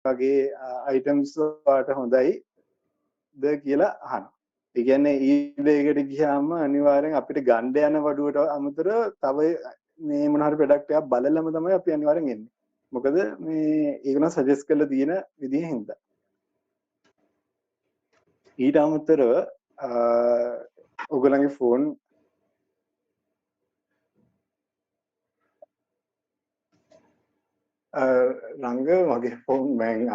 වගේ items වලට හොඳයිද කියලා අහනවා. ඒ කියන්නේ eBay එකට ගියාම අනිවාර්යෙන් අපිට ගන්න යන වඩුවට අමතරව තව මේ මොන හරි ප්‍රොඩක්ට් එකක් බලලම තමයි අපි අනිවාර්යෙන් එන්නේ. මොකද මේ ඒක නම් සජෙස්ට් කරලා තියෙන විදිහෙන් හින්දා. ඊට අමතරව ඔයගොල්ලන්ගේ ෆෝන් රංග මගේ ෆෝන් මම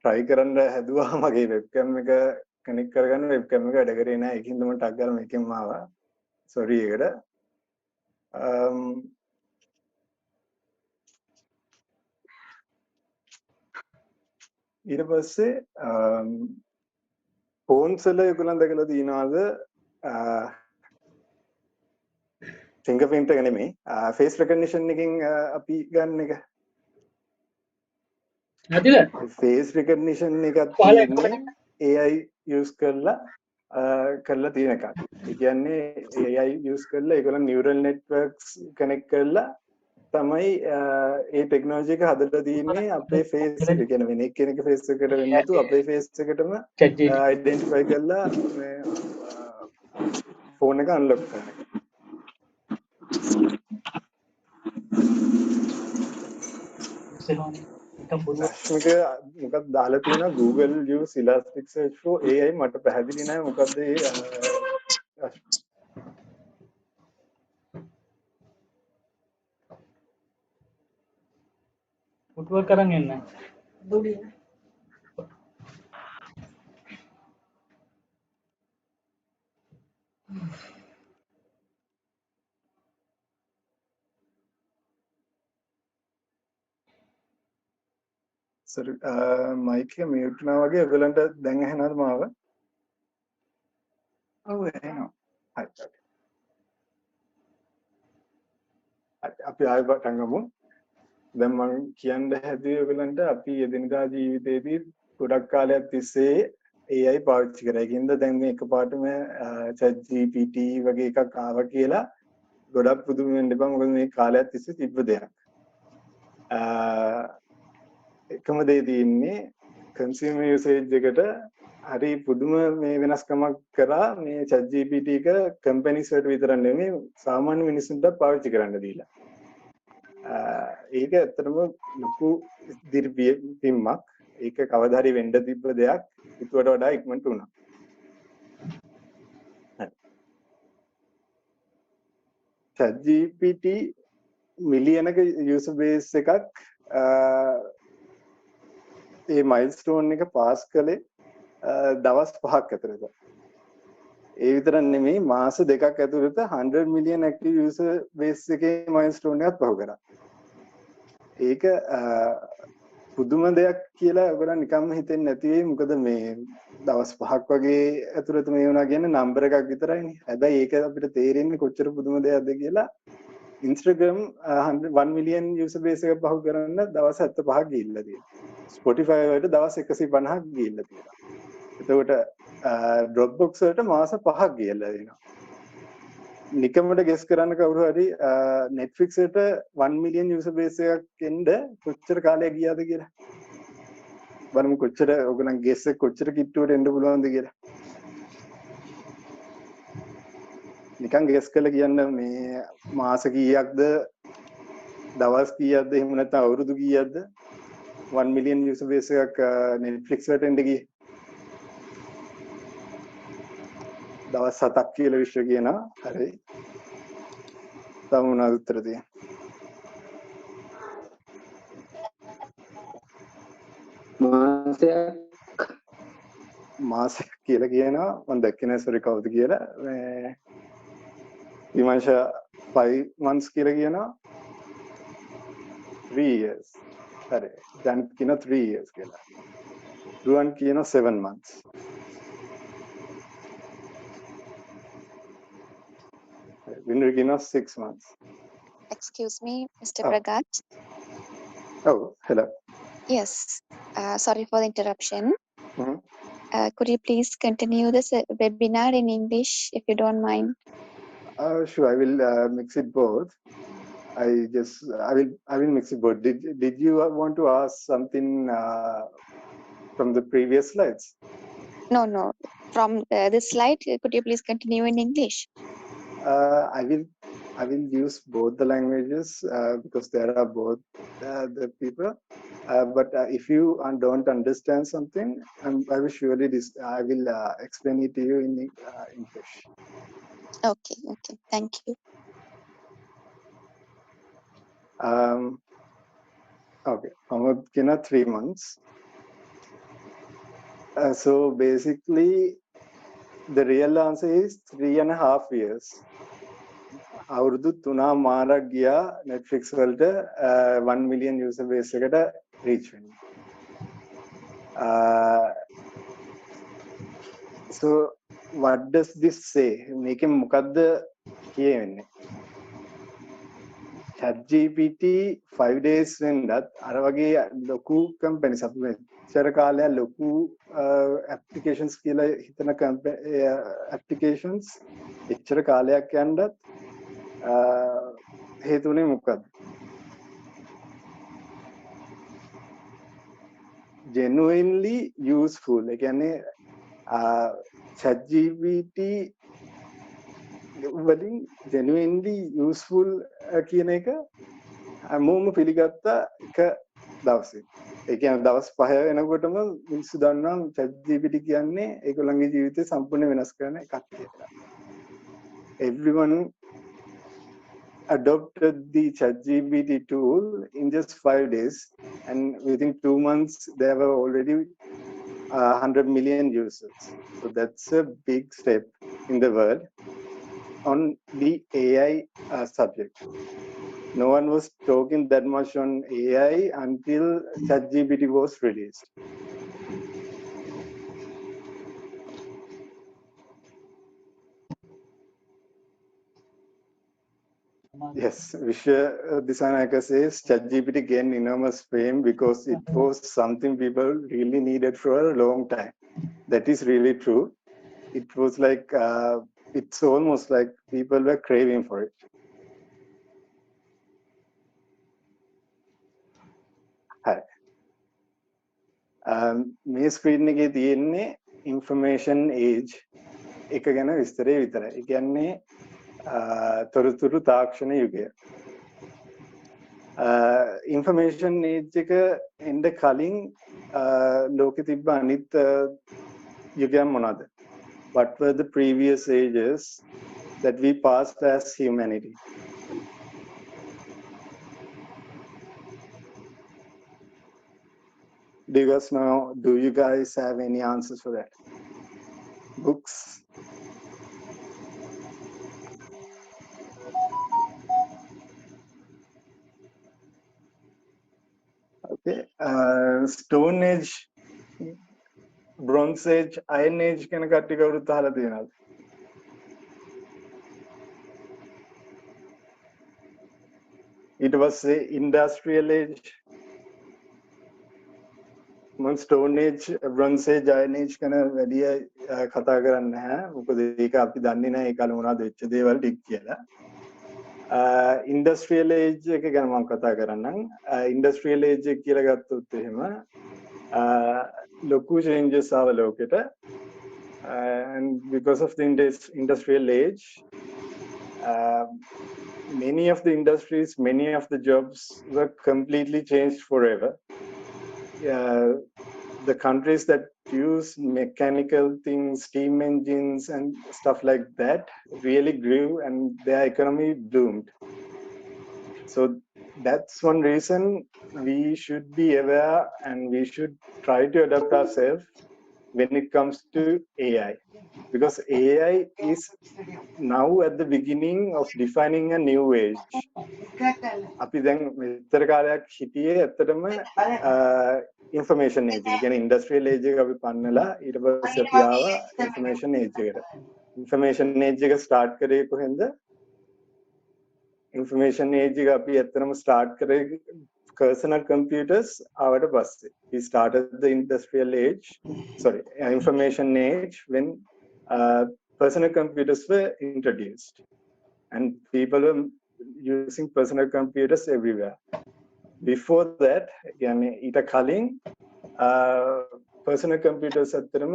try කරන්න හැදුවා මගේ වෙබ්කැම් එක කනෙක්ට් කරගන්න වෙබ්කැම් එක වැඩ කරේ නැහැ ඒකින්ද මම ටග් ගාලා මේකෙන්ම ආවා sorry ඒකට ඊට පස්සේ ෆෝන්ස් වල ඒගොල්ලන් දැකලා තියනවාද fingerprint එක නෙමෙයි face recognition එකකින් අපි ගන්න එක නැතිද face recognition එකක් තියෙන්නේ AI use කරලා තියෙන එකක්. ඒ කියන්නේ AI use කරලා ඒගොල්ලන් neural networks connect කරලා තමයි ඒ ටෙක්නොලොජි එක හදලා තියෙන්නේ අපේ face එක කියන්නේ වෙන එක්කෙනෙක් face එකට වෙන්නේ නැතුව අපේ face එකටම identify කරලා මේ ෆෝන් එක unlock කරන එක. මොකක්ද දාලා තියෙනවා Google use Elasticsearch for AI මට පැහැදිලි නෑ මොකද්ද ඒ ෆුට්වර්ක් කරන් එන්න දුඩිය sorry mic එක mute වුණා වගේ ඔයගලන්ට දැන් ඇහෙනවද මාව? ඔව් ඇහෙනවා. හරි. අපි ආයෙ පටන් ගමු. දැන් මම කියන්න හැදුවේ ඔයගලන්ට අපි එදිනදා ජීවිතේදී ගොඩක් කාලයක් තිස්සේ AI පාවිච්චි කරා. ඒකින්ද දැන් මේ එකපාරටම chat GPT වගේ එකක් ආවා කියලා ගොඩක් පුදුම වෙන්න එපා. මොකද මේ කාලයක් තිස්සේ තිබ්බ දෙයක්. එකම දේ තියෙන්නේ consumer usage එකට හරි පුදුම මේ වෙනස්කමක් කරා මේ chat GPT එක companies වලට විතරක් නෙමෙයි සාමාන්‍ය මිනිස්සුන්ට පාවිච්චි කරන්න දීලා. ඒක ඇත්තටම ලොකු දිර්පියමක්. ඒක කවදා හරි වෙන්න තිබ්බ දෙයක් ඊට වඩා ඉක්මනට වුණා. chat GPT මිලියනක user base එකක් ඒ milestone එක පාස් කළේ දවස් 5ක් ඇතුළත. ඒ විතරක් නෙමෙයි මාස 2ක් ඇතුළත 100 million active user base එකේ milestone එකක් පහු කරා. ඒක පුදුම දෙයක් කියලා ඔයගොල්ලන් නිකම්ම හිතෙන්නේ නැති වෙයි. මොකද මේ දවස් 5ක් වගේ ඇතුළත මේ වුණා කියන්නේ නම්බර එකක් විතරයිනේ. හැබැයි ඒක අපිට තේරෙන්නේ කොච්චර පුදුම දෙයක්ද කියලා. Instagram 1 million user base එක පහු කරන්න දවස් 75ක් ගිහිල්ලා තියෙනවා. Spotify වලට දවස් 150ක් ගිහිල්ලා තියෙනවා. එතකොට Dropbox වලට මාස 5ක් ගිහිල්ලා තියෙනවා. නිකමට ගෙස් කරන්න කවුරු හරි Netflix එකට 1 million user base එකක් එන්න කොච්චර කාලයක් ගියාද කියලා. බලමු කොච්චර ඔයගොල්ලන් ගෙස් එක කොච්චර කිට්ටුවට එන්න පුළුවන්ද කියලා. නිකන් ගෙස් කරලා කියන්න මේ මාස කීයක්ද දවස් කීයක්ද එහෙම නැත්නම් අවුරුදු කීයක්ද 1 million user base එකක් Netflix වලට එන්න ගියේ. දවස් 7ක් කියලා විශ්ව කියනවා. හරි. තව මොනවද උත්තර දෙන්නේ? මාසයක් කියලා කියනවා. මම දැක්කේ නැහැ සෝරි කවුද කියලා. මේ විමර්ශ 5 months කියලා කියනවා. 3 years. හරි. දැන් කියන 3 years කියලා. රුවන් කියන 7 months. Winner කියන 6 months. Excuse me, Mr. Prakash. Oh, hello. Yes. Sorry for the interruption. Mm-hmm. Could you please continue this webinar in English if you don't mind? Sure, I will mix it both. I will mix it both. Did you want to ask something from the previous slides? No, no. From this slide, could you please continue in English? I will use both the languages because there are both the people. But if you don't understand something, I will surely I will explain it to you in English. Okay, okay. Thank you. Okay, Amad 3 months. So basically, the real answer is 3.5 years. අවුරුදු 3 මාරක් ගියා Netflix වලට 1 million user base එකට reach වෙන්න. So what does this say? මේකෙන් මොකද්ද කියවෙන්නේ? ChatGPT 5 days වෙන්නත් අර වගේ ලොකු companies අපි මෙච්චර කාලයක් ලොකු applications කියලා හිතන applications එච්චර කාලයක් යන්නත් හේතුනේ මොකක්ද? genuinely useful. ඒ කියන්නේ ChatGPT වලින් genuinely useful කියන එක හැමෝම පිළිගත්ත එක දවසේ. ඒ කියන්නේ දවස් 5 වෙනකොටම මිනිස්සු දන්නවා ChatGPT කියන්නේ ඒගොල්ලන්ගේ ජීවිතේ සම්පූර්ණ වෙනස් කරන එකක් කියලා. Everyone adopted the ChatGPT tool in just 5 days, and within 2 months there were already 100 million users. So that's a big step in the world on the AI subject. No one was talking that much on AI until ChatGPT was released. Yes, Vishwa Disanayaka says ChatGPT gained enormous fame because it was something people really needed for a long time. That is really true. It was like, it's almost like people were craving for it. Hi. මේ screen එකේ තියෙන්නේ information age එක ගැන විස්තරය විතරයි. ඒ කියන්නේ තොරතුරු තාක්ෂණ යුගය. information age එක එන්න කලින් ලෝකෙ තිබ්බ අනිත් යුගයන් මොනවාද? What were the previous ages that we passed as humanity? Do you guys know? Do you guys have any answers for that? Books? Okay. Stone Age, Bronze Age, Iron Age ගැන කට්ටිය කවුරුත් අහලා තියෙනවද? ඊට පස්සේ Industrial Age, මම Stone Age, Bronze Age, Iron Age ගැන වැඩි කතා කරන්නේ නැහැ. මොකද ඒක අපි දන්නේ නැහැ ඒ කාලේ මොනවද වෙච්ච දේවල් ටික කියලා. Industrial Age එක ගැන මම කතා කරන්නම්. Industrial Age එක කියලා ගත්තොත් එහෙම ලොකු changes ආව ලෝකෙට. And because of the industrial age, many of the industries, many of the jobs were completely changed forever. The countries that use mechanical things, steam engines and stuff like that really grew and their economy boomed. So that's one reason we should be aware and we should try to adapt ourselves when it comes to AI. Because AI is now at the beginning of defining a new age. අපි දැන් මෙතර කාලයක් හිටියේ ඇත්තටම information age. ඒ කියන්නේ industrial age එක අපි පන්නලා ඊට පස්සේ අපි ආවා information age එකට. information age එක start කරේ කොහෙන්ද? information age එක අපි ඇත්තටම start කරේ personal computers ආවට පස්සේ. We started the information age when personal computers were introduced. And people were using personal computers everywhere. Before that, yani ඊට කලින් personal computers අතරම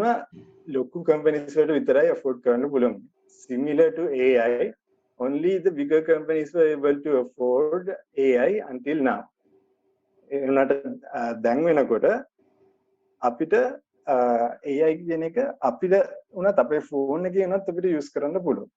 ලොකු companies වලට විතරයි afford කරන්න පුළුවන්. Similar to AI, only the bigger companies were able to afford AI until now. එනට දැන් වෙනකොට අපිට AI කියන එක අපිට උනත් අපේ ෆෝන් එකේ උනත් අපිට යූස් කරන්න පුළුවන්.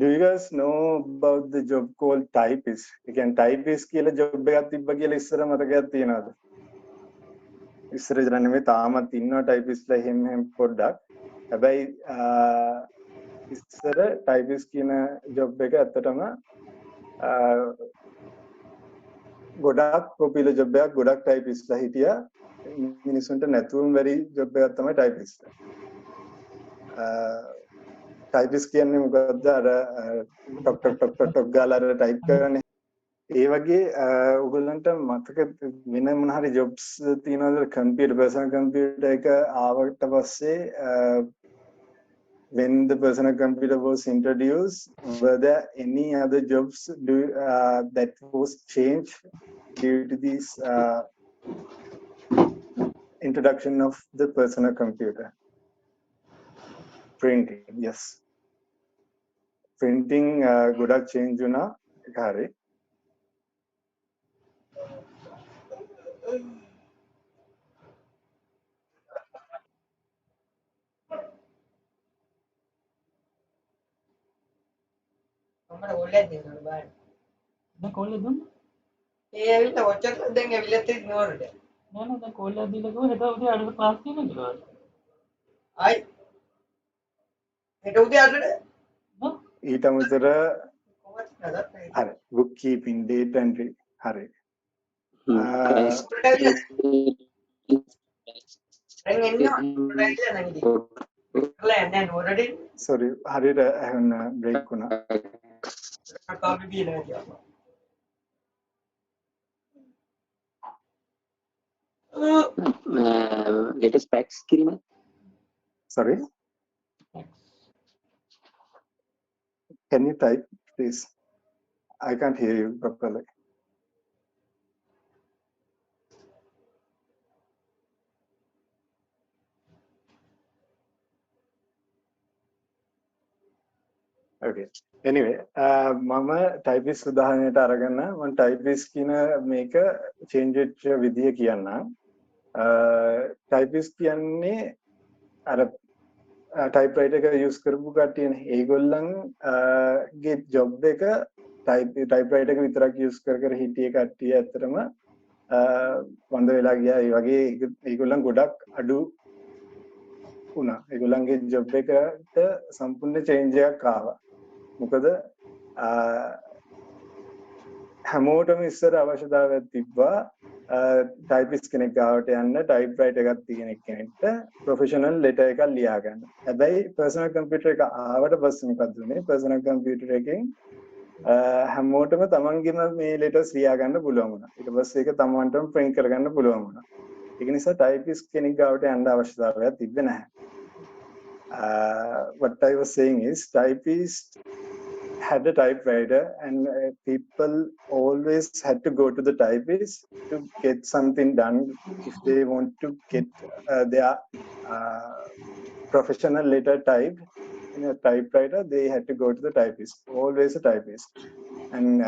Do you guys know about the job called typist? Again, typist කියලා job එකක් තිබ්බ කියලා ඉස්සර මතකයක් තියනවද? ඉස්සර ඉඳන් නෙමෙයි තාමත් ඉන්නවා typist ලා එහෙම පොඩ්ඩක්. හැබැයි ඉස්සර typist කියන job එක ඇත්තටම ගොඩක් popular job එකක්, ගොඩක් typist ලා හිටියා. මිනිස්සුන්ට නැතුවම බැරි job එකක් තමයි typist. typist කියන්නේ මොකද්ද? අර ටොක් ගාලා අර type කරන්නේ. ඒ වගේ ඔයගොල්ලන්ට මතක වෙන මොන හරි jobs තියෙනවද? computer, personal computer එක ආවට පස්සේ when the personal computer was introduced, were there any other jobs that was changed due to this introduction of the personal computer? Printing, yes. Printing ගොඩක් change වුණා ඒක හරි. අම්මට කොල්ලයක් දෙනවා බාන්න. දැන් කොල්ලෙක් දුන්න? ඒ ඇවිල්ලා වොච්චර් දැන් ඇවිල්ලා තියෙන නෝරට. නෑ නෑ දැන් කොල්ලෙක් දීලා ගිහුවා හෙට උදේ අඩට ක්ලාස් තියෙනවා කියලා. ආයි හෙට උදේ අරට ඊට අමතර කොහොමද නේද? හරි book keeping, data entry හරි. දැන් එන්න උඩට ඇවිල්ලා නැගිටින්න. කරලා යන්නේ නෝරට. sorry හරියට අහන්න break වුණා. කාපි බීලා කියලා. latest packs කිරීම. sorry, can you type please? I can't hear you properly. okay, anyway මම typist උදාහරණයට අරගෙන මම typist කියන මේක change වෙච්ච විදිය කියන්නම්. typist කියන්නේ අර typewriter එක use කරපු කට්ටියනේ. ඒගොල්ලන්ගේ job එක typewriter එක විතරක් use කර හිටිය කට්ටිය ඇත්තටම වඳ වෙලා ගියා. ඒ වගේ ඒගොල්ලන් ගොඩක් අඩු වුණා. ඒගොල්ලන්ගේ job එකට සම්පූර්ණ change එකක් ආවා. මොකද හැමෝටම ඉස්සර අවශ්‍යතාවයක් තිබ්බා typist කෙනෙක් ගාවට යන්න typewriter එකක් තියෙන කෙනෙක්ට professional letter එකක් ලියා ගන්න. හැබැයි personal computer එක ආවට පස්සේ මොකද උනේ? personal computer එකෙන් හැමෝටම තමන්ගේම මේ letters ලියා ගන්න පුළුවන් වුණා. ඊට පස්සේ ඒක තමන්ටම print කරගන්න පුළුවන් වුණා. ඒක නිසා typist කෙනෙක් ගාවට යන්න අවශ්‍යතාවයක් තිබ්බේ නැහැ. What I was saying is typist had a typewriter and people always had to go to the typist to get something done. If they want to get their professional letter typed in a typewriter, they had to go to the typist, always a typist. And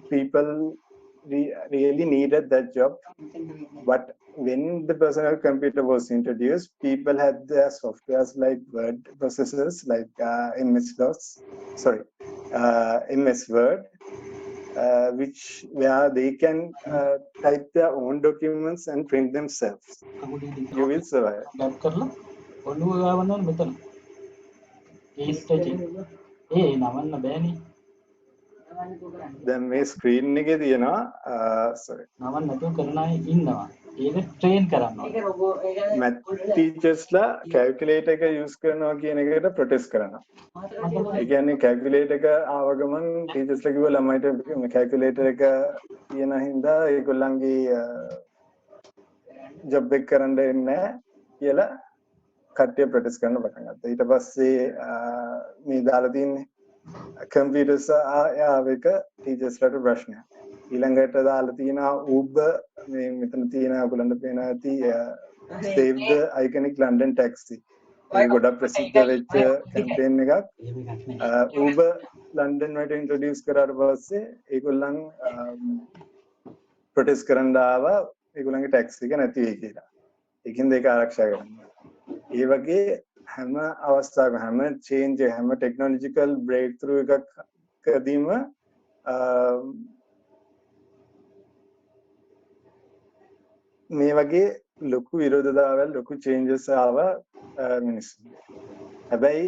people really needed that job. But when the personal computer was introduced, people had their softwares like word processors, like MS Word, where they can type their own documents and print themselves. You will survive. Tap කරලා ඔළුව ගාවන්න මෙතන. ඒ stage ඒ නවන්න බෑනේ. දැන් මේ screen එකේ තියෙනවා sorry නවන්න නැතුව කරන අය ඉන්නවා. ඒක ට්‍රේන් කරන්න ඒක ඕනේ. රොබෝ ඒක math teachersලා calculator එක use කරනවා කියන එකට protest කරනවා. ඒ කියන්නේ calculator එක ආව ගමන් teachersලා කිව්වා ළමයිට මේ calculator එක තියෙන හින්දා ඒගොල්ලන්ගේ job එක කරන්න එන්නේ නැහැ කියලා කට්ටිය ප්‍රොටෙස්ට් කරන්න පටන් ගත්තා. ඊට පස්සේ මේ දාලා තින්නේ කම්පියුටර්ස් ආවේක ටීචර්ස්ලාට ප්‍රශ්නයක්. ඊළඟට දාලා තියෙනවා Uber මේ මෙතන තියෙන ඔයගොල්ලන්ට පේන ඇති save the iconic London taxi. ඒක ගොඩක් ප්‍රසිද්ධ වෙච්ච කැම්පේන් එකක්. Uber ලන්ඩන් වලට ඉන්ට්‍රොඩියුස් කරාට පස්සේ ඒගොල්ලන් ප්‍රොටෙස්ට් කරන්න ආවා ඒගොල්ලන්ගේ ටැක්ස් එක නැති වෙයි කියලා. ඒකින්ද ඒක ආරක්ෂා කරනවා. ඒ වගේ හැම අවස්ථාවකම හැම චේන්ජ් හැම ටෙක්නොලොජිකල් බ්‍රේක් ත්‍රූ එකකදීම මේ වගේ ලොකු විරෝධතාවල් ලොකු චේන්ජස් ආවා මිනිස්සුන්ගේ. හැබැයි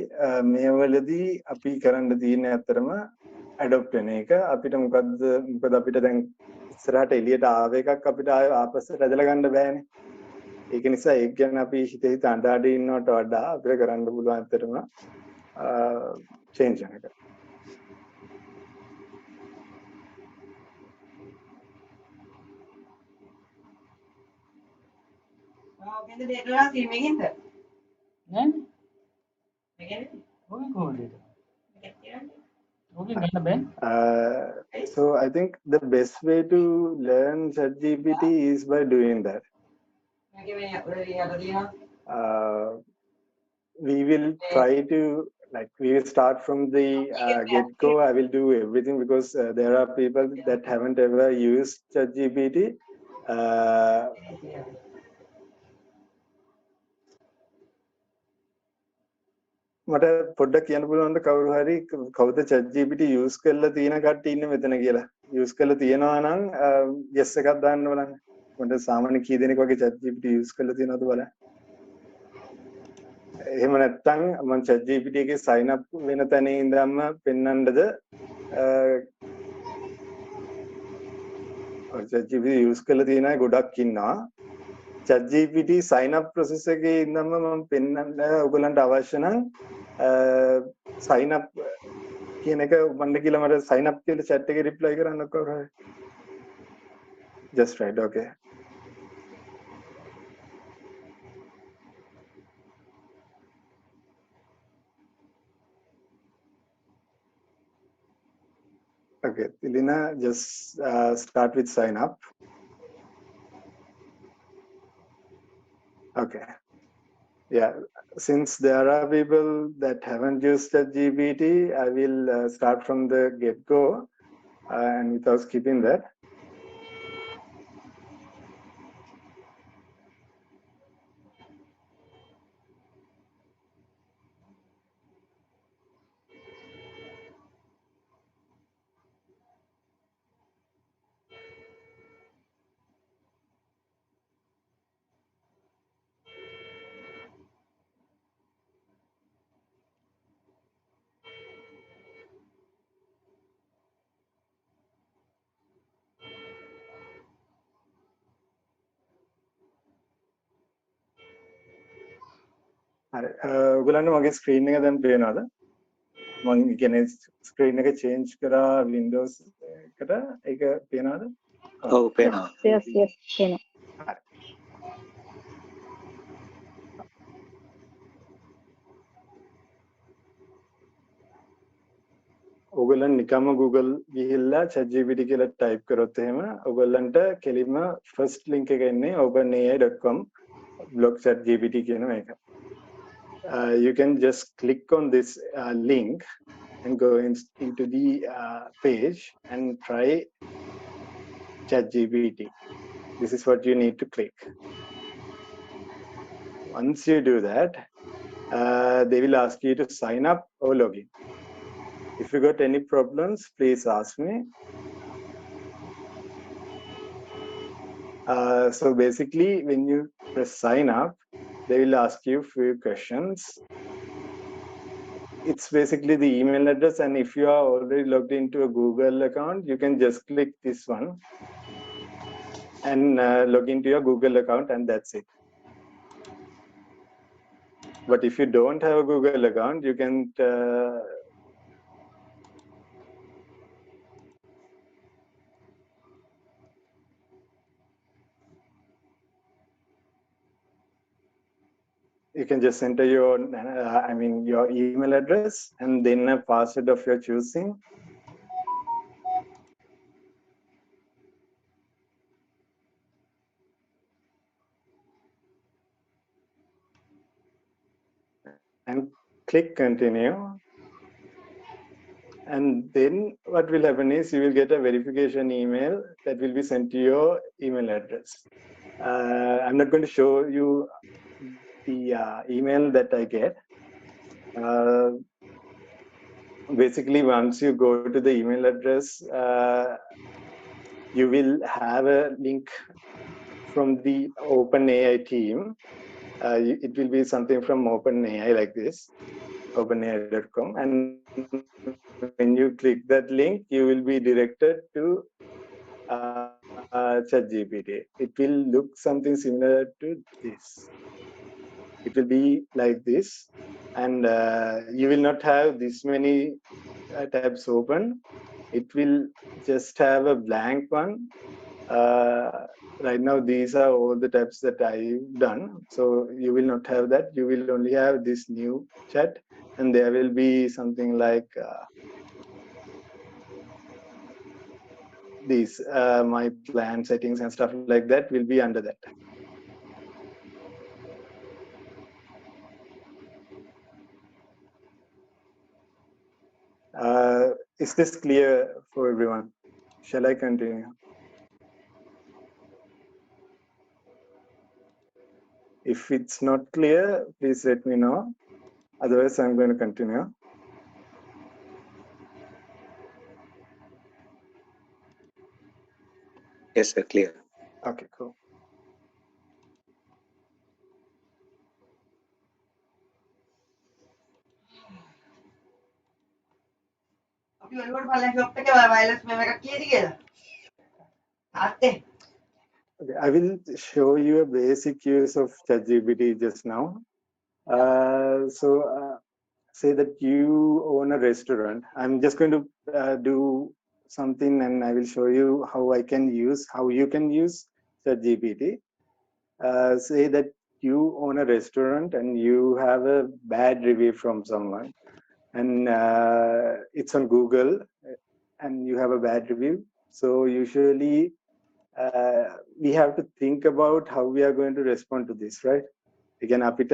මේ වලදී අපි කරන්න තියෙන්නේ ඇත්තටම ඇඩොප්ට් වෙන එක. අපිට මොකද අපිට දැන් ඉස්සරහට එළියට ආව එකක් අපිට ආපස්සට ඇදලා ගන්න බෑනේ. ඒක නිසා ඒක ගැන අපි හිතේ හිත අඬ ඉන්නවට වඩා අපිට කරන්න පුළුවන් ඇත්තටම චේන්ජ් එක. ඔකෙන්ද දෙකලා මේකෙන්ද නෑ මේකෙන්ද ඕක කොහොමද ඒක? මේකෙන් කියන්නේ ඕකෙන් ගන්න බෑ. So I think the best way to learn ChatGPT is by doing that. මේකේ මේ උඩ තියෙනවා We will try to we will start from the get-go. I will do everything because there are people that haven't ever used ChatGPT. මට පොඩ්ඩක් කියන්න පුළුවන්ද කවුරු හරි කවුද ChatGPT use කරලා තියෙන කට්ටිය ඉන්නේ මෙතන කියලා? use කරලා තියෙනවා නම් yes එකක් දාන්න බලන්න. මට සාමාන්‍ය කී දෙනෙක් වගේ ChatGPT use කරලා තියෙනවද බලන්න. එහෙම නැත්නම් මම ChatGPT එකේ sign up වෙන තැන ඉඳන්ම පෙන්වන්නද ChatGPT use කරලා තියෙන අය ගොඩක් ඉන්නවා. ChatGPT sign up process එකේ ඉඳන්ම මම පෙන්වන්න ඔයගලන්ට අවශ්‍ය නම් sign up කියන එක මන්ද කියලා මට sign up කියලා chat එකේ reply කරන්න කවුරු හරි. Just right, okay. Okay, Tilina, just start with sign up. Okay. Yeah, since there are people that haven't used ChatGPT, I will start from the get-go and without skipping that. හරි ඔයගලන්ට මගේ screen එක දැන් පේනවද? මම කියන්නේ screen එක change කරා Windows එකට ඒක පේනවද? ඔව් පේනවා. Yes, පේනවා. හරි. ඔයගලන් නිකම්ම Google ගිහිල්ලා ChatGPT කියලා ටයිප් කරොත් එහෙම ඔයගලන්ට කෙලින්ම first link එක එන්නේ openai.com blog ChatGPT කියන එක. You can just click on this link and go into the page and try ChatGPT. This is what you need to click. Once you do that, they will ask you to sign up or log in. If you got any problems, please ask me. So basically, when you press sign up, they will ask you few questions. It's basically the email address, and if you are already logged into a Google account, you can just click this one and log into your Google account, and that's it. But if you don't have a Google account, you can just enter your your email address and then a password of your choosing. And click continue. And then what will happen is you will get a verification email that will be sent to your email address. I'm not going to show you the email that I get. Basically, once you go to the email address, you will have a link from the OpenAI team. It will be something from OpenAI like this, openai.com. And when you click that link, you will be directed to ChatGPT. It will look something similar to this. It will be like this, and you will not have this many tabs open. It will just have a blank one. Right now, these are all the tabs that I've done. So you will not have that. You will only have this new chat, and there will be something like these my plan settings and stuff like that will be under that. Is this clear for everyone? Shall I continue? If it's not clear, please let me know. Otherwise, I'm going to continue. Yes, sir, clear. Okay, cool. අපි ඔලිවට බලන shop එකේ wireless මේව එකක් කීයද කියලා. තාත්තේ. Okay, I will show you a basic use of ChatGPT just now. Say that you own a restaurant. I'm just going to do something, and I will show you how you can use ChatGPT. Say that you own a restaurant and you have a bad review from someone, and it's on Google, and you have a bad review. So usually we have to think about how we are going to respond to this, right? Again, අපිට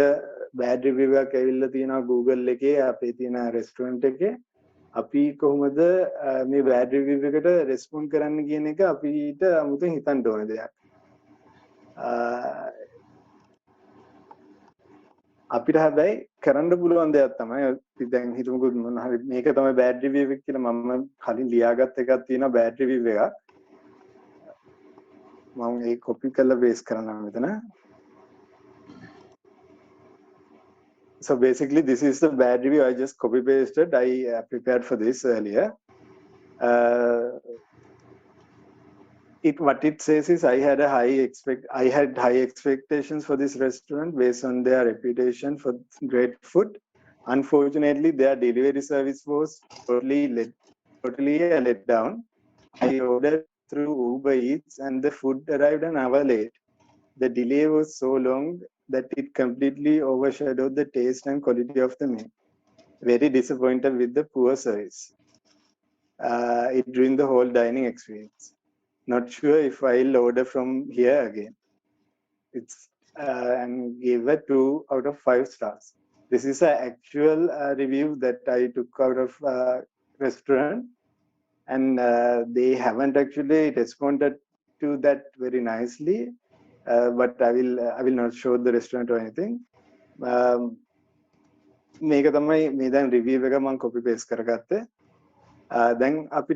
bad review එකක් ඇවිල්ලා තියෙනවා Google එකේ අපේ තියෙන restaurant එකේ. අපි කොහොමද මේ bad review එකට respond කරන්න කියන එක අපිට 아무තෙන් හිතන්න ඕන දෙයක්. අපිට හැබැයි කරන්න පුළුවන් දෙයක් තමයි අපි දැන් හිතමුකෝ මොන හරි මේක තමයි bad review එක කියලා මම කලින් ලියාගත් එකක් තියෙනවා bad review එකක්. මම ඒක copy කරලා paste කරනවා මෙතන. So basically, this is the bad review I just copy pasted. I prepared for this earlier. What it says is I had high expectations for this restaurant based on their reputation for great food. Unfortunately, their delivery service was totally a letdown. I ordered through Uber Eats and the food arrived an hour late. The delay was so long that it completely overshadowed the taste and quality of the meal. Very disappointed with the poor service. It ruined the whole dining experience. Not sure if I'll order from here again. It's and gave a 2 out of 5 stars. This is an actual review that I took out of restaurant, and they haven't actually responded to that very nicely. But I will not show the restaurant or anything. මේක තමයි මේ දැන් review එක මම copy paste කරගත්තේ. දැන් අපි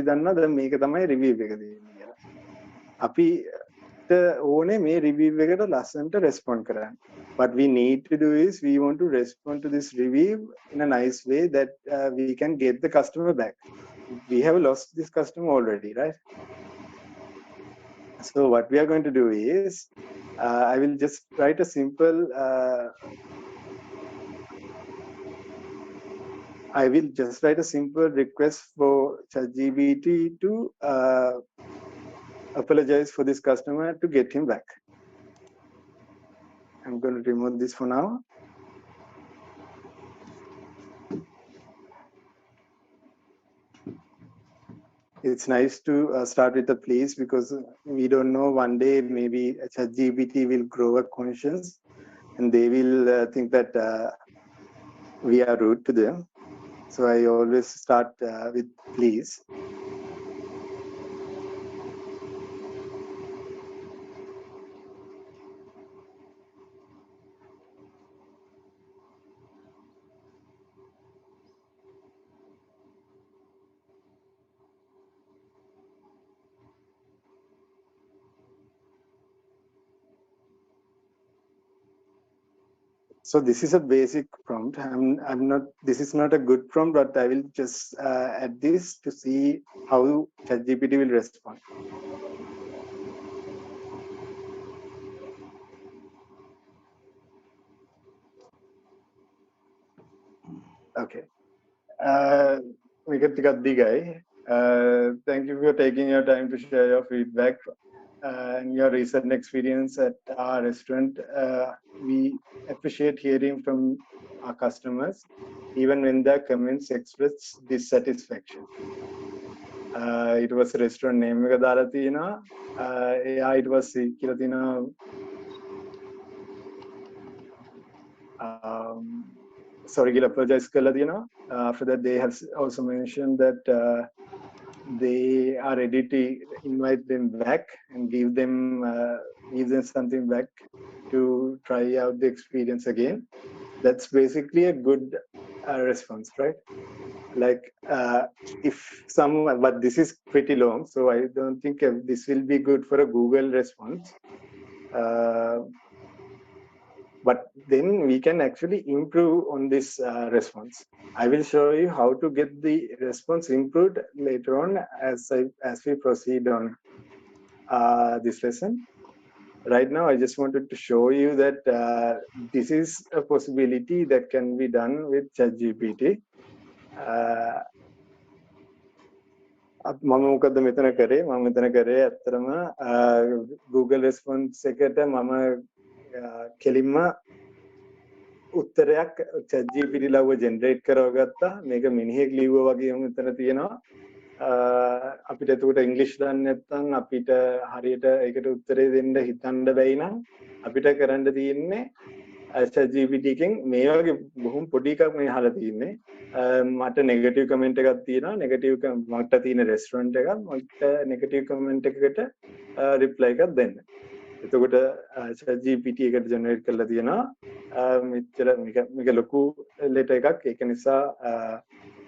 දන්නවා දැන් මේක තමයි review එක දෙන්නේ කියලා. අපිට ඕනේ මේ review එකට ලස්සනට respond කරන්න. What we need to do is we want to respond to this review in a nice way that we can get the customer back. We have lost this customer already, right? So what we are going to do is, I will just write a simple request for ChatGPT to apologize for this customer to get him back. I'm going to remove this for now. It's nice to start with a please, because we don't know, one day maybe ChatGPT will grow a conscience and they will think that we are rude to them. So I always start with please. So this is a basic prompt. This is not a good prompt, but I will just add this to see how ChatGPT will respond. Okay. Thank you for taking your time to share your feedback and your recent experience at our restaurant. We appreciate hearing from our customers, even when their comments express dissatisfaction. It was a restaurant name එක දාලා තියෙනවා. එයා ඊට පස්සේ කියලා තියෙනවා sorry කියලා apologize කරලා තියෙනවා. After that they have also mentioned that they are ready to invite them back and give them something back to try out the experience again. That's basically a good response, right? Like if someone, but this is pretty long, so I don't think this will be good for a Google response. But then we can actually improve on this response. I will show you how to get the response improved later on as we proceed on this lesson. Right now, I just wanted to show you that this is a possibility that can be done with ChatGPT. මම මොකද මෙතන කරේ ඇත්තටම Google response එකට මම කෙලින්ම උත්තරයක් ChatGPT ලව්ව generate කරවගත්තා. මේක මිනිහෙක් ලිව්වා වගේම මෙතන තියෙනවා. අපිට එතකොට ඉංග්‍රීසි දන්නේ නැත්නම් අපිට හරියට ඒකට උත්තරේ දෙන්න හිතන්න බැයි නම් අපිට කරන්න තියෙන්නේ ChatGPT එකෙන් මේ වගේ බොහොම පොඩි එකක් මේ අහලා තියෙන්නේ. මට නෙගටිව් කමෙන්ට් එකක් තියෙනවා. නෙගටිව් මට තියෙන රෙස්ටොරන්ට් එකක් මට නෙගටිව් කමෙන්ට් එකකට රිප්ලයි එකක් දෙන්න. එතකොට ChatGPT එකට ජෙනරේට් කරලා තියෙනවා. මෙච්චර මේක ලොකු ලෙටර් එකක්. ඒක නිසා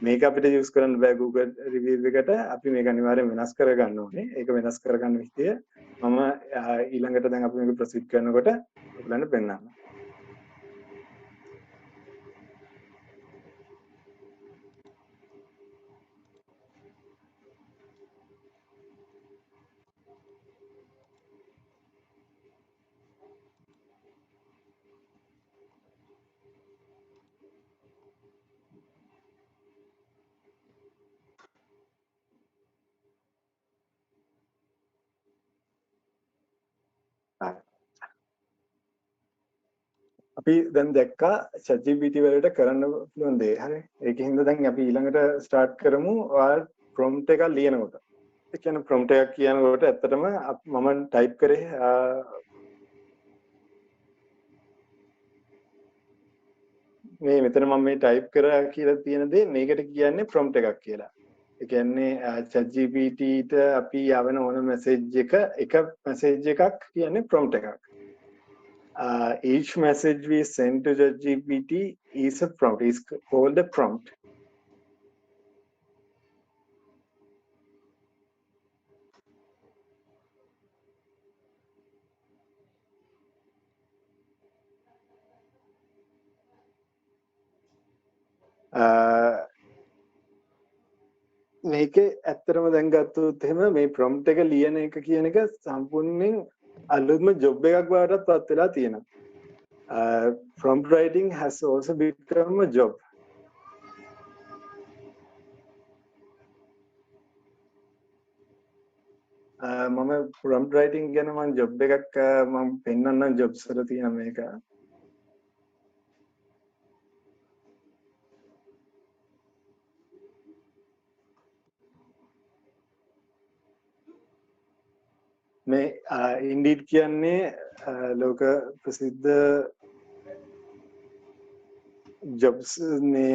මේක අපිට යූස් කරන්න බෑ Google review එකට. අපි මේක අනිවාර්යෙන් වෙනස් කරගන්න ඕනේ. ඒක වෙනස් කරගන්න විදිය මම ඊළඟට දැන් අපි මේක ප්‍රොසීඩ් කරනකොට ඔයගලන්ට පෙන්නන්නම්. අපි දැන් දැක්කා ChatGPT වලට කරන්න පුළුවන් දේ. හරි. ඒකෙන් දැන් අපි ඊළඟට ස්ටාර්ට් කරමු. ඔයාලා prompt එකක් ලියනකොට. ඒ කියන්නේ prompt එකක් කියනකොට ඇත්තටම මම ටයිප් කරේ මේ මෙතන මම මේ ටයිප් කරා කියලා තියෙන දේ මේකට කියන්නේ prompt එකක් කියලා. ඒ කියන්නේ ChatGPT ට අපි යවන ඕන message එක message එකක් කියන්නේ prompt එකක්. Each message we send to ChatGPT is a prompt. It's called a prompt. මේකේ ඇත්තටම දැන් ගත්තොත් එහෙම මේ prompt එක ලියන එක කියන එක සම්පූර්ණයෙන් අලුත්ම job එකක් බවටත් පත් වෙලා තියෙනවා. Prompt writing has also become a job. මම prompt writing ගැන මම job එකක් මම පෙන්නන්නම් jobs වල තියෙන මේක. මේ Indeed කියන්නේ ලෝක ප්‍රසිද්ධ jobs මේ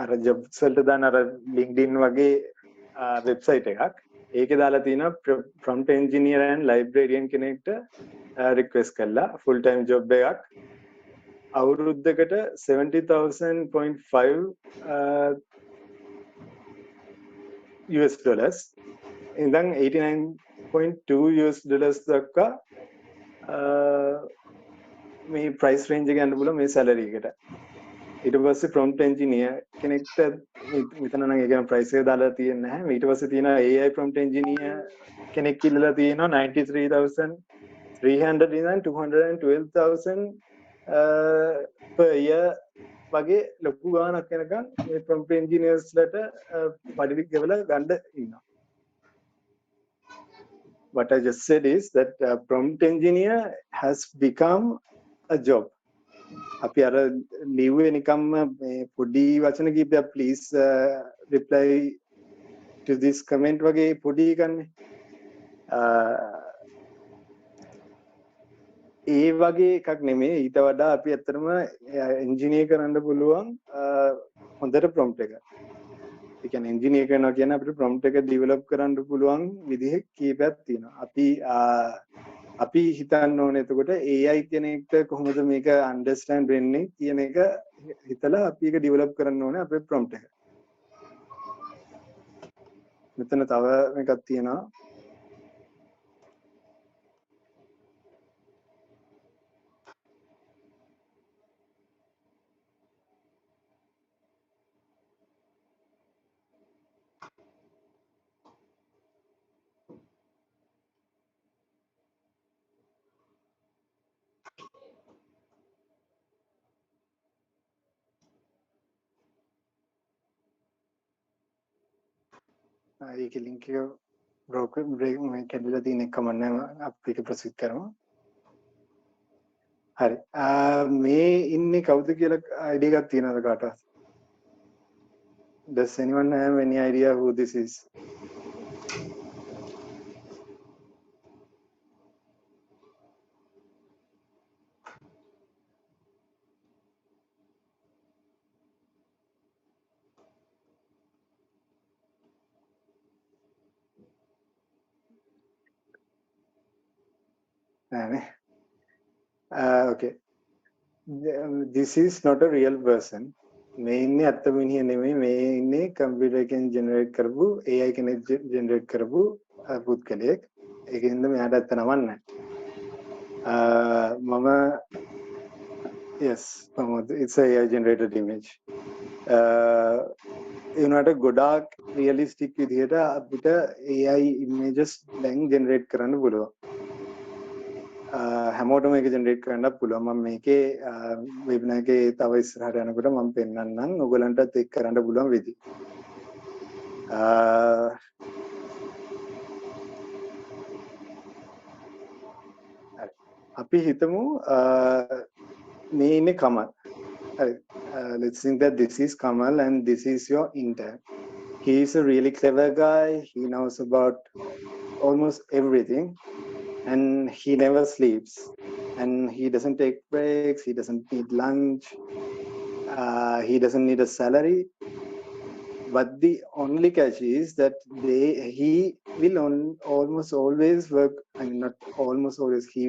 අර jobs වලට දාන අර LinkedIn වගේ වෙබ්සයිට් එකක්. ඒකේ දාලා තියෙනවා prompt engineer and librarian කෙනෙක්ට රික්වෙස්ට් කළා full time job එකක්. අවුරුද්දකට 70,000.5 US dollars ඉඳන් 89.2 US dollars දක්වා මේ price range එක යන්න පුළුවන් මේ salary එකට. ඊට පස්සේ prompt engineer කෙනෙක්ට මෙතන නම් ඒ කියන price එක දාලා තියෙන්නේ නැහැ. ඊට පස්සේ තියෙනවා AI prompt engineer කෙනෙක් ඉල්ලලා තියෙනවා 93,300 ඉඳන් 212,000 per year වගේ ලොකු ගාණක් වෙනකන් මේ prompt engineers ලට පඩි ගෙවලා ගන්න ඉන්නවා. What I just said is that prompt engineer has become a job. අපි අර ලිව්වේ නිකම්ම මේ පොඩි වචන කීපයක් please reply to this comment වගේ පොඩි එකන්නේ. ඒ වගේ එකක් නෙමෙයි ඊට වඩා අපි ඇත්තටම එන්ජිනියර් කරන්න පුළුවන් හොඳට prompt එක. ඒ කියන්නේ එන්ජිනියර් කරනවා කියන්නේ අපිට prompt එක develop කරන්න පුළුවන් විදිහ කීපයක් තියෙනවා. අපි හිතන්න ඕනේ එතකොට AI කෙනෙක්ට කොහොමද මේක understand වෙන්නේ කියන එක හිතලා අපි ඒක develop කරන්න ඕනේ අපේ prompt එක. මෙතන තව එකක් තියෙනවා. ඒකේ link එක broker break මේ කැඩලා තියෙන එක කමන්නේ අපි ඒක ප්‍රොසීඩ් කරමු. හරි. මේ ඉන්නේ කවුද කියලා idea එකක් තියෙනවද කාටවත්? Does anyone have any idea who this is? Okay. This is not a real person. මේ ඉන්නේ අත්ත මිනිහ නෙමෙයි මේ ඉන්නේ කම්පියුටර් එකෙන් ජෙනරේට් කරපු AI කෙනෙක් ජෙනරේට් කරපු පුද්ගලයෙක්. ඒකින්ද මෙයාට ඇත්ත නමක් නැහැ. මම yes it's a AI generated image. ඒ වුණාට ගොඩාක් රියලිස්ටික් විදිහට අපිට AI images දැන් ජෙනරේට් කරන්න පුළුවන්. හැමෝටම මේක ජෙනරේට් කරන්නත් පුළුවන්. මම මේකේ වෙබිනාර් එකේ තව ඉස්සරහට යනකොට මම පෙන්නන්නම් ඔයගලන්ටත් ඒක කරන්න පුළුවන් විදි. අපි හිතමු මේ ඉන්නේ කමල්. හරි. Let's think that this is Kamal and this is your intern. He is a really clever guy. He knows about almost everything. And he never sleeps, and he doesn't take breaks, he doesn't need lunch, he doesn't need a salary, but the only catch is that he will almost always work, I mean not almost always, he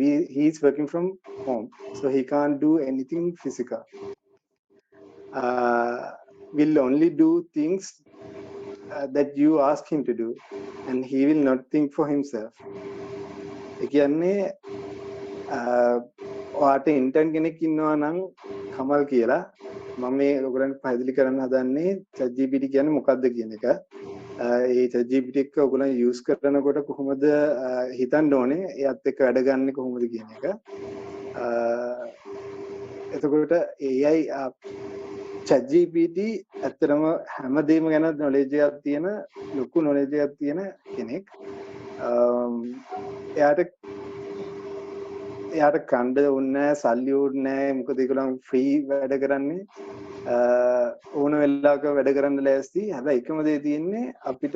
is working from home, so he can't do anything physical, will only do things that you ask him to do, and he will not think for himself. ඒ කියන්නේ ඔයාට intern කෙනෙක් ඉන්නවා නම් කමල් කියලා මම මේ ඔයගලන්ට පැහැදිලි කරන්න හදන්නේ ChatGPT කියන්නේ මොකක්ද කියන එක. ඒ GPT එක ඔයගොල්ලෝ යූස් කරනකොට කොහොමද හිතන්න ඕනේ එයත් එක්ක වැඩ ගන්න කොහොමද කියන එක. එතකොට AI ChatGPT ඇත්තටම හැමදේම ගැන knowledge එකක් තියෙන ලොකු knowledge එකක් තියෙන කෙනෙක්. එයාට කණ්ඩ ඕනේ සල්ලි ඕනේ මොකද ඒගොල්ලන් ෆ්‍රී වැඩ කරන්නේ. ඕන වෙලාවක වැඩ කරන්න ලෑස්ති. හැබැයි එකම දේ තියෙන්නේ අපිට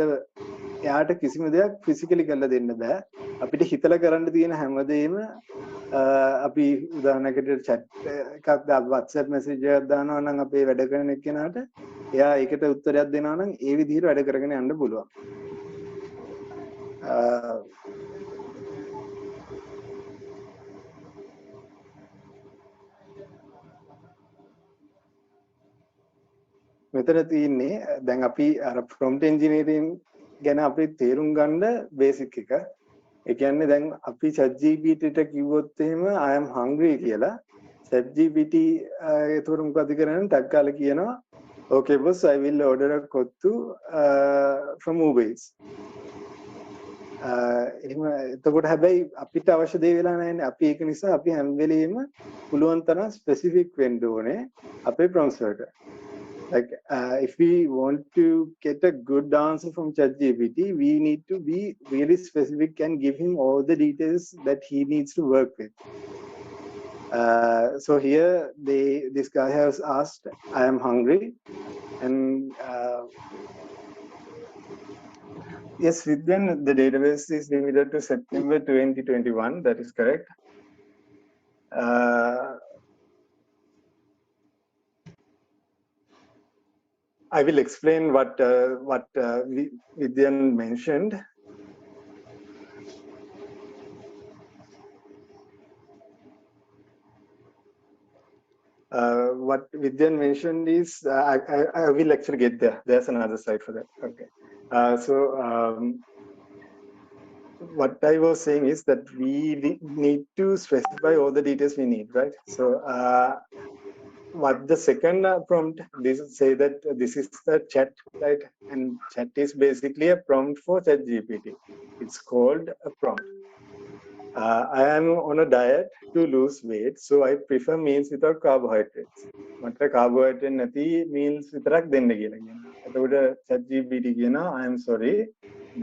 එයාට කිසිම දෙයක් ෆිසිකලි කරලා දෙන්න බෑ. අපිට හිතලා කරන්න තියෙන හැමදේම අපි උදාහරණයකට chat එකක් WhatsApp message එකක් දානවා නම් අපේ වැඩ කරන එක්කෙනාට එයා ඒකට උත්තරයක් දෙනවා නම් ඒ විදිහට වැඩ කරගෙන යන්න පුළුවන්. මෙතන තියෙන්නේ දැන් අපි අර prompt engineering ගැන අපි තේරුම් ගන්න බේසික් එක. ඒ කියන්නේ දැන් අපි ChatGPT ට කිව්වොත් එහෙම I am hungry කියලා ChatGPT ඒතකොට මොකද කරන්නේ ටැග් කාලා කියනවා okay boss I will order a kottu from Uber Eats. එහෙම එතකොට හැබැයි අපිට අවශ්‍ය දේ වෙලා නැහැනේ. අපි ඒක නිසා අපි හැම වෙලෙම පුළුවන් තරම් ස්පෙસિෆික් වෙන්න ඕනේ අපේ prompts වලට. Like if we want to get a good answer from ChatGPT, we need to be really specific and give him all the details that he needs to work with. So here this guy has asked, I am hungry, and yes, Vidyan, the database is limited to September 2021. That is correct. I will explain what Vidyan mentioned. What Vidyan mentioned is I will actually get there. There's another slide for that. Okay. What I was saying is that we need to specify all the details we need, right? So what the second prompt this say that this is the chat, right? And chat is basically a prompt for ChatGPT. It's called a prompt. I am on a diet to lose weight, so I prefer meals without carbohydrates. මට carbohydrate නැති meals විතරක් දෙන්න කියලා කියනවා. එතකොට ChatGPT කියනවා I am sorry,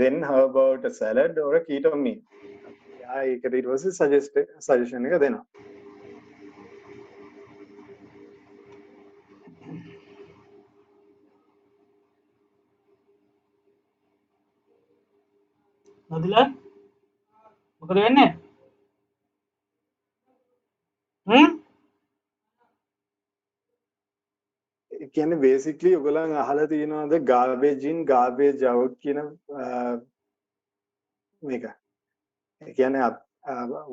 then how about a salad or a keto meal? ඒකට ඊට පස්සේ suggestion එක දෙනවා. නදිලා මොකද වෙන්නේ? කියන්නේ basically ඔයගොල්ලන් අහලා තියෙනවද garbage in garbage out කියන මේක. ඒ කියන්නේ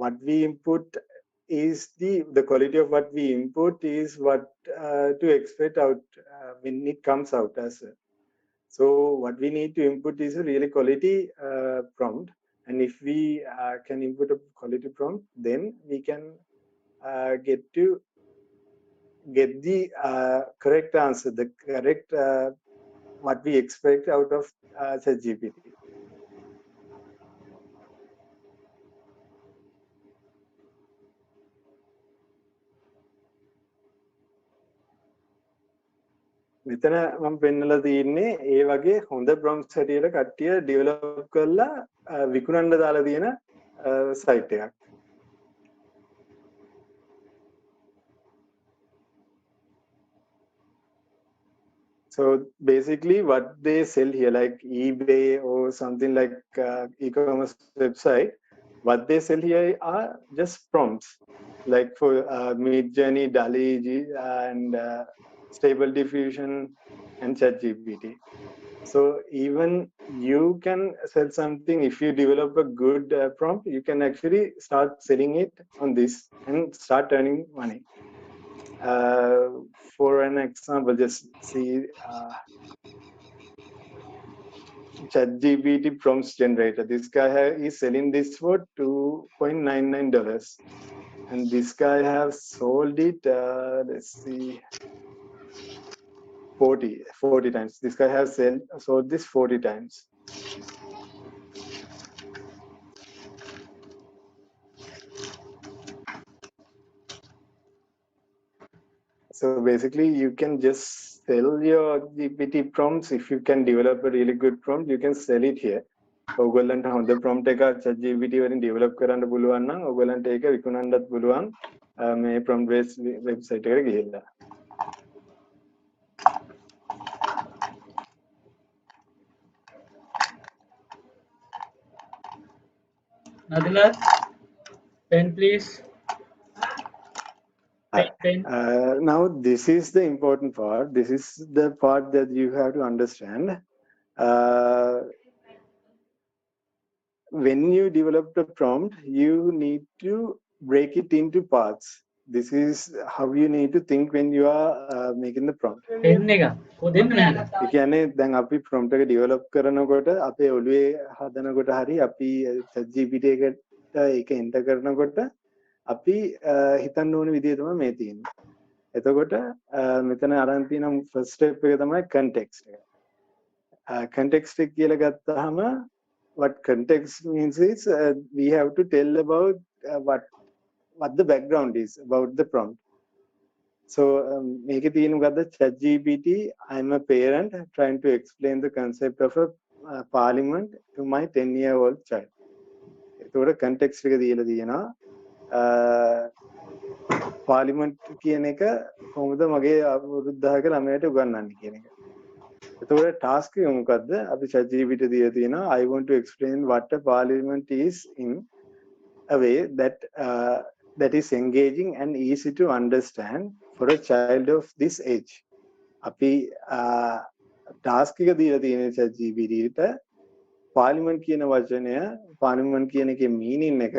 what we input is the quality of what we input is what to expect out when it comes out as well. So what we need to input is a really quality prompt, and if we can input a quality prompt, then we can get the correct answer, the correct what we expect out of ChatGPT. මෙතන මම පෙන්නලා තියෙන්නේ ඒ වගේ හොඳ prompts හැටියට කට්ටිය develop කරලා විකුණන්න දාලා තියෙන site එකක්. So basically what they sell here, like eBay or something like e-commerce website, what they sell here are just prompts, like for Midjourney, DALL-E, and Stable Diffusion and ChatGPT. So even you can sell something if you develop a good prompt. You can actually start selling it on this and start earning money. For an example, just see ChatGPT prompts generator. This guy is selling this for $2.99, and this guy has sold it. Let's see. 40 times. This guy has sold this 40 times. So basically, you can just sell your GPT prompts. If you can develop a really good prompt, you can sell it here. ඔයගොල්ලන්ට හොඳ prompt එකක් ChatGPT වලින් develop කරන්න පුළුවන් නම් ඔයගොල්ලන්ට ඒක විකුණන්නත් පුළුවන් මේ prompt based website එකට ගිහිල්ලා. Nadila, pen please. Pen. Now this is the important part. This is the part that you have to understand. When you develop the prompt, you need to break it into parts. This is how you need to think when you are making the prompt. Pen එක කොහෙන්ද නේද? ඒ කියන්නේ දැන් අපි prompt එක develop කරනකොට අපේ ඔළුවේ හදනකොට හරි අපි ChatGPT එකට ඒක enter කරනකොට අපි හිතන්න ඕන විදිය තමයි මේ තියෙන්නේ. එතකොට මෙතන අරන් තියෙන first step එක තමයි context එක. Context එක කියලා ගත්තාම what context means is we have to tell about what the background is about the prompt. So මේකේ තියෙන මොකද්ද ChatGPT I'm a parent trying to explain the concept of a parliament to my 10-year-old child. ඒතකොට context එක දීලා තියෙනවා parliament කියන එක කොහොමද මගේ අවුරුදු 10ක ළමයට උගන්වන්නේ කියන එක. එතකොට task එක මොකද්ද? අපි ChatGPT දීලා තියෙනවා I want to explain what a parliament is in a way that is engaging and easy to understand for a child of this age. අපි task එක දීලා තියෙන ChatGPT ට parliament කියන වචනය parliament කියන එකේ meaning එක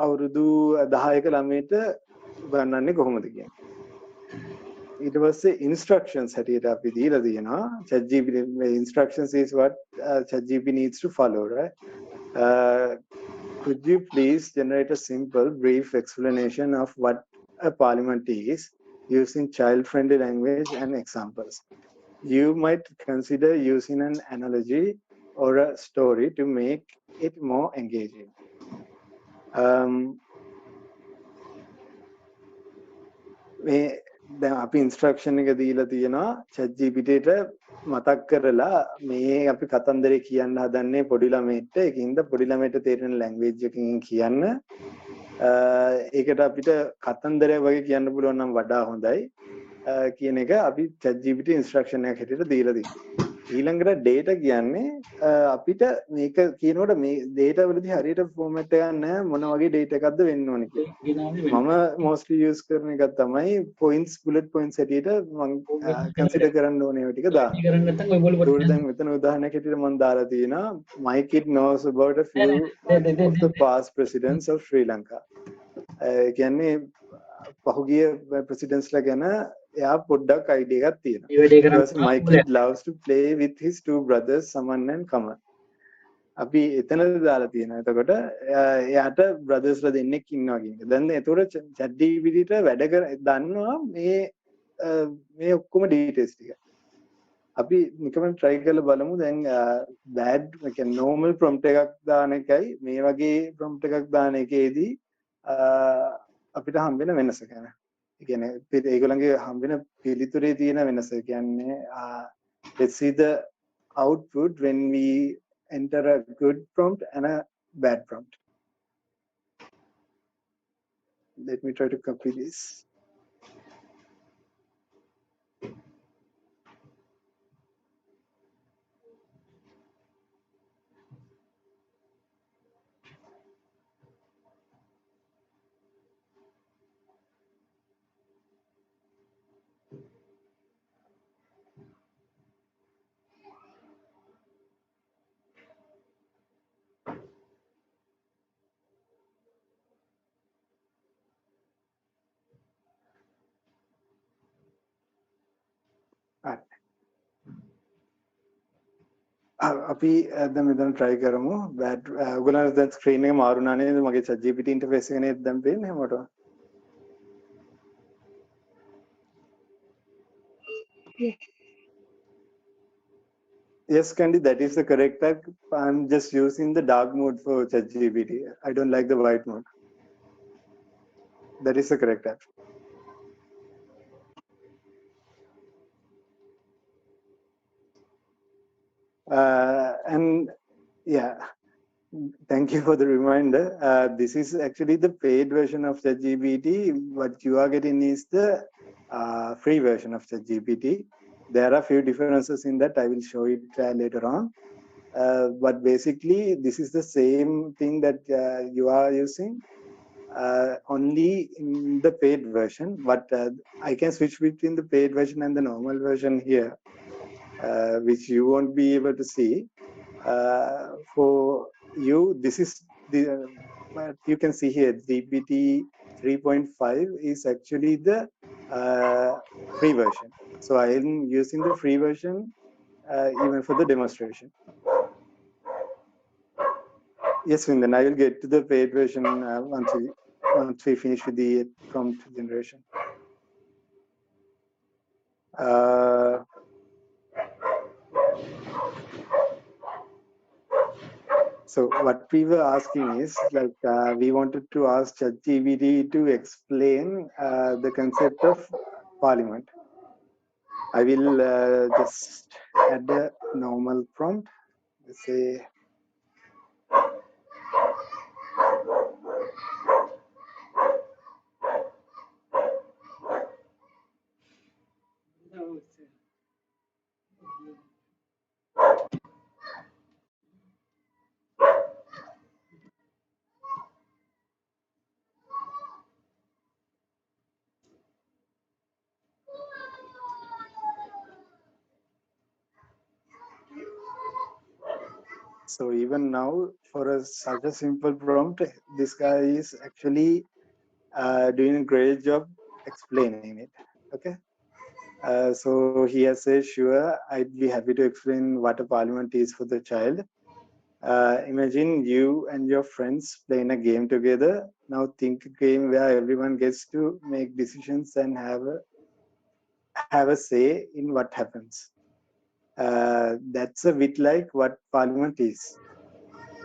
අවුරුදු 10ක ළමයට උගන්වන්නේ කොහොමද කියන්නේ. ඊට පස්සේ instructions හැටියට අපි දීලා තියෙනවා ChatGPT instructions is what ChatGPT needs to follow, right? Could you please generate a simple brief explanation of what a parliament is using child-friendly language and examples? You might consider using an analogy or a story to make it more engaging. දැන් අපි instruction එක දීලා තියෙනවා ChatGPT ට මතක් කරලා මේ අපි කතන්දරේ කියන්න හදන්නේ පොඩි ළමයිට ඒකින්ද පොඩි ළමයිට තේරෙන ලැන්ග්වේජ් එකකින් කියන්න ඒකට අපිට කතන්දරය වගේ කියන්න පුළුවන් නම් වඩා හොඳයි කියන එක අපි ChatGPT ඉන්ස්ට්‍රක්ෂන් එකක් හැටියට දීලා තියෙනවා. ඊළඟට data කියන්නේ අපිට මේක කියනකොට මේ data වලදී හරියට format එකක් නැහැ මොන වගේ data එකක්ද වෙන්න ඕනේ කියලා. මම mostly use කරන එක තමයි points bullet points හැටියට මම consider කරන්න ඕනේ ඒ ටික දාන්න. කරන්න නැත්නම් ඔයගොල්ලෝ දැන් මෙතන උදාහරණයක් හැටියට මම දාලා තියෙනවා my kid knows about a few of the past presidents of Sri Lanka. කියන්නේ පහුගිය presidents ලා ගැන එයා පොඩ්ඩක් idea එකක් තියෙනවා. My kid loves to play with his two brothers Saman and Kamal. අපි එතනද දාලා තියෙනවා. එතකොට එයාට brothers ලා දෙන්නෙක් ඉන්නවා කියන එක. දැන් ඒතකොට ChatGPT ට වැඩ කර දන්නවා මේ ඔක්කොම details ටික. අපි නිකම්ම try කරලා බලමු දැන් bad කියන්නේ normal prompt එකක් දාන එකයි මේ වගේ prompt එකක් දාන එකේදී අපිට හම්බ වෙන වෙනස ගැන. ඒ කියන්නේ ඒගොල්ලන්ගේ හම්බ වෙන පිළිතුරේ තියෙන වෙනස කියන්නේ let's see the output when we enter a good prompt and a bad prompt. Let me try to copy this. අපි දැන් මෙතන try කරමු ඔයගොල්ලන්ට දැන් screen එක මාරු වුණා නේද මගේ ChatGPT interface එක නේද දැන් පේන්නේ හැමෝටම Yes, Candy, that is the correct type. I'm just using the dark mode for ChatGPT. I don't like the white mode. That is the correct type. And yeah, thank you for the reminder. This is actually the paid version of ChatGPT. What you are getting is the free version of ChatGPT. There are a few differences in that. I will show it later on. But basically, this is the same thing that you are using, only in the paid version. But I can switch between the paid version and the normal version here, which you won't be able to see. For you, this is the what you can see here. GPT 3.5 is actually the free version. So I am using the free version even for the demonstration. Yes, Vindan, I will get to the paid version once we finish with the prompt generation. So what we were asking is like we wanted to ask ChatGPT to explain the concept of parliament. I will just add a normal prompt. Let's say so even now for such a simple prompt, this guy is actually doing a great job explaining it. Okay. So he has said, sure, I'd be happy to explain what a parliament is for the child. Imagine you and your friends playing a game together. Now think a game where everyone gets to make decisions and have a say in what happens. That's a bit like what parliament is.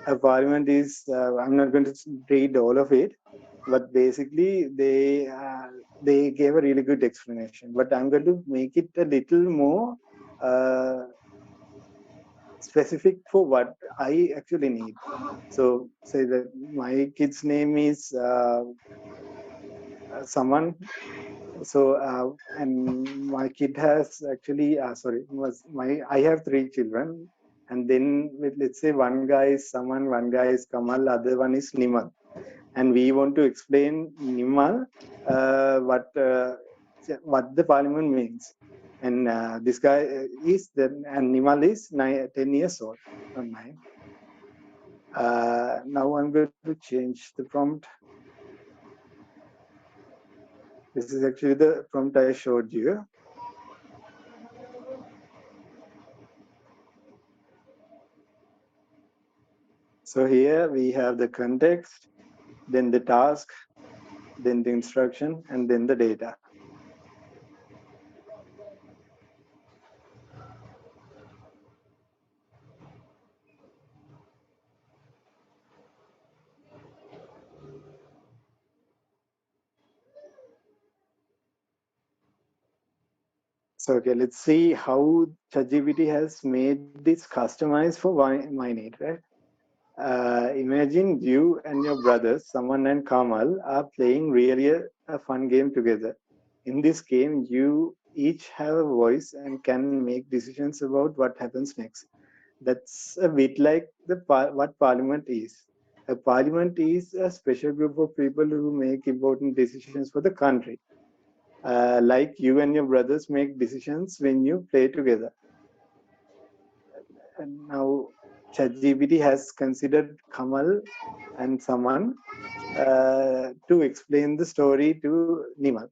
A parliament is, I'm not going to read all of it, but basically they gave a really good explanation. But I'm going to make it a little more specific for what I actually need. So say that my kid's name is someone. So and my kid has actually I have 3 children, and then let's say one guy is Saman, one guy is Kamal, other one is Nimal, and we want to explain Nimal what the parliament means, and this guy is and Nimal is 10 years old, not 9. Now I'm going to change the prompt. This is actually the prompt I showed you. So here we have the context, then the task, then the instruction, and then the data. So okay, let's see how ChatGPT has made this customized for my need, right? Imagine you and your brothers, Saman and Kamal, are playing really a fun game together. In this game, you each have a voice and can make decisions about what happens next. That's a bit like what parliament is. A parliament is a special group of people who make important decisions for the country. Like you and your brothers make decisions when you play together. And now ChatGPT has considered Kamal and Saman to explain the story to Nimal.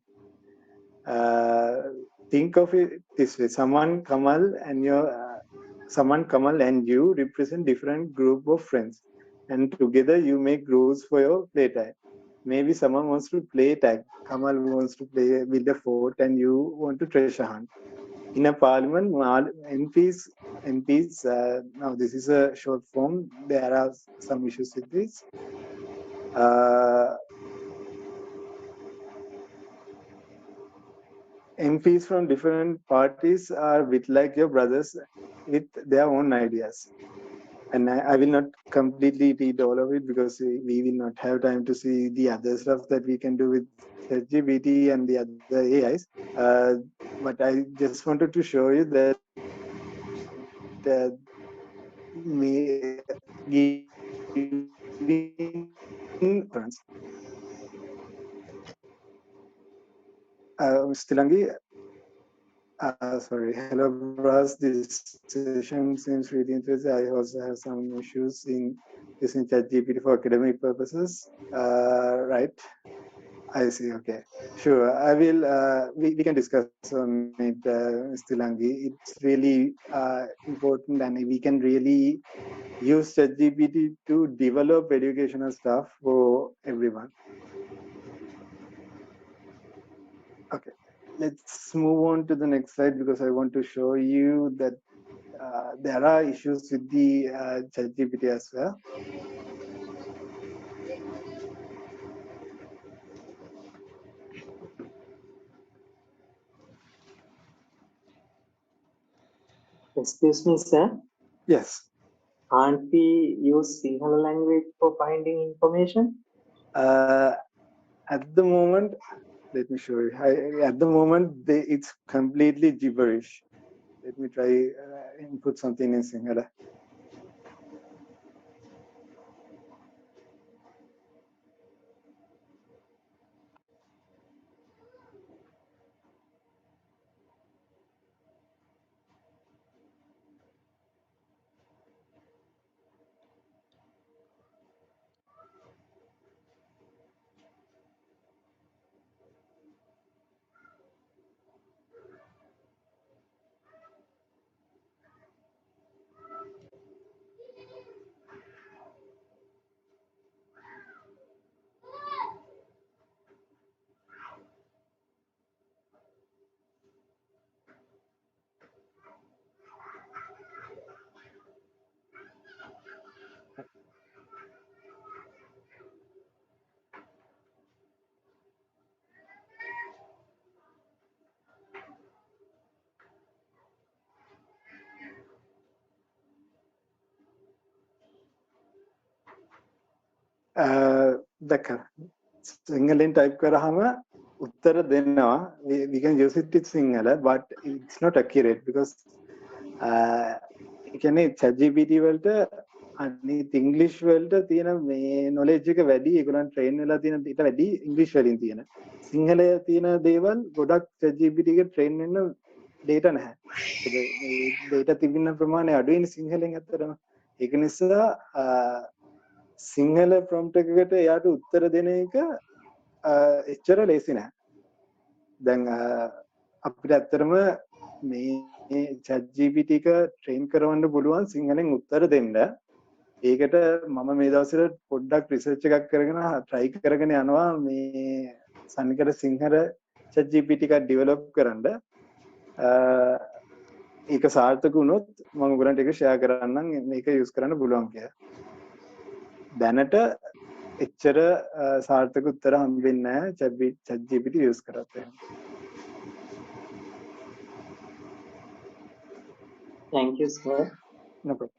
Think of it this way: Saman, Kamal, and you represent different group of friends, and together you make rules for your playtime. Maybe someone wants to play tag, Kamal wants to build a fort, and you want to treasure hunt. in a parliament, MPs, now this is a short form. There are some issues with this. MPs from different parties are bit like your brothers with their own ideas. And I will not completely read all of it because we will not have time to see the other stuff that we can do with ChatGPT and the other AIs. But I just wanted to show you that me giving friends. Stilangi, sorry, hello, Bras. This session seems really interesting. I also have some issues in using ChatGPT for academic purposes. Right. I see. Okay. Sure. I will, we can discuss on it, Stilangi. It's really important and we can really use ChatGPT to develop educational stuff for everyone. Okay. Let's move on to the next slide because I want to show you that there are issues with the ChatGPT as well. Excuse me, sir. Yes. Can't we use Sinhala language for finding information? At the moment, let me show you. At the moment, it's completely gibberish. Let me try input something in Sinhala. දැක සිංහලෙන් type කරාම උත්තර දෙනවා. We can use it in Sinhala, but it's not accurate because ඒ කියන්නේ ChatGPT වලට අනිත් ඉංග්‍රීසි වලට තියෙන මේ knowledge එක වැඩි. ඒගොල්ලන් train වෙලා තියෙන ඊට වැඩි ඉංග්‍රීසි වලින් තියෙන. සිංහලයේ තියෙන දේවල් ගොඩක් ChatGPT එක train වෙන්න data නැහැ. ඒ data තිබෙන ප්‍රමාණය අඩුයිනේ සිංහලෙන් ඇත්තටම. ඒක නිසා සිංහල prompt එකකට එයාට උත්තර දෙන එක එච්චර ලේසි නෑ. දැන් අපිට ඇත්තටම මේ ChatGPT එක train කරවන්න පුළුවන් සිංහලෙන් උත්තර දෙන්න. ඒකට මම මේ දවස්වල පොඩ්ඩක් research එකක් කරගෙන try කරගෙන යනවා මේ සනිකර සිංහල ChatGPT එකක් develop කරන්න. ඒක සාර්ථක වුණොත් මම ඔයගලන්ට ඒක share කරන්නම් මේක use කරන්න පුළුවන් කියලා. දැනට එච්චර සාර්ථක උත්තර හම්බෙන්නේ නැහැ ChatGPT use කරත් එහෙම. Thank you, sir. No problem.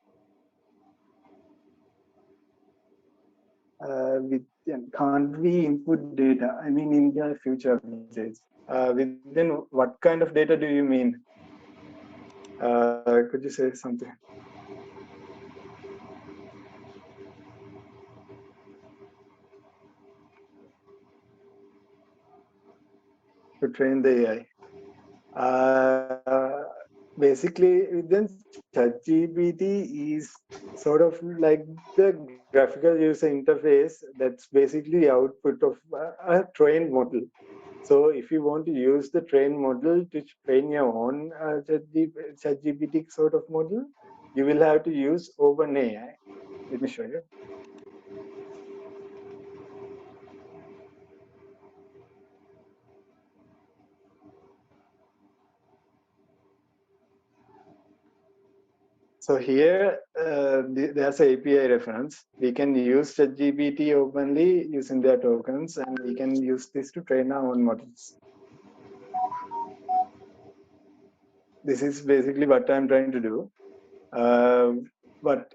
Can't we input data? I mean, in the future days. Within what kind of data do you mean? Could you say something? To train the AI. Basically, then ChatGPT is sort of like the graphical user interface that's basically the output of a trained model. So if you want to use the trained model to train your own ChatGPT sort of model, you will have to use OpenAI. Let me show you. So here, there's a API reference. We can use ChatGPT openly using their tokens, and we can use this to train our own models. This is basically what I'm trying to do. But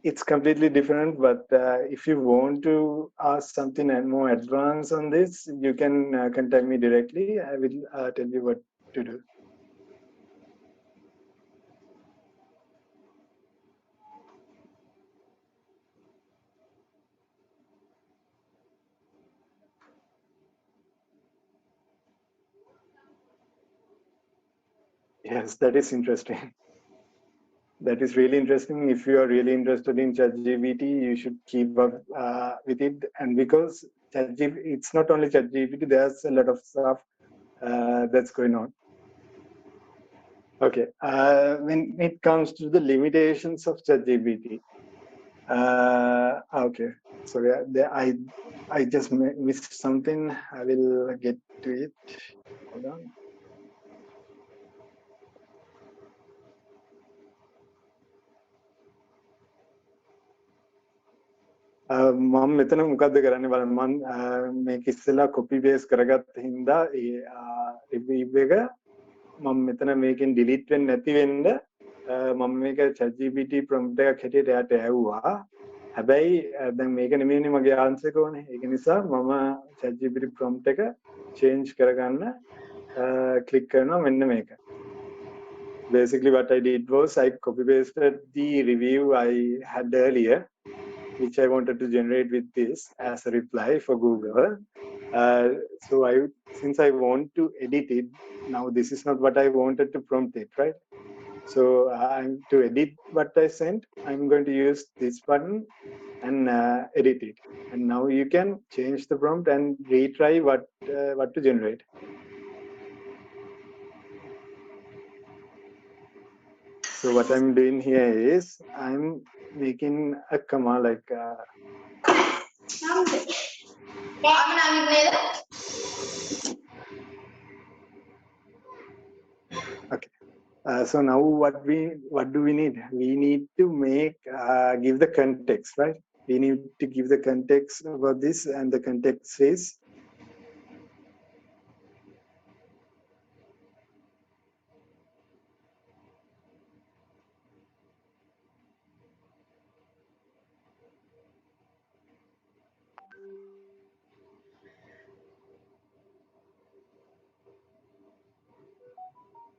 it's completely different. But if you want to ask something more advanced on this, you can contact me directly. I will tell you what to do. Yes, that is interesting. That is really interesting. If you are really interested in ChatGPT, you should keep up with it. And because ChatGPT, it's not only ChatGPT, there's a lot of stuff that's going on. Okay, when it comes to the limitations of ChatGPT, okay, sorry, I just missed something. I will get to it. Hold on. මම මෙතන මොකද්ද කරන්නේ බලන්න මම මේක ඉස්සෙල්ලා copy paste කරගත්ත හින්දා ඒ review එක මම මෙතන මේකෙන් delete වෙන්නේ නැති වෙන්න මම මේක ChatGPT prompt එකක් හැටියට එයාට ඇහුවා හැබැයි දැන් මේක නෙමෙයිනේ මගේ answer එක ඕනේ ඒක නිසා මම ChatGPT prompt එක change කරගන්න click කරනවා මෙන්න මේක basically what I did was I copy pasted the review I had earlier which I wanted to generate with this as a reply for Google. So since I want to edit it, now this is not what I wanted to prompt it, right? So to edit what I sent, I'm going to use this button and edit it. And now you can change the prompt and retry what to generate. So what I'm doing here is I'm making a comma like okay. So now what do we need? We need to give the context, right? We need to give the context about this, and the context is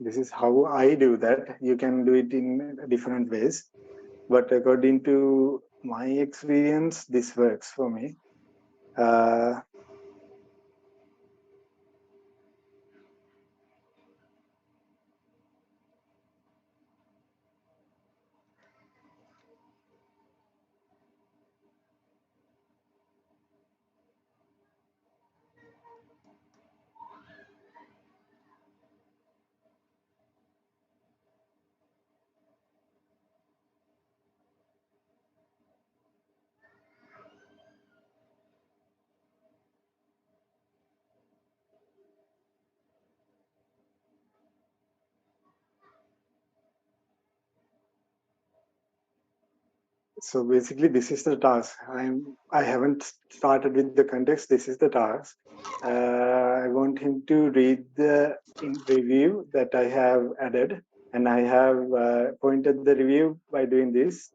this is how I do that. You can do it in different ways, but according to my experience, this works for me. So basically, this is the task. I haven't started with the context. This is the task. I want him to read the review that I have added, and I have pointed the review by doing this.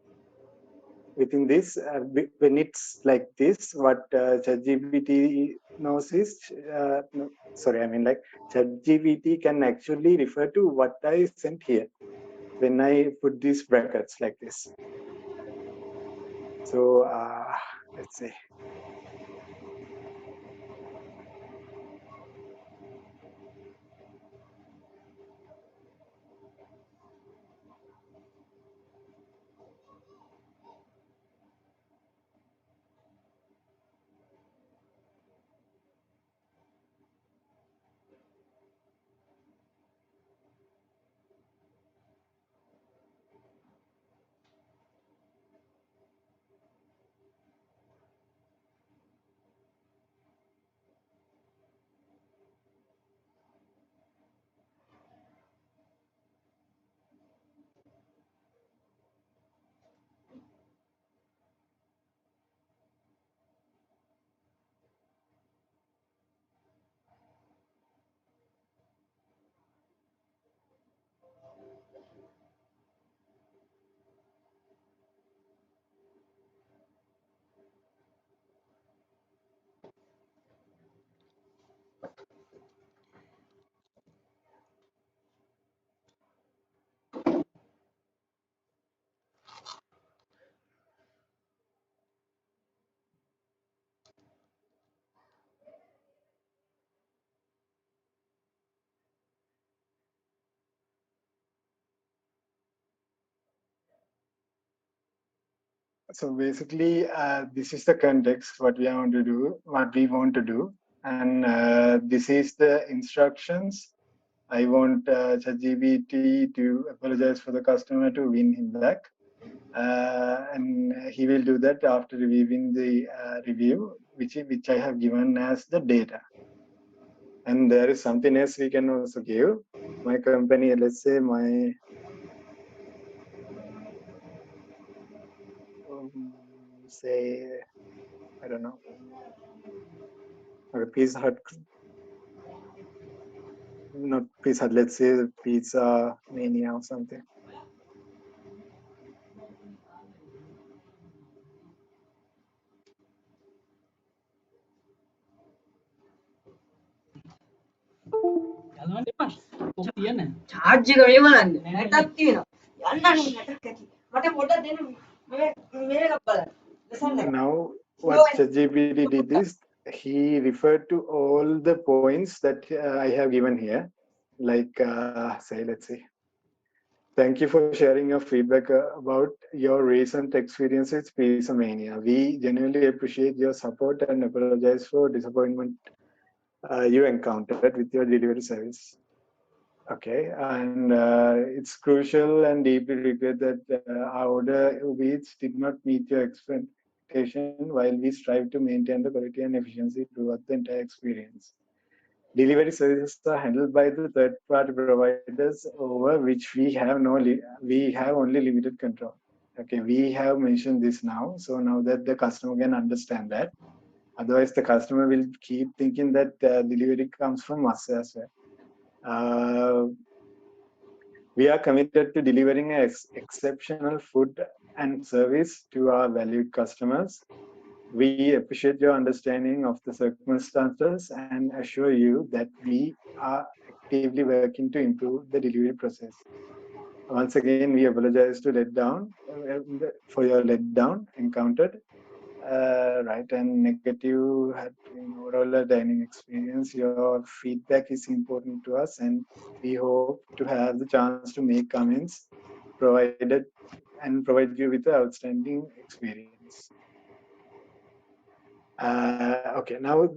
Within this, when it's like this, what ChatGPT knows is, no, sorry, I mean like ChatGPT can actually refer to what I sent here when I put these brackets like this. So let's see. So basically, this is the context, what we want to do. And this is the instructions. I want ChatGPT to apologize for the customer to win him back. And he will do that after reviewing the review, which I have given as the data. And there is something else we can also give. My company, let's say say, I don't know, Pizza Hut, not Pizza Hut, let's say Pizza Mania or something. ගලවන්න එපා. ඔක තියන්න. Charge එක මේ බලන්න. නැටක් තියෙනවා. යන්න අනේ නැටක් ඇති. මට පොඩ්ඩක් දෙන්න මේක බලන්න. ලෙසන් එක. Now what ChatGPT did is he referred to all the points that I have given here, like say, let's see. Thank you for sharing your feedback about your recent experience with Pizza Mania. We genuinely appreciate your support and apologize for disappointment you encountered with your delivery service. Okay, and it's crucial and deeply regret that our order which did not meet your expectation while we strive to maintain the quality and efficiency throughout the entire experience. Delivery services are handled by the third-party providers over which we have only limited control. Okay, we have mentioned this now, so now that the customer can understand that. Otherwise, the customer will keep thinking that delivery comes from us as well. We are committed to delivering exceptional food and service to our valued customers. We appreciate your understanding of the circumstances and assure you that we are actively working to improve the delivery process. Once again, we apologize for your letdown encountered. Right, and negative in overall dining experience. Your feedback is important to us, and we hope to have the chance to make comments provide you with an outstanding experience. Okay, now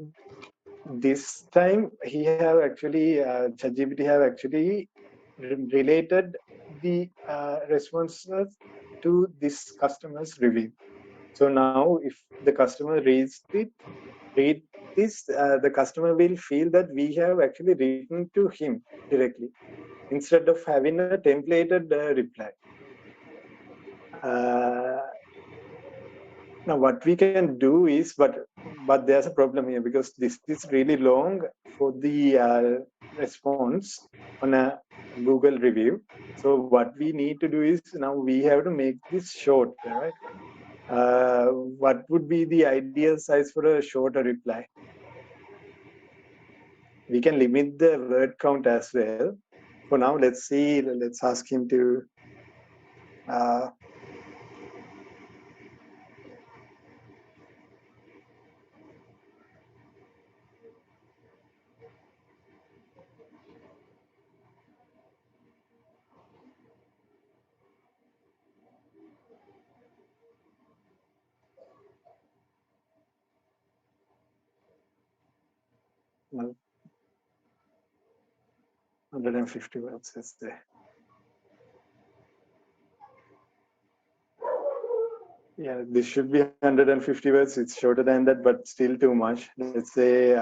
this time he have actually ChatGPT have actually related the responses to this customer's review. So now if the customer reads this, the customer will feel that we have actually written to him directly instead of having a templated reply. Now what we can do is, but there's a problem here because this is really long for the response on a Google review. So what we need to do is now we have to make this short, right? What would be the ideal size for a shorter reply? We can limit the word count as well. For now, let's ask him to well, 150 words, let's say. Yeah, this should be 150 words. It's shorter than that, but still too much. Let's say,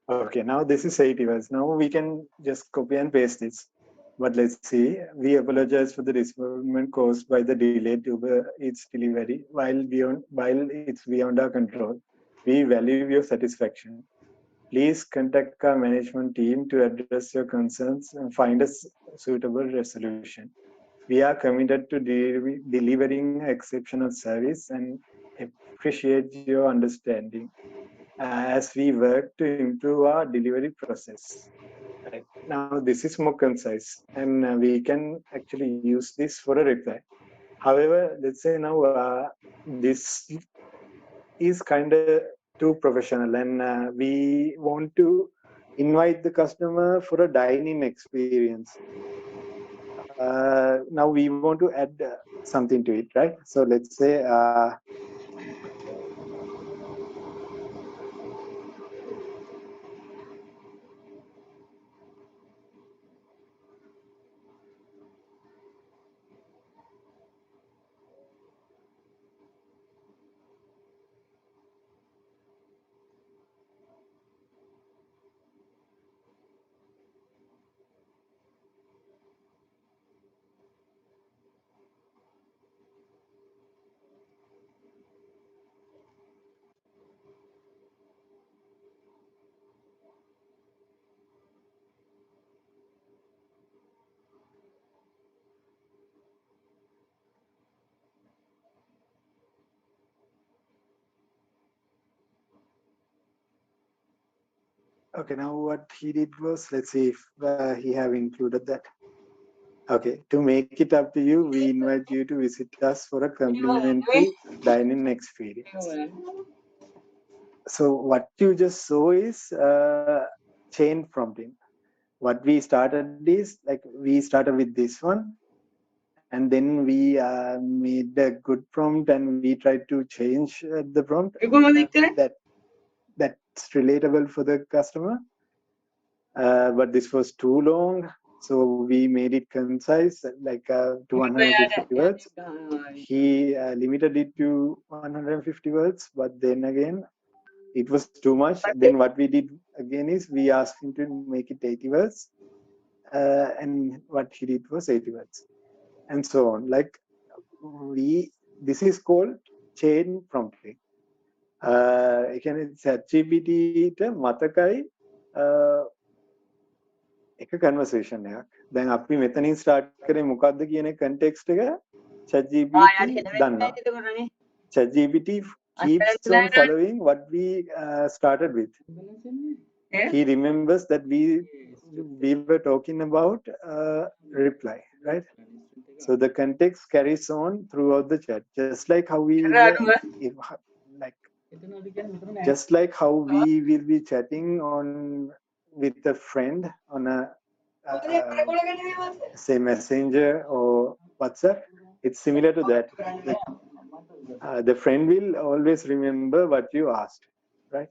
okay, now this is 80 words. Now we can just copy and paste this. But let's see, we apologize for the disappointment caused by the delayed Uber Eats delivery while it's beyond our control. We value your satisfaction. Please contact our management team to address your concerns and find a suitable resolution. We are committed to delivering exceptional service and appreciate your understanding as we work to improve our delivery process. Right. Now this is more concise, and we can actually use this for a reply. However, let's say now this is kind of too professional, and we want to invite the customer for a dining experience. Now we want to add something to it, right? So let's say okay, now what he did was, let's see if he have included that. Okay, to make it up to you, we invite you to visit us for a complimentary dining experience. So what you just saw is chain prompting. What we started is, like, we started with this one, and then we made a good prompt, and we tried to change the prompt that's relatable for the customer. But this was too long, so we made it concise, like to 150 words. He limited it to 150 words, but then again, it was too much. Then what we did again is we asked him to make it 80 words, and what he did was 80 words, and so on. Like, this is called chain prompting. ඒ කියන්නේ ChatGPT ට මතකයි එක conversation එකක්. දැන් අපි මෙතනින් start කරේ මොකක්ද කියන කන්ටෙක්ස්ට් එක ChatGPT දන්නවා. ChatGPT keeps on following what we started with. He remembers that we were talking about reply, right? So the context carries on throughout the chat, just like how we just like how we will be chatting on with a friend on a say Messenger or WhatsApp. It's similar to that. The friend will always remember what you asked, right?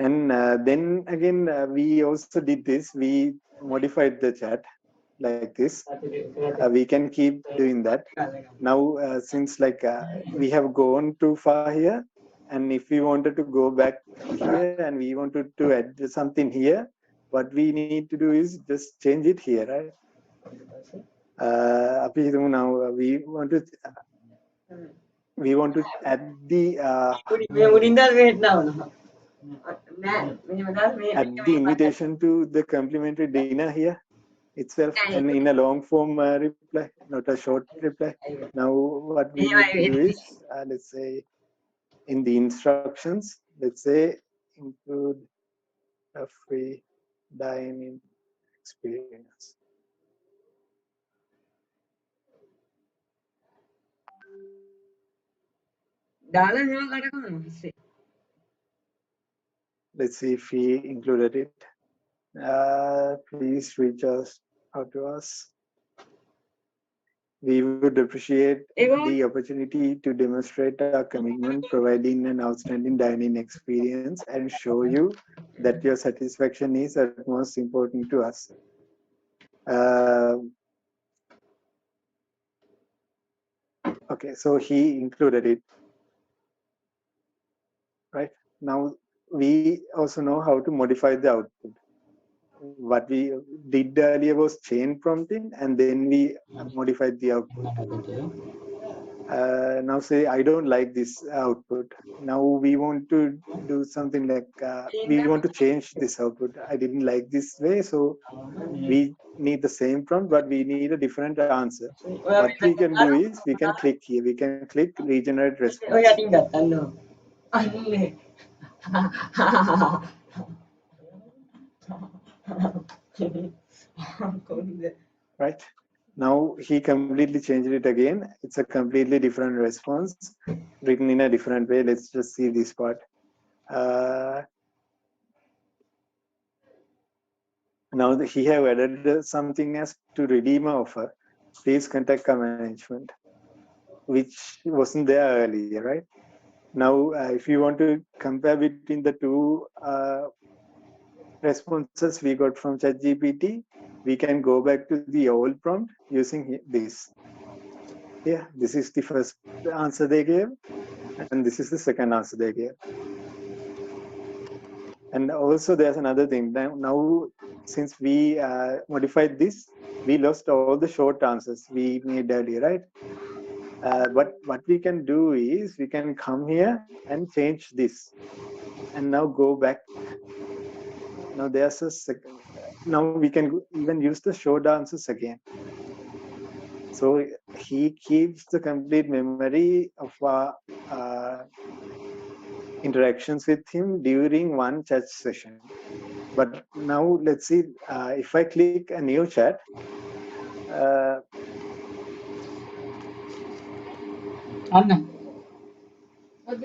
And then again, we also did this. We modified the chat like this. We can keep doing that. Now, since like we have gone too far here, and if we wanted to go back here and we wanted to add something here, what we need to do is just change it here, right? Now we want to add the invitation to the complimentary dinner here itself, and in a long form reply, not a short reply. Now what we need to do is, let's say in the instructions, let's say include a free dining experience. Let's see if he included it. Please reach out to us. We would appreciate the opportunity to demonstrate our commitment, providing an outstanding dining experience, and show you that your satisfaction is most important to us. Okay, so he included it. Right, now we also know how to modify the output. What we did earlier was chain prompting, and then we modified the output. Now say I don't like this output. Now we want to do something like we want to change this output. I didn't like this way, so we need the same prompt, but we need a different answer. What we can do is we can click here. We can click regenerate response. අන්නේ කොහොමද right? Now he completely changed it again. It's a completely different response written in a different way. Let's just see this part. Now he have added something as to redeem an offer. Please contact our management, which wasn't there earlier, right? Now, if you want to compare between the two responses we got from ChatGPT, we can go back to the old prompt using this. Yeah, this is the first answer they gave, and this is the second answer they gave. And also there's another thing. Now since we modified this, we lost all the short answers we made earlier, right? But what we can do is we can come here and change this, and now go back. Now there's a second. Now we can even use the short answers again. So he keeps the complete memory of our interactions with him during one chat session. But now let's see, if I click a new chat, අන්න මොකද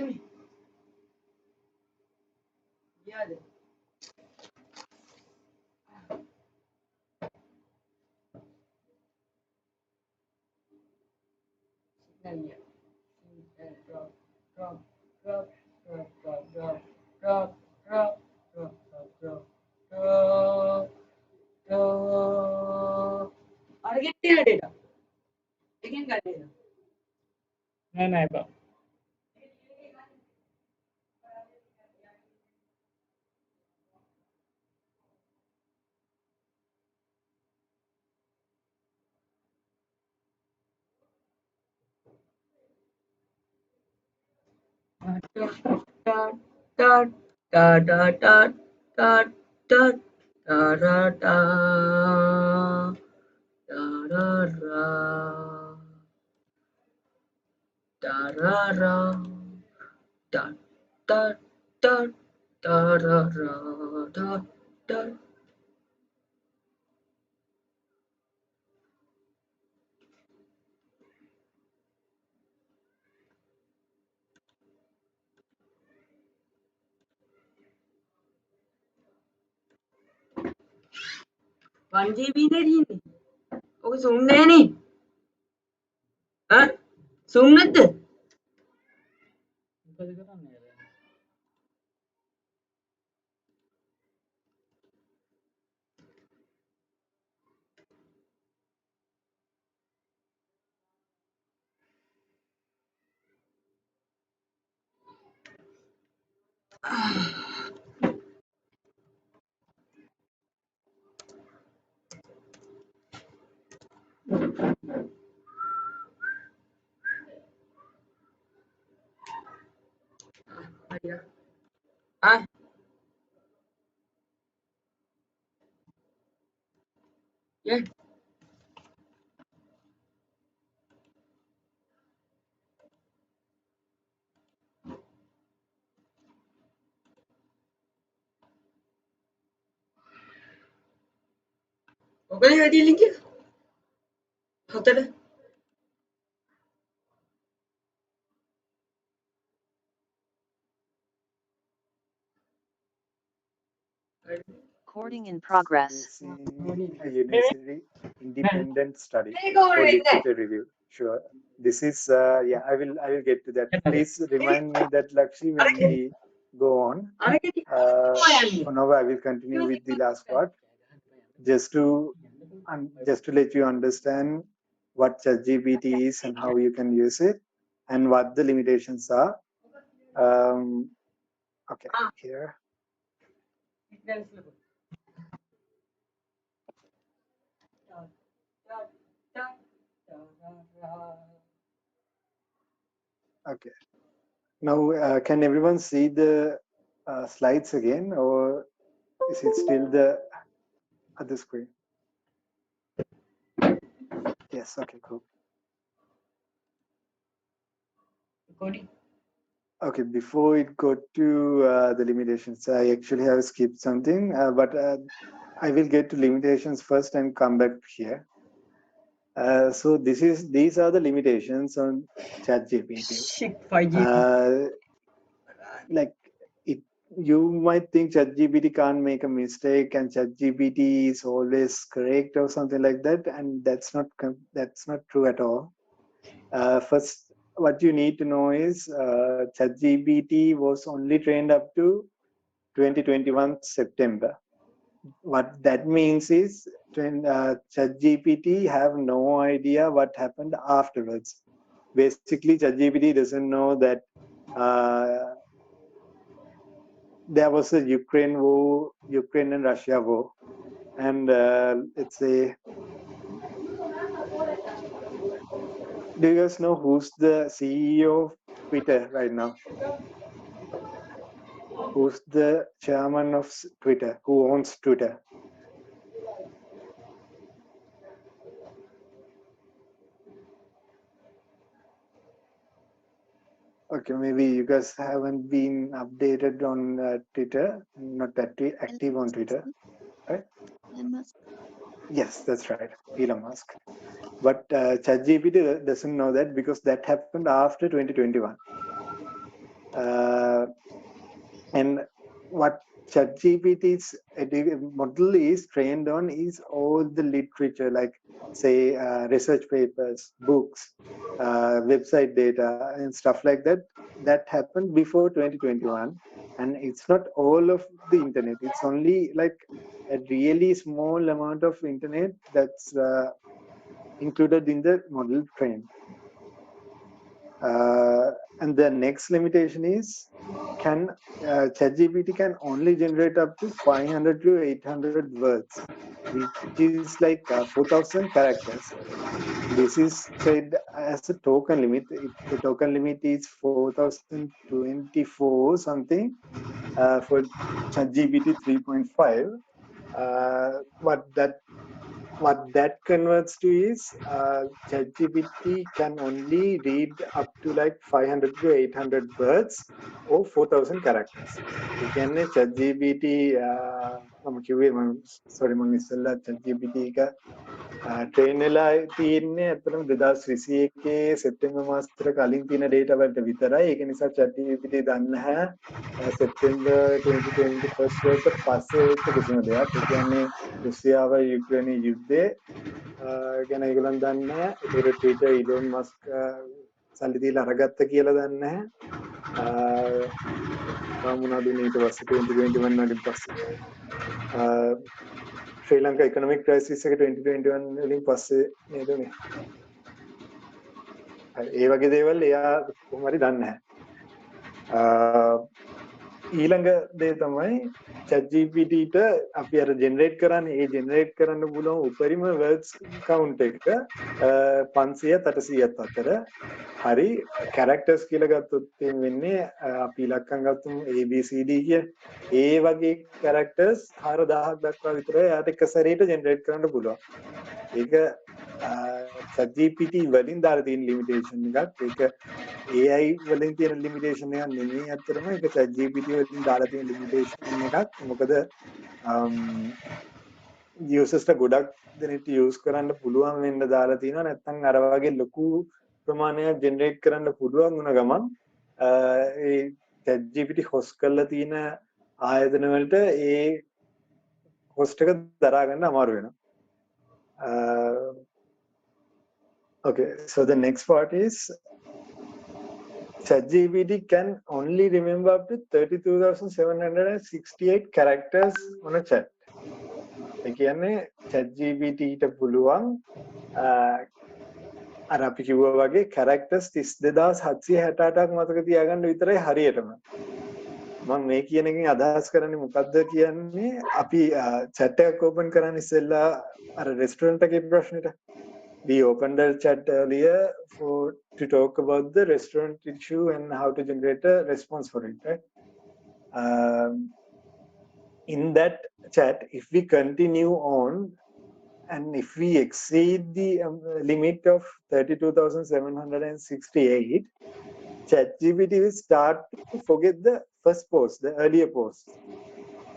ගියාද signal ගියා drop drop drop drop drop drop drop drop drop drop drop drop අරගෙන තියෙන data එකෙන් ගන්න නෑ නෑ බා වන් ජීබී නේ තියෙන්නේ ඔක සුම් නෑනේ සුම් නැද්ද මොකද කරන්නේ හරියට yeah ඔකනේ වැඩි ලින්ක් එක හතර Recording in progress. a university independent study මේක for ඕනේ නෑ literature review. Sure. This is yeah, I will get to that. Please remind me that Lakshmi when we go on. අරගෙන For now I will continue with the last part just to let you understand what ChatGPT is and how you can use it and what the limitations are. Okay, here. Okay. Now, can everyone see the slides again, or is it still the other screen? Yes. Okay. Cool. recording Okay, before it go to the limitations, I actually have skipped something, but I will get to limitations first and come back here. So these are the limitations on ChatGPT. Shit, 5G. Like you might think ChatGPT can't make a mistake and ChatGPT is always correct or something like that, and that's not true at all. First, what you need to know is ChatGPT was only trained up to 2021 September. What that means is ChatGPT have no idea what happened afterwards. Basically, ChatGPT doesn't know that there was a Ukraine and Russia war, and let's say, do you guys know who's the CEO of Twitter right now? Who's the chairman of Twitter? Who owns Twitter? Okay, maybe you guys haven't been updated on Twitter, not that active on Twitter, right? Elon Musk. Yes, that's right, Elon Musk. But ChatGPT doesn't know that because that happened after 2021. And what ChatGPT's model is trained on is all the literature, like say research papers, books, website data, and stuff like that. That happened before 2021, and it's not all of the internet. It's only like a really small amount of internet that's included in the model train. And the next limitation is ChatGPT can only generate up to 500 to 800 words, which is like 4,000 characters. This is said as a token limit. The token limit is 4,024 something for ChatGPT 3.5. What that converts to is ChatGPT can only read up to like 500 to 800 words or 4,000 characters. ඒ කියන්නේ ChatGPT මම කිව්වේ sorry මම ඉස්සෙල්ලා ChatGPT එක train වෙලා තියෙන්නේ අතනම 2021 සෙප්තැම්බර් මාසෙට කලින් තියෙන data වලට විතරයි. ඒක නිසා ChatGPT දන්නේ නැහැ සෙප්තැම්බර් 2021 වලට පස්සේ වෙච්ච කිසිම දෙයක්. ඒ කියන්නේ රුසියාව යුක්‍රේනයේ යුද්ධය ගැන ඒගොල්ලන් දන්නේ නැහැ. ඒතර Twitter Elon Musk සල්ලි දීලා අරගත්ත කියලා දන්නේ නැහැ. මොනවද උනේ ඊට පස්සේ 2021 වලින් පස්සේ ශ්‍රී ලංකා ඉකොනොමික් ක්‍රයිසිස් එක 2021 වලින් පස්සේ නේද උනේ. ඒ වගේ දේවල් එයා කොහොම හරි දන්නේ නැහැ. ඊළඟ දේ තමයි ChatGPT ට අපි අර ජෙනරේට් කරන්නේ ඒ ජෙනරේට් කරන්න පුළුවන් උපරිම words count එක 500ත් 800ත් අතර. හරි characters කියලා ගත්තොත් වෙන්නේ අපි ඉලක්කම් ගත්තොත් ABCD කිය ඒ වගේ characters 4000ක් දක්වා විතරයි යාට එක සැරේට ජෙනරේට් කරන්න පුළුවන්. ඒක ChatGPT වලින් දාලා තියෙන limitation එකක්. ඒක AI වලින් තියෙන limitation එකක් නෙමෙයි අතරම. ඒක ChatGPT වලින් දාලා තියෙන limitation එකක්. මොකද users ට ගොඩක් දෙනෙක් use කරන්න පුළුවන් වෙන්න දාලා තියෙනවා. නැත්නම් අර වගේ ලොකු ප්‍රමාණයක් generate කරන්න පුළුවන් වුණ ගමන් ඒ ChatGPT host කරලා තියෙන ආයතන වලට ඒ host එක දරා ගන්න අමාරු වෙනවා. Okay, so the next part is ChatGPT can only remember up to 32,768 characters on a chat. ඒ කියන්නේ ChatGPT ට පුළුවන් අර අපි කිව්වා වගේ characters 32768ක් මතක තියාගන්න විතරයි හරියටම. මම මේ කියන එකෙන් අදහස් කරන්නේ මොකද්ද කියන්නේ අපි chat එකක් open කරන්න ඉස්සෙල්ලා අර restaurant එකේ ප්‍රශ්නෙට we opened the chat earlier to talk about the restaurant issue and how to generate a response for it, right? In that chat, if we continue on and if we exceed the limit of 32,768, ChatGPT will start to forget the first post, the earlier post.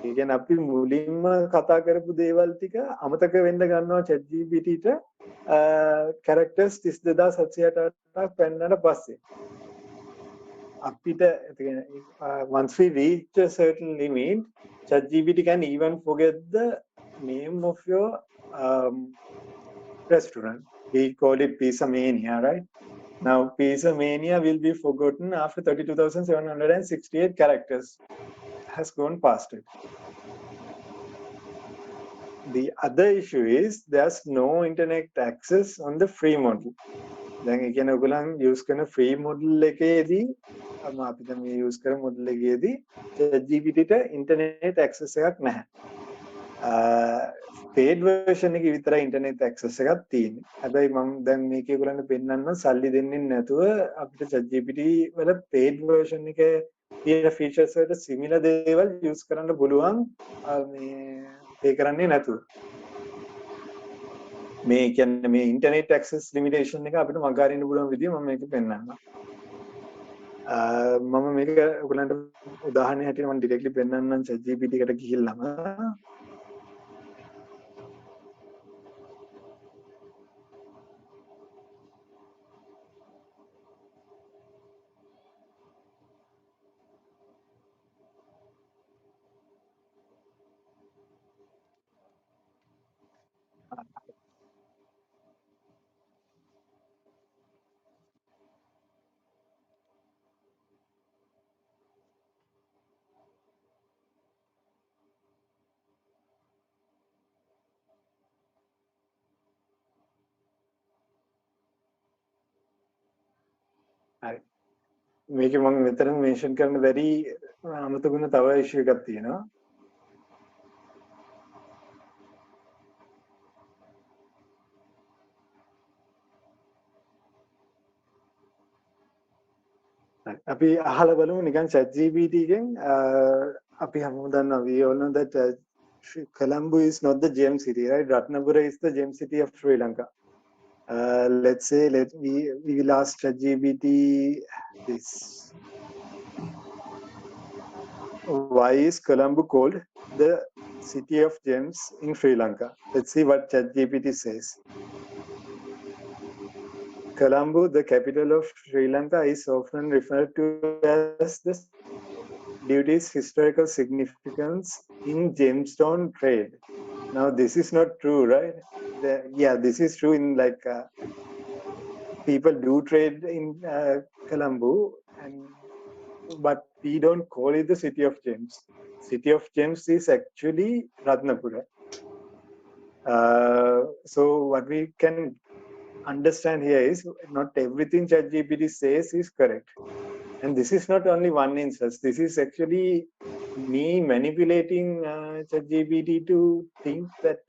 ඒ කියන්නේ අපි මුලින්ම කතා කරපු දේවල් ටික අමතක වෙන්න ගන්නවා ChatGPT ට characters 32768ක් පෙන්නන පස්සේ. අපිට once we reach a certain limit, ChatGPT can even forget the name of your restaurant. We call it Pizza Mania, right? Now, Pizza Mania will be forgotten after 32,768 characters has gone past it. The other issue is there's no internet access on the free model. දැන් ඒ කියන්නේ ඔයගොල්ලන් use කරන free model එකේදී අපි දැන් මේ use කරන model එකේදී ChatGPT ට internet access එකක් නැහැ. paid version එකේ විතරයි internet access එකක් තියෙන්නේ. හැබැයි මම දැන් මේක ඒගොල්ලන්ට පෙන්නන්න සල්ලි දෙන්නේ නැතුව අපිට ChatGPT වල paid version එකේ තියෙන features වලට similar දේවල් use කරන්න පුළුවන් මේ pay කරන්නේ නැතුව. මේ කියන්නේ මේ internet access limitation එක අපිට මගහරින්න පුළුවන් විදිය මම මේක පෙන්නන්නම්. මම මේක ඔයගලන්ට උදාහරණයක් හැටියට මම directly පෙන්නන්නම් ChatGPT එකට ගිහිල්ලාම. හරි. මේකේ මම මෙතන මෙන්ෂන් කරන්න බැරි අමතකුණ තව ඉෂුව එකක් තියෙනවා. අපි අහලා බලමු නිකන් ChatGPT එකෙන් අපි හැමෝම දන්නවා we all know that Colombo is not the gem city, right? Ratnapura is the gem city of Sri Lanka. Let's say we will ask ChatGPT this. Why is Colombo called the city of gems in Sri Lanka? Let's see what ChatGPT says. Colombo, the capital of Sri Lanka, is often referred to as the due to its historical significance in gemstone trade. Now, this is not true, right? This is true in like people do trade in Colombo, but we don't call it the city of gems. City of gems is actually Ratnapura. So what we can understand here is not everything ChatGPT says is correct. And this is not only one instance. This is actually me manipulating ChatGPT to think that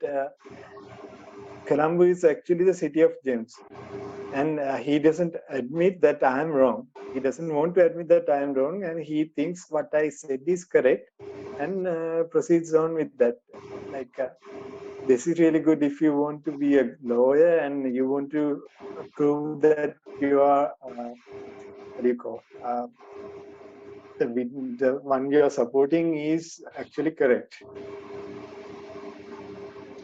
Colombo is actually the city of gems. And he doesn't admit that I am wrong. He doesn't want to admit that I am wrong, and he thinks what I said is correct and proceeds on with that. Like, this is really good if you want to be a lawyer and you want to prove that you are, what do you call, the one you are supporting is actually correct.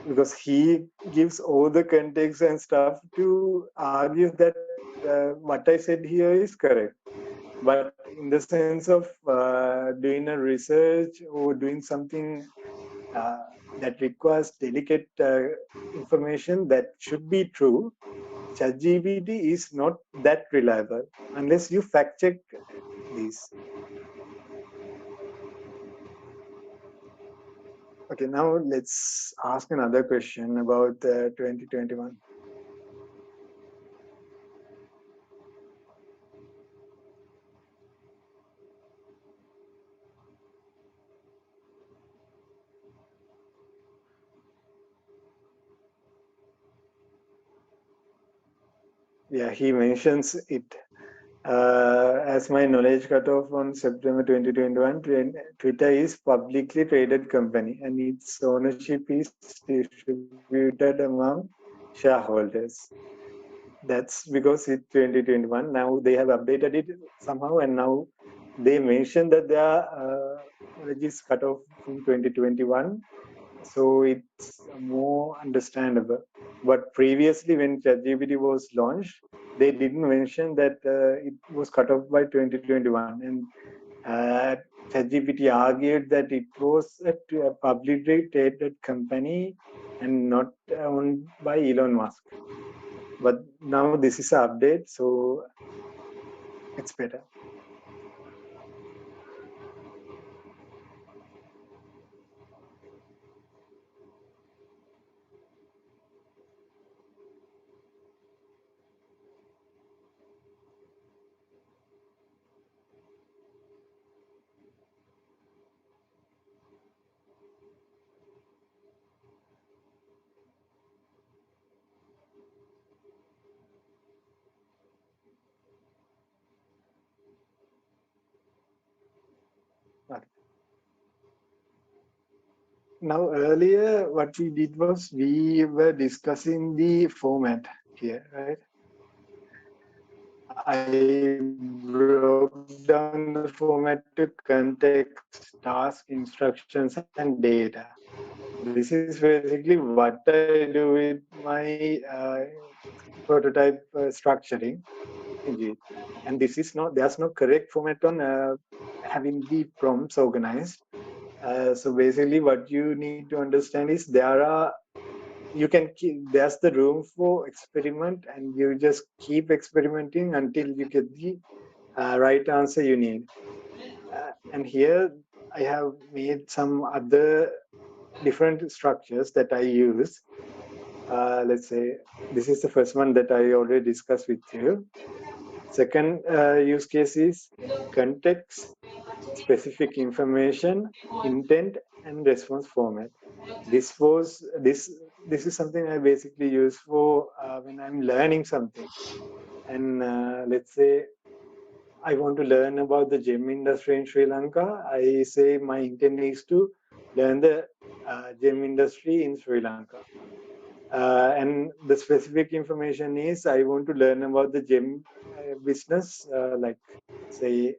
Because he gives all the context and stuff to argue that what I said here is correct. But in the sense of doing a research or doing something that requires delicate information that should be true, ChatGPT is not that reliable unless you fact check these. Okay, now let's ask another question about 2021. Yeah, he mentions it. As my knowledge cut off on September 2021, Twitter is publicly traded company and its ownership is distributed among shareholders. That's because it's 2021. Now they have updated it somehow, and now they mentioned that their knowledge is cut off in 2021. So it's more understandable. But previously, when ChatGPT was launched, they didn't mention that it was cut off by 2021. And ChatGPT argued that it was a publicly traded company and not owned by Elon Musk. But now this is an update, so it's better. Okay. Now, earlier, what we did was we were discussing the format here, right? I broke down the format to context, task, instructions, and data. This is basically what I do with my prototype structuring. Indeed. And this is not, there's no correct format on having the prompts organized. So basically what you need to understand is you can keep, there's the room for experiment, and you just keep experimenting until you get the right answer you need. And here I have made some other different structures that I use. Let's say this is the first one that I already discussed with you. Second use case is context, specific information, intent, and response format. This is something I basically use for when I'm learning something. And let's say I want to learn about the gem industry in Sri Lanka. I say my intent is to learn the gem industry in Sri Lanka. And the specific information is I want to learn about the gem business, like say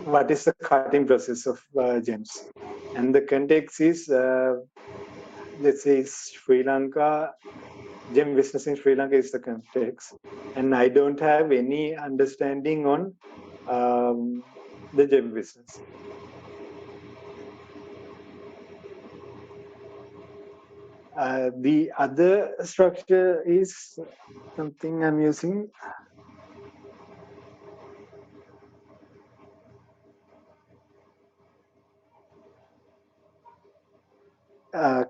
what is the cutting process of gems. And the context is, let's say Sri Lanka, gem business in Sri Lanka is the context. And I don't have any understanding on the gem business. The other structure is something I'm using.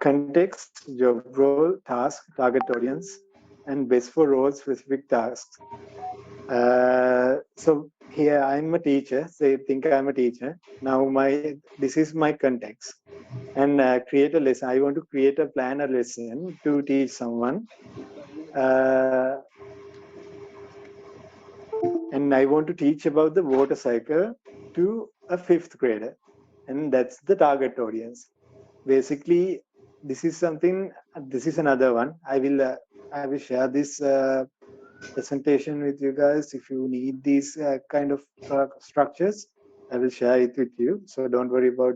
Context, job role, task, target audience, and best for role-specific tasks. So here I'm a teacher. Say, think I'm a teacher. Now this is my context, and create a lesson. I want to create a plan, a lesson to teach someone, and I want to teach about the water cycle to a 5th grader, and that's the target audience. Basically, this is another one. I will share this presentation with you guys. If you need these kind of structures, I will share it with you. So don't worry about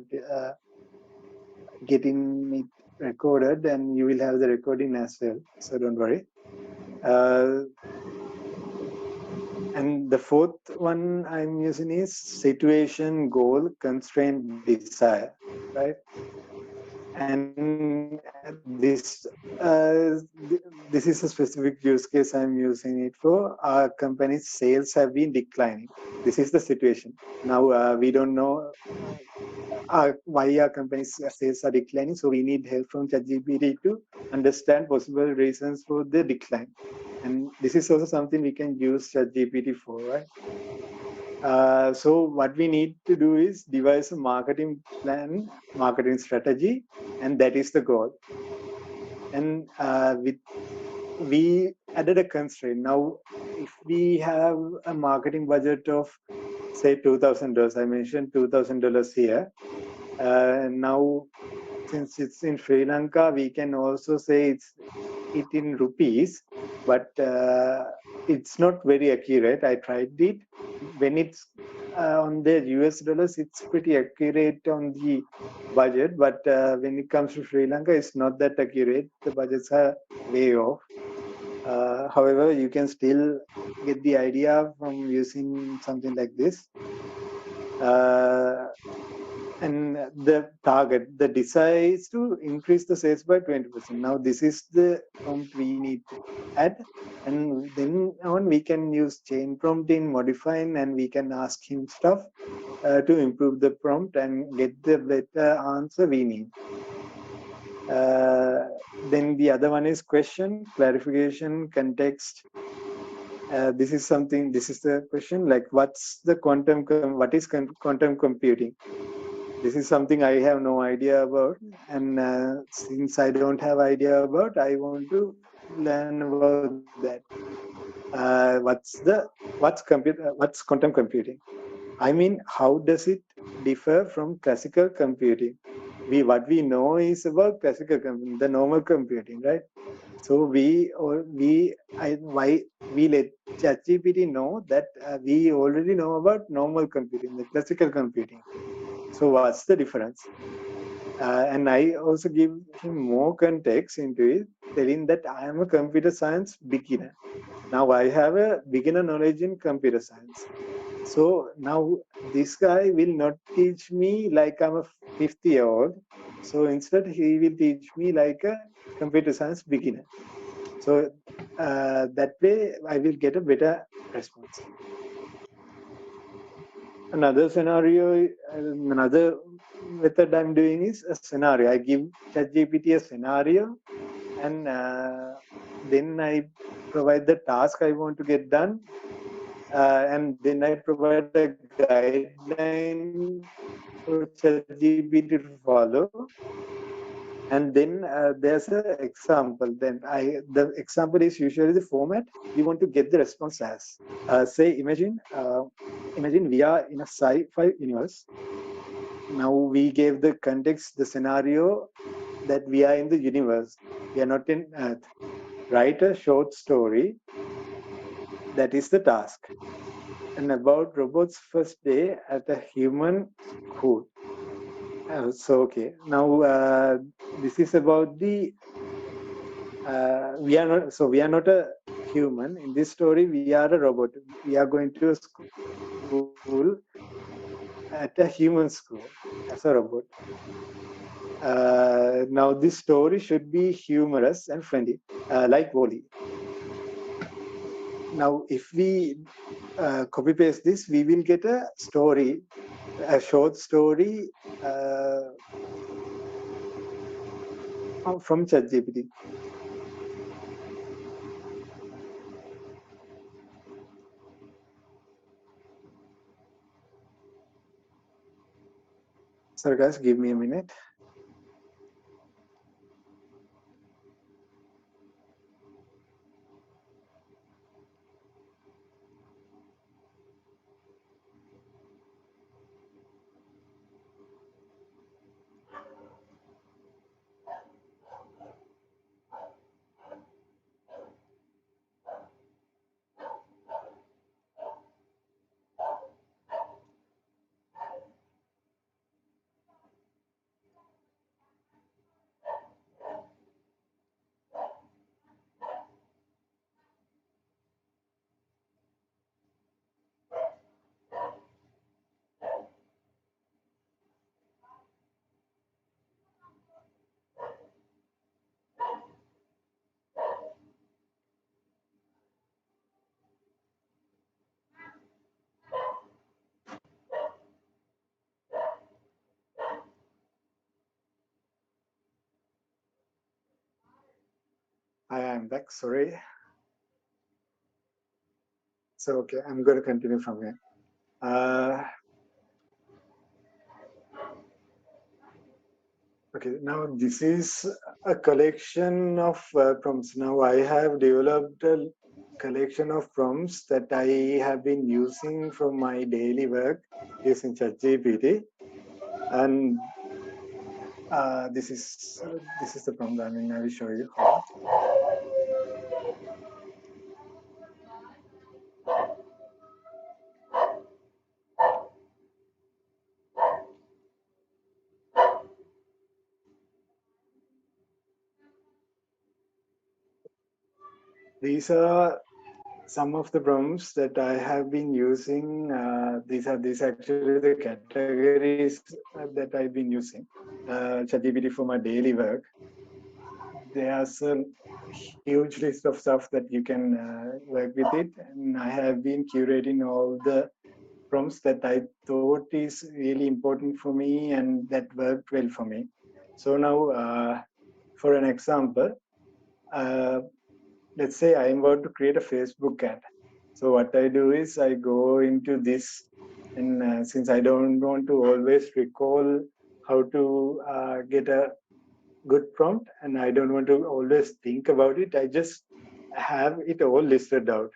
getting it recorded, and you will have the recording as well. So don't worry. And the 4th one I'm using is situation, goal, constraint, desire, right? And this is a specific use case I'm using it for. Our company's sales have been declining. This is the situation. Now we don't know why our company's sales are declining, so we need help from ChatGPT to understand possible reasons for the decline. And this is also something we can use ChatGPT for, right? So what we need to do is devise a marketing plan, marketing strategy, and that is the goal. And we added a constraint. Now, if we have a marketing budget of say $2,000, I mentioned $2,000 here. Now since it's in Sri Lanka, we can also say it in rupees, but it's not very accurate. I tried it. When it's on the US dollars, it's pretty accurate on the budget, but when it comes to Sri Lanka, it's not that accurate. The budgets are way off. However, you can still get the idea from using something like this. And the target, the desire is to increase the sales by 20%. Now, this is the prompt we need to add. And then on, we can use chain prompting, modifying, and we can ask him stuff to improve the prompt and get the better answer we need. Then the other one is question, clarification, context. This is the question, like what is quantum computing? This is something I have no idea about, and since I don't have idea about, I want to learn about that. What's quantum computing? I mean, how does it differ from classical computing? What we know is about classical computing, the normal computing, right? So why we let ChatGPT know that we already know about normal computing, the classical computing. So what's the difference? And I also give him more context into it, telling that I am a computer science beginner. Now I have a beginner knowledge in computer science. So now this guy will not teach me like I'm a 50-year-old. So instead he will teach me like a computer science beginner. So that way I will get a better response. Another scenario, another method I'm doing is a scenario. I give ChatGPT a scenario, and then I provide the task I want to get done, and then I provide a guideline for ChatGPT to follow. And then there's an example. Then the example is usually the format we want to get the response as. Say, imagine we are in a sci-fi universe. Now we gave the context, the scenario that we are in the universe. We are not in Earth. Write a short story. That is the task. And about robot's first day at a human school. So okay. Now this is about the. We are not a human in this story. We are a robot. We are going to a school at a human school as a robot. Now this story should be humorous and friendly, like Wall-E. Now if we copy paste this, we will get a story, a short story from ChatGPT. So guys, give me a minute. I am back, sorry. So, okay, I'm going to continue from here. Okay, now this is a collection of prompts. Now I have developed a collection of prompts that I have been using from my daily work using ChatGPT. And this is the prompt. I mean, I will show you how. These are some of the prompts that I have been using. These actually the categories that I've been using. ChatGPT for my daily work. There's a huge list of stuff that you can work with it, and I have been curating all the prompts that I thought is really important for me and that worked well for me. So now, for an example, let's say I'm about to create a Facebook ad. So what I do is I go into this, and since I don't want to always recall how to get a good prompt, and I don't want to always think about it, I just have it all listed out.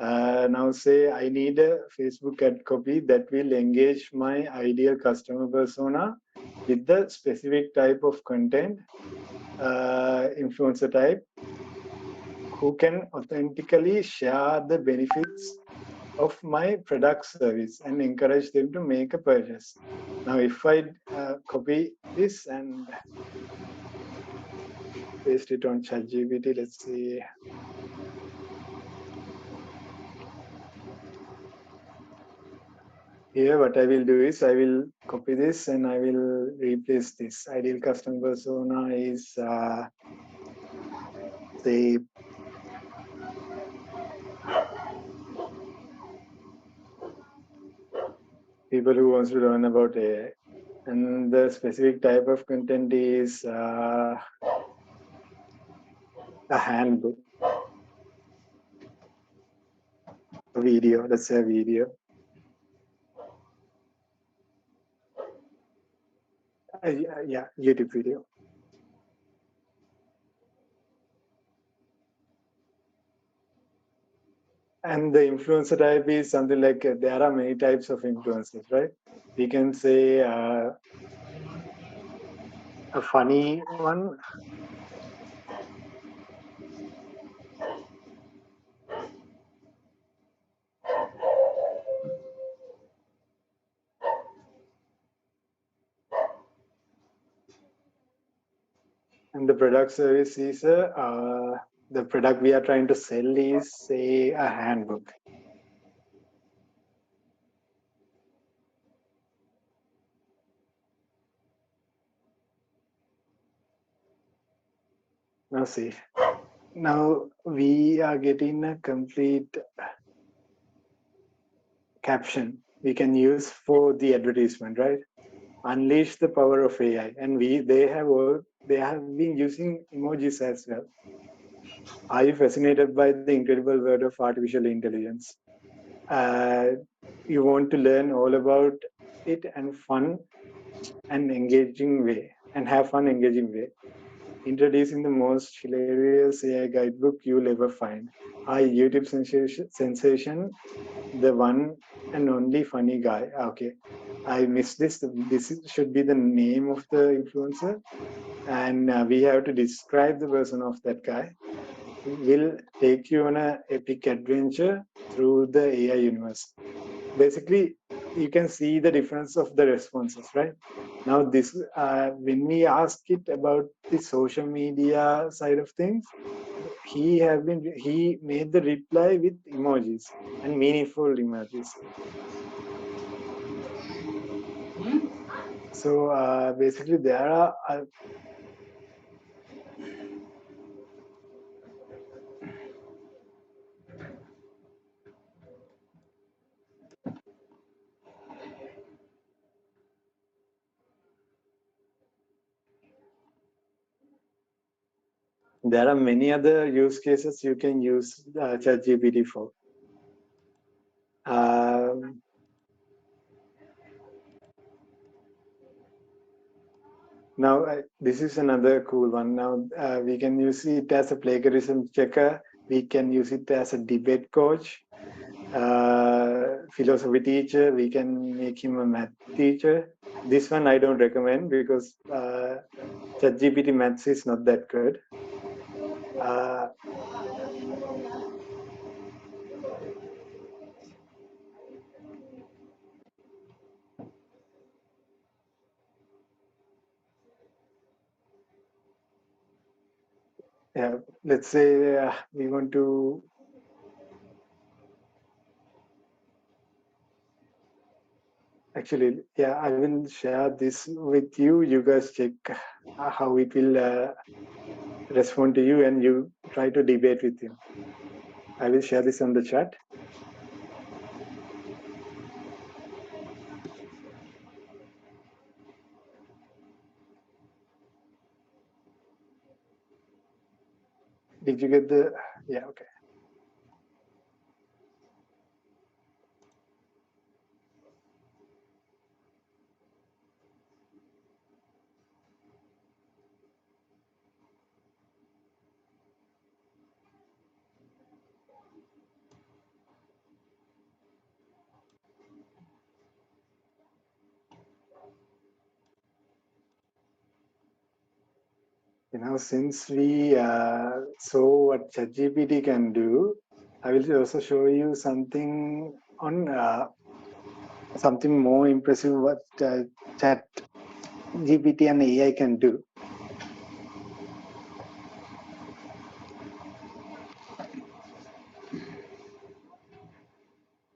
Now say I need a Facebook ad copy that will engage my ideal customer persona with the specific type of content, influencer type, who can authentically share the benefits of my product service and encourage them to make a purchase. Now, if I copy this and paste it on ChatGPT, let's see. Here, what I will do is I will copy this and I will replace this. Ideal customer persona is, say, people who wants to learn about AI. And the specific type of content is a handbook, a video, let's say a video. Yeah, YouTube video. And the influencer type is something like there are many types of influencers, right? We can say a funny one. And the product service is the product we are trying to sell is, say, a handbook. Now see, now we are getting a complete caption we can use for the advertisement, right? Unleash the power of AI, and they have been using emojis as well. Are you fascinated by the incredible world of artificial intelligence? You want to learn all about it and fun and engaging way, and have fun engaging way. Introducing the most hilarious AI guidebook you'll ever find. Our YouTube sensation, the one and only funny guy. Okay, I missed this. This should be the name of the influencer, and we have to describe the person of that guy. Will take you on an epic adventure through the AI universe. Basically, you can see the difference of the responses, right? Now, this when we ask it about the social media side of things, he made the reply with emojis and meaningful emojis. So basically, there are many other use cases you can use ChatGPT for. Now, this is another cool one. Now, we can use it as a plagiarism checker. We can use it as a debate coach. philosophy teacher, we can make him a math teacher. This one I don't recommend because ChatGPT maths is not that good. Yeah, let's say we want to actually, yeah, I will share this with you. You guys check how it will respond to you, and you try to debate with him. I will share this on the chat. Did you get the? Yeah, okay. You know, since we saw what ChatGPT can do, I will also show you something on something more impressive what ChatGPT and AI can do.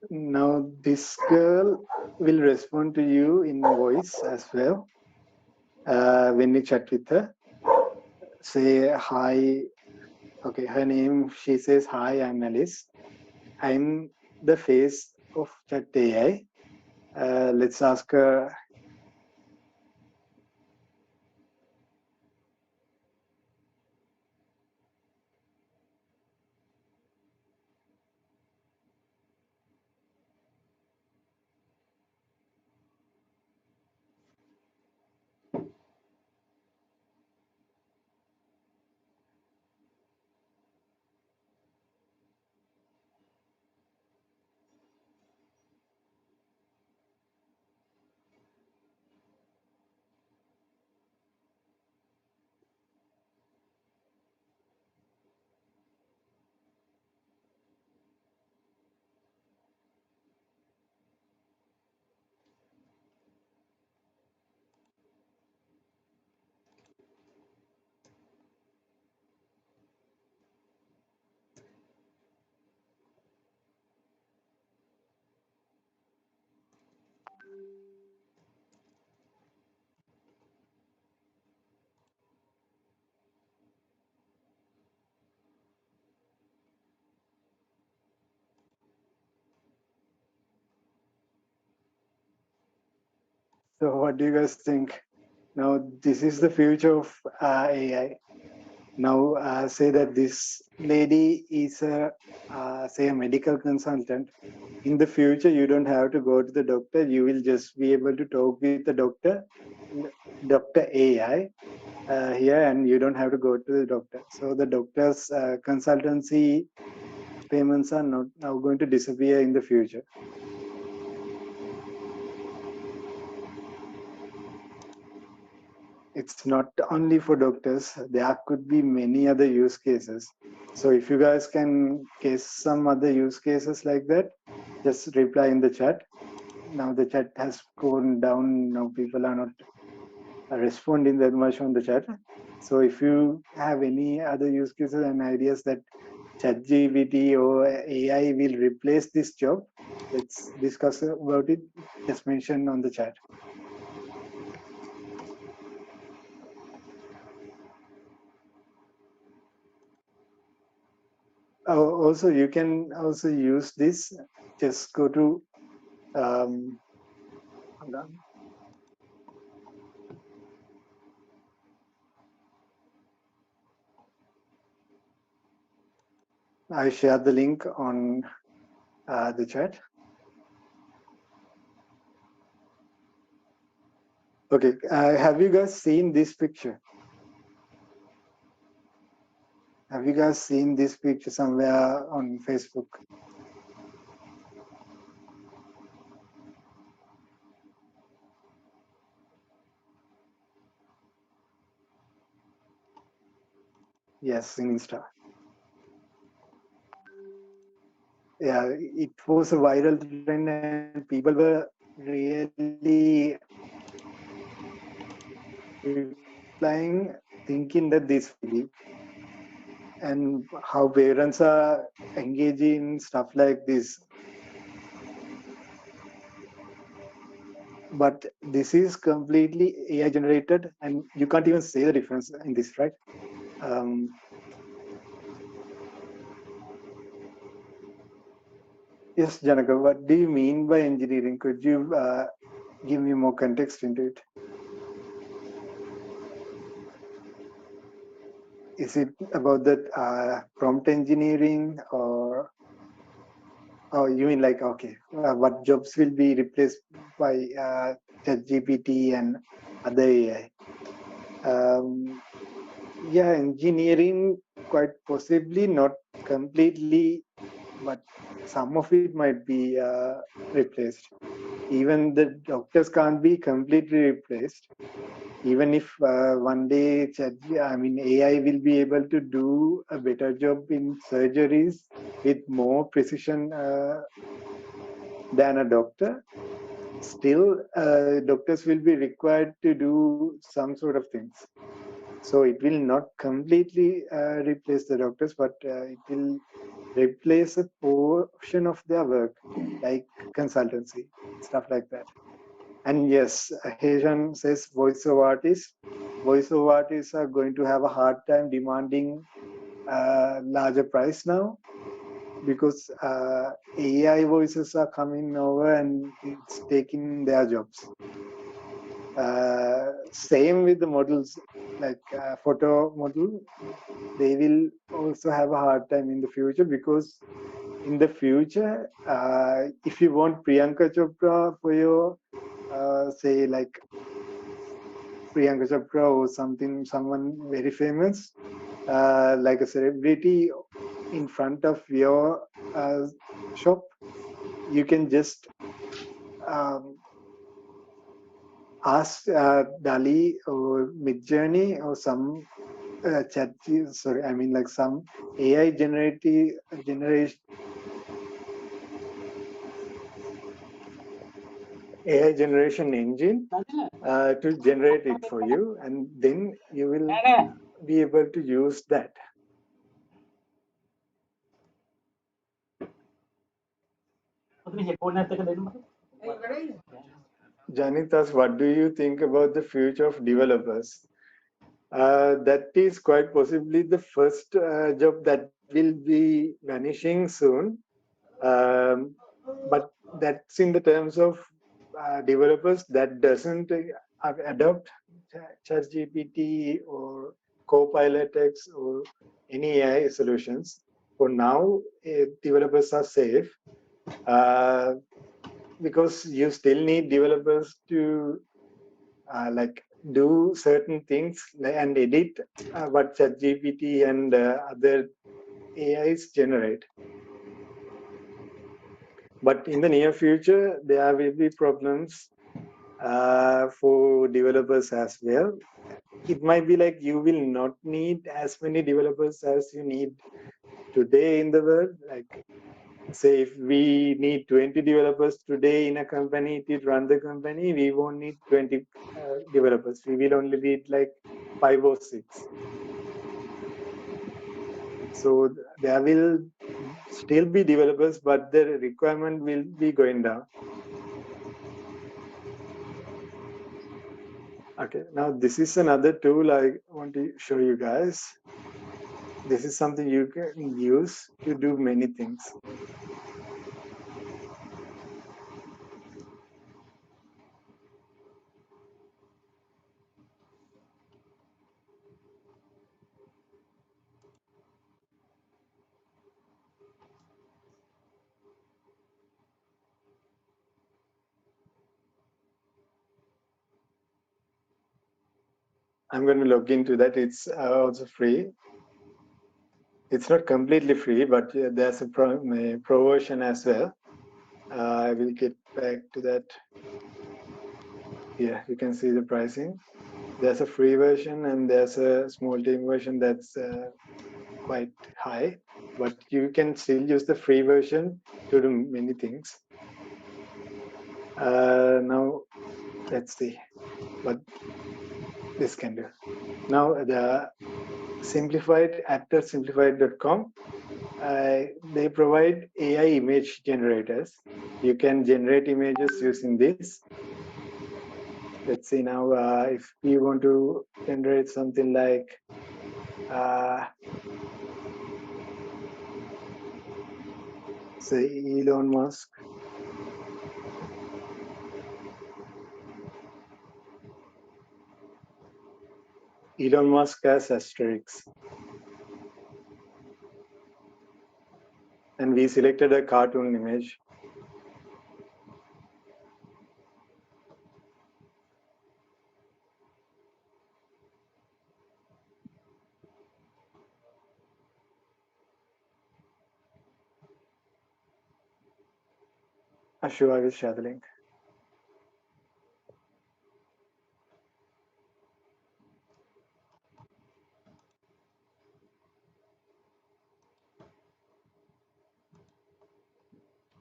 Now this girl will respond to you in voice as well when you chat with her. Say hi. Okay, her name, she says, hi, I'm Alice. I'm the face of Chat AI. Let's ask her. So what do you guys think? Now this is the future of AI. Now say that this lady is a say a medical consultant. In the future, you don't have to go to the doctor. You will just be able to talk with the doctor, Dr. AI here, and you don't have to go to the doctor. So the doctor's consultancy payments are not now going to disappear in the future. It's not only for doctors. There could be many other use cases. So if you guys can guess some other use cases like that, just reply in the chat. Now the chat has gone down. Now people are not responding that much on the chat. So if you have any other use cases and ideas that ChatGPT or AI will replace this job, let's discuss about it. Just mention on the chat. Also, you can also use this. Just go to hold on. I shared the link on the chat. Okay, have you guys seen this picture? Have you guys seen this picture somewhere on Facebook? Yes, in Insta. Yeah, it was a viral trend and people were really replying, thinking that this will be, and how parents are engaging in stuff like this. But this is completely AI generated, and you can't even say the difference in this, right? Yes, Janaka, what do you mean by engineering? Could you give me more context into it? Is it about that prompt engineering, or you mean like, okay, what jobs will be replaced by ChatGPT and other AI? Yeah, engineering quite possibly, not completely, but some of it might be replaced. Even the doctors can't be completely replaced. Even if one day AI will be able to do a better job in surgeries with more precision than a doctor, still doctors will be required to do some sort of things. So it will not completely replace the doctors, but it will replace a portion of their work, like consultancy, stuff like that. And yes, Heshan says voiceover artists. Voiceover artists are going to have a hard time demanding larger price now, because AI voices are coming over and it's taking their jobs. Same with the models, like photo model, they will also have a hard time in the future, because in the future, if you want Priyanka Chopra for your, say like Priyanka Chopra or someone very famous, like a celebrity in front of your shop, you can just ask DALI or Midjourney or some some AI generation engine to generate it for you, and then you will be able to use that. Janitas, what do you think about the future of developers? That is quite possibly the first job that will be vanishing soon. But that's in the terms of developers that doesn't adopt ChatGPT or Copilot X or any AI solutions. For now, developers are safe because you still need developers to do certain things and edit what ChatGPT and other AIs generate. But in the near future, there will be problems for developers as well. It might be like you will not need as many developers as you need today in the world. Like, say, if we need 20 developers today in a company to run the company, we won't need 20 developers. We will only need like 5 or 6. So there will still be developers, but the requirement will be going down. Okay, now this is another tool I want to show you guys. This is something you can use to do many things. I'm going to log into that. It's also free. It's not completely free, but there's a pro version as well. I will get back to that. Yeah, you can see the pricing. there's a free version and there's a small team version that's quite high, but you can still use the free version to do many things. Now let's see what this can do. Now the simplified after simplified.com, they provide AI image generators. You can generate images using this. Let's see now if we want to generate something like say Elon Musk. Elon Musk as asterisk. And we selected a cartoon image. Sure, I will share the link.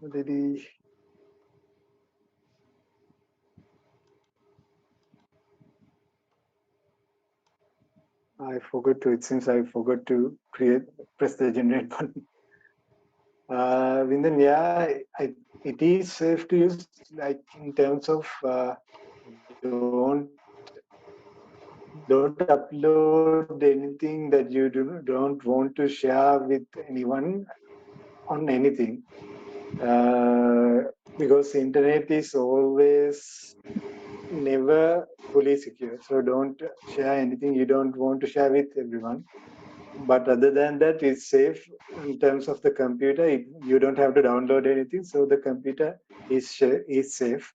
Maybe I forgot to. It seems I forgot to press the generate button. Vindan, yeah, it is safe to use, like in terms of don't upload anything that you don't want to share with anyone on anything, because internet is always never fully secure. So don't share anything you don't want to share with everyone. But other than that, it's safe in terms of the computer. You don't have to download anything, so the computer is safe.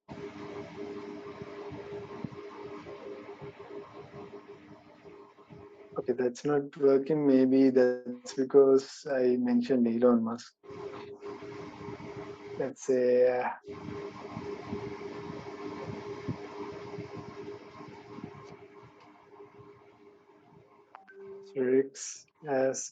Okay, that's not working. Maybe that's because I mentioned Elon Musk. Let's say Rix as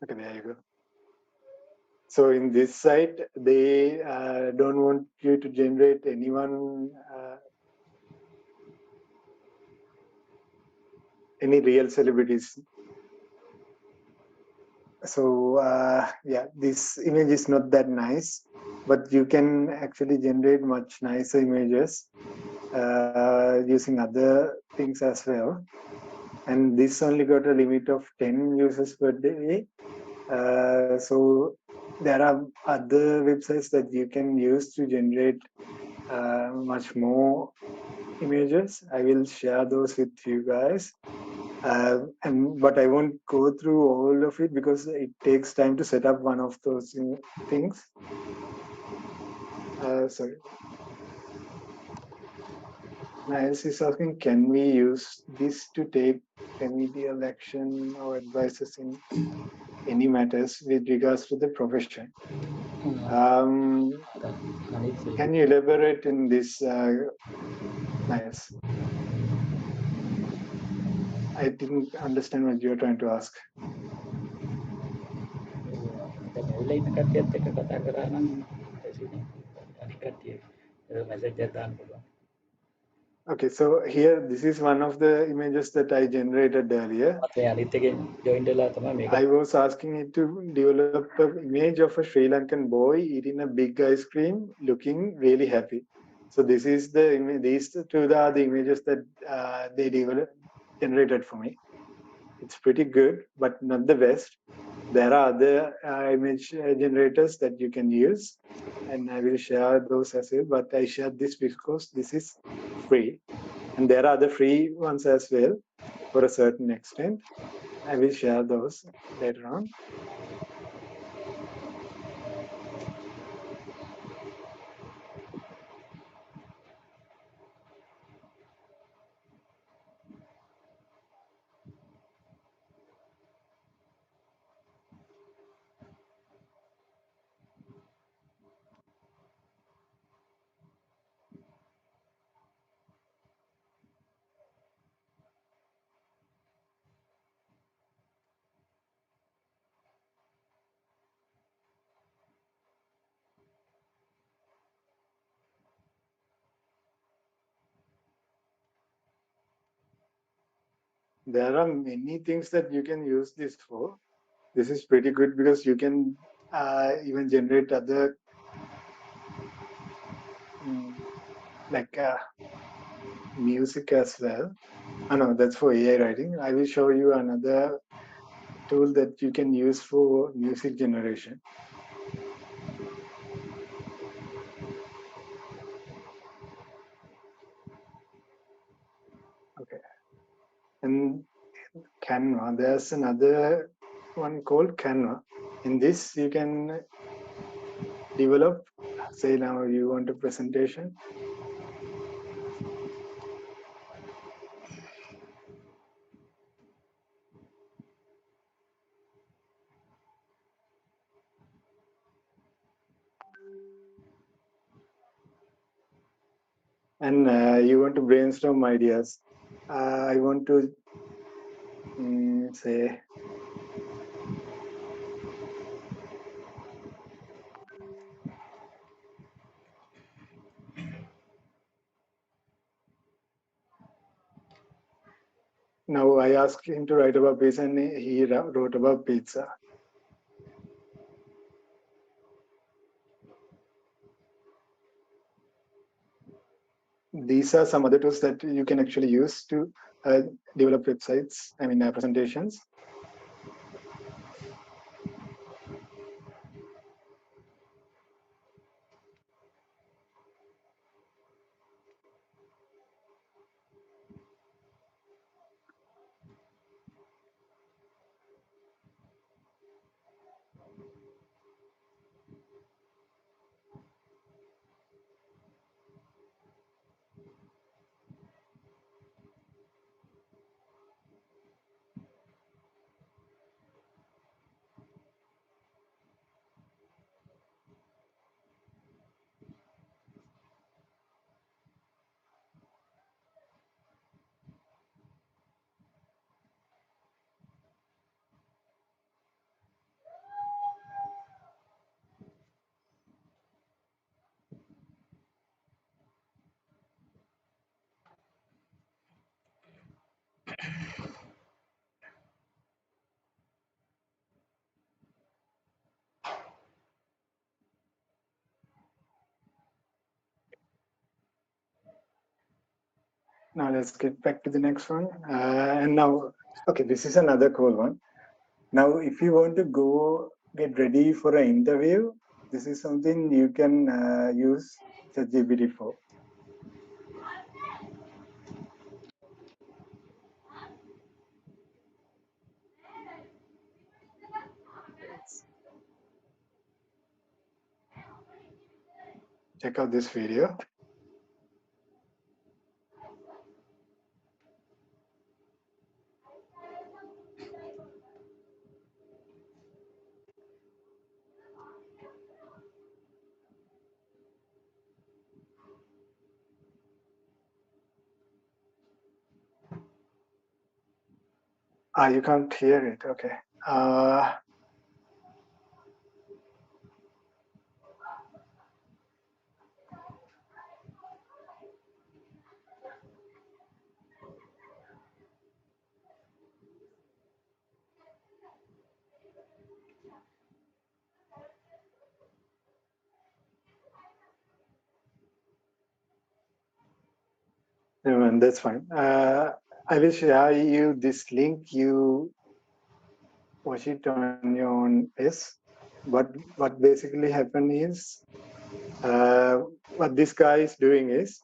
okay, there you go. So in this site, they don't want you to generate anyone, any real celebrities. So yeah, this image is not that nice, but you can actually generate much nicer images using other things as well. And this only got a limit of 10 users per day. So there are other websites that you can use to generate much more images. I will share those with you guys. But I won't go through all of it because it takes time to set up one of those things. Sorry. Niles is asking, can we use this to take remedial action or advices in any matters with regards to the profession? Can you elaborate in this, Niles? I didn't understand what you're trying to ask. Okay, so here, this is one of the images that I generated earlier. I was asking it to develop an image of a Sri Lankan boy eating a big ice cream, looking really happy. So this is the image. These two are the images that they generated for me. It's pretty good, but not the best. There are other image generators that you can use, and I will share those as well. But I shared this because this is free, and there are other free ones as well for a certain extent. I will share those later on. there are many things that you can use this for. This is pretty good because you can even generate other like music as well. I know that's for AI writing. I will show you another tool that you can use for music generation. Okay. And Canva, there's another one called Canva. In this, you can develop, say now you want a presentation. And you want to brainstorm ideas. I want to say, now I asked him to write about pizza and he wrote about pizza. These are some other tools that you can actually use to develop websites, presentations. Now let's get back to the next one. And now, okay, this is another cool one. Now, if you want to go get ready for an interview, this is something you can use ChatGPT for. Check out this video. You can't hear it. Okay. No, that's fine. I will share you this link. You watch it on your own pace. What basically happened is, what this guy is doing is,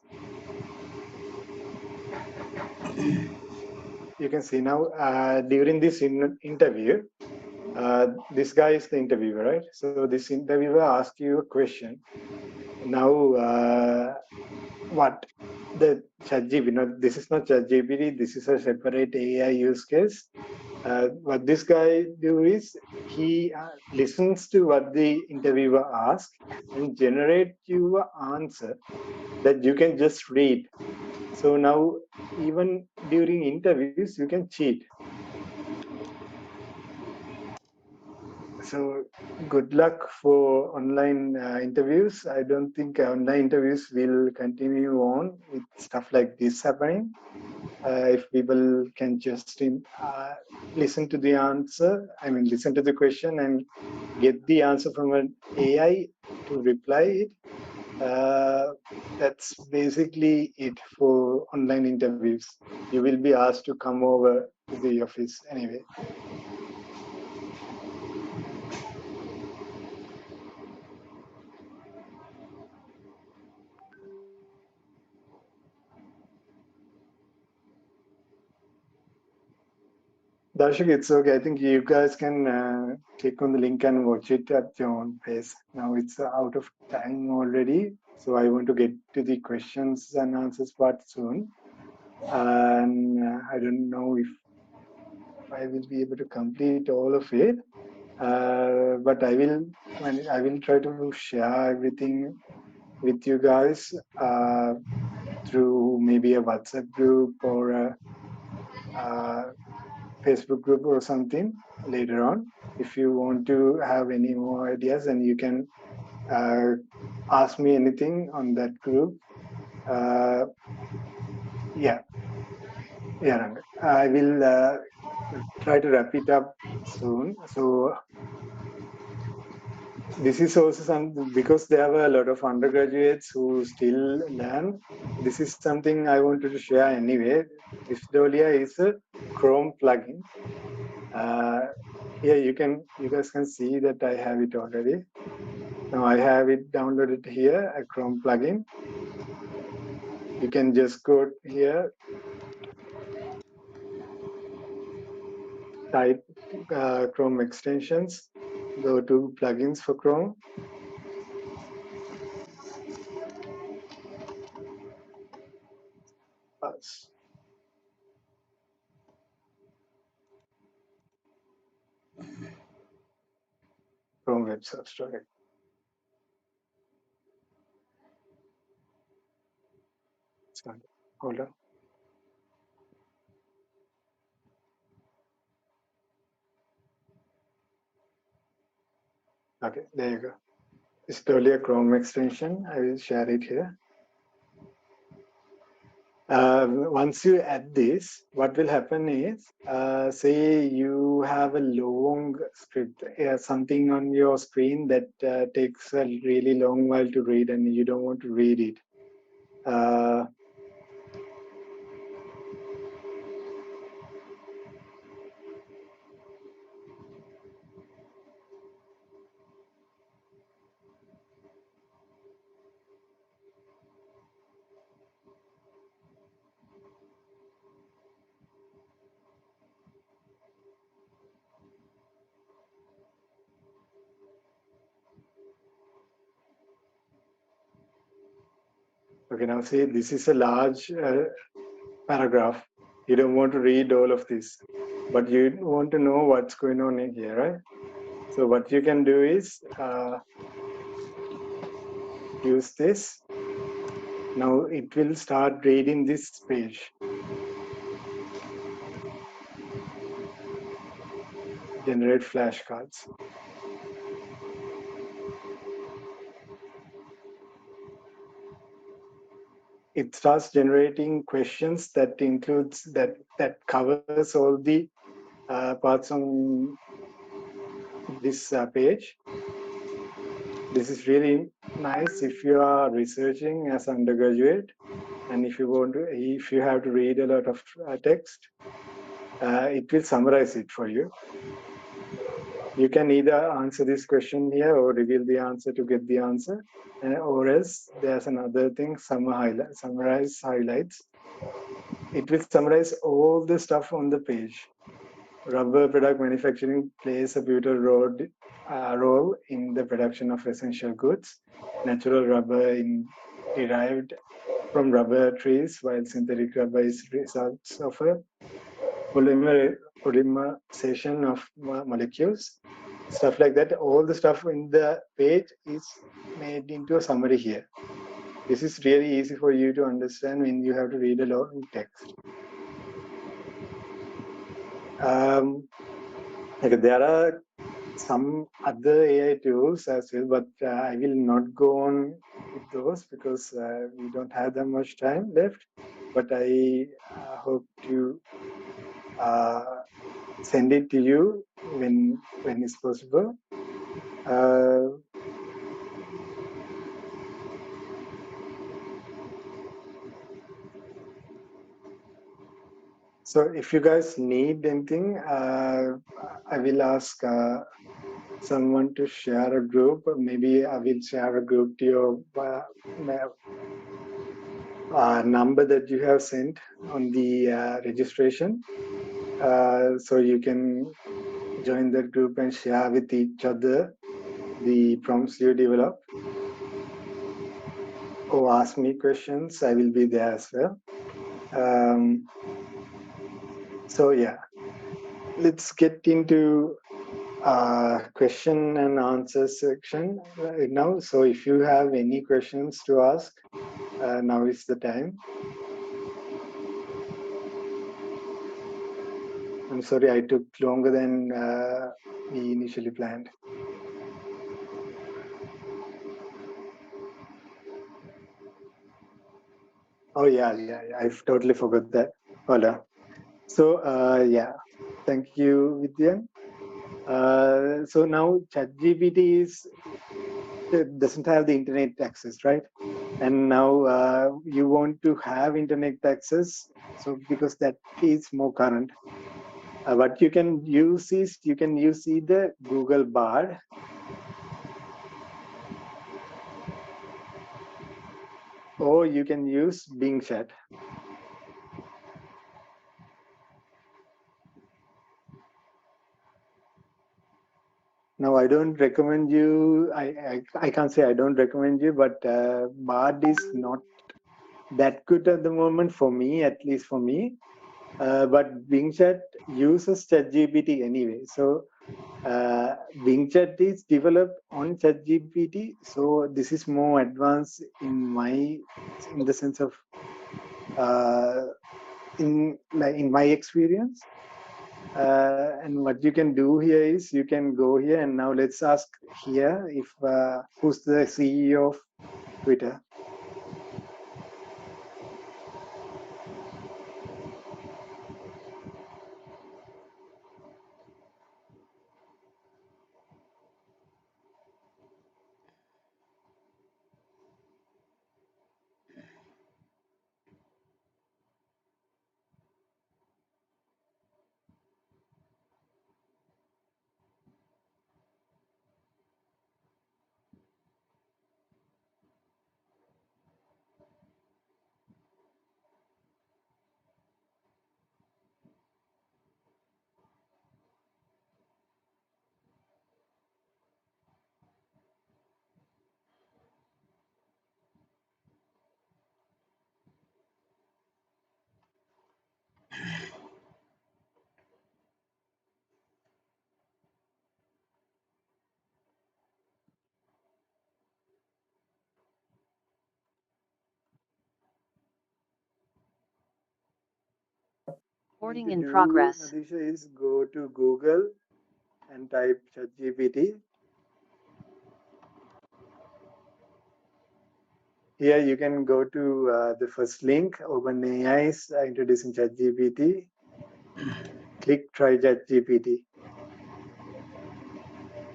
you can see now during this interview, this guy is the interviewer, right? So this interviewer asks you a question. Now, what the ChatGPT? This is not ChatGPT. This is a separate AI use case. What this guy do is he listens to what the interviewer asks and generate you an answer that you can just read. So now, even during interviews, you can cheat. So good luck for online interviews. I don't think online interviews will continue on with stuff like this happening. if people can just listen to the answer, listen to the question and get the answer from an AI to reply it. That's basically it for online interviews. You will be asked to come over to the office anyway. Darshik, it's okay. I think you guys can click on the link and watch it at your own pace. Now it's out of time already, so I want to get to the questions and answers part soon. And I don't know if I will be able to complete all of it, but I will try to share everything with you guys through maybe a WhatsApp group or a Facebook group or something later on. If you want to have any more ideas, then you can ask me anything on that group. Yeah, Ranga. I will try to wrap it up soon. So this is also because there were a lot of undergraduates who still learn. This is something I wanted to share anyway. Cryptolia is a Chrome plugin. Here you guys can see that I have it already. Now I have it downloaded here, a Chrome plugin. You can just go here, type Chrome extensions, go to plugins for Chrome. Chrome Web Search, sorry. Hold on. Okay, there you go. It's totally a Chrome extension. I will share it here. Once you add this, what will happen is, say you have a long script, something on your screen that takes a really long while to read and you don't want to read it. Okay, now see, this is a large paragraph. You don't want to read all of this, but you want to know what's going on in here, right? So what you can do is use this. Now it will start reading this page. Generate flashcards. It starts generating questions that includes that covers all the parts on this page. This is really nice if you are researching as undergraduate, and if you have to read a lot of text, it will summarize it for you. You can either answer this question here or reveal the answer to get the answer, or else there's another thing, summarize highlights. It will summarize all the stuff on the page. Rubber product manufacturing plays a pivotal role in the production of essential goods. Natural rubber is derived from rubber trees, while synthetic rubber is results of a polymerization of molecules. Stuff like that. All the stuff in the page is made into a summary here. This is really easy for you to understand when you have to read a lot of text. There are some other AI tools as well, but I will not go on with those because we don't have that much time left. but I hope to send it to you when it's possible. So if you guys need anything, I will ask someone to share a group. Maybe I will share a group to your number that you have sent on the registration. So you can join that group and share with each other the prompts you develop. Or ask me questions. I will be there as well. So yeah, let's get into question and answer section right now. So if you have any questions to ask, now is the time. I'm sorry I took longer than we initially planned. Oh yeah, I've totally forgot that. Hola. So yeah, thank you, Vidyan. So now ChatGPT doesn't have the internet access, right? And now you want to have internet access, so because that is more current. What you can use is you can use either Google Bard or you can use Bing Chat. Now I don't recommend you. I can't say I don't recommend you, but Bard is not that good at the moment for me, at least for me. But Bing Chat uses ChatGPT anyway, so. Bing Chat is developed on ChatGPT, so this is more advanced in the sense of in my experience. And what you can do here is you can go here and now let's ask here if who's the CEO of Twitter. Recording in progress. Nadisha, is go to Google and type ChatGPT. Here you can go to the first link, OpenAI is introducing ChatGPT. Click try ChatGPT.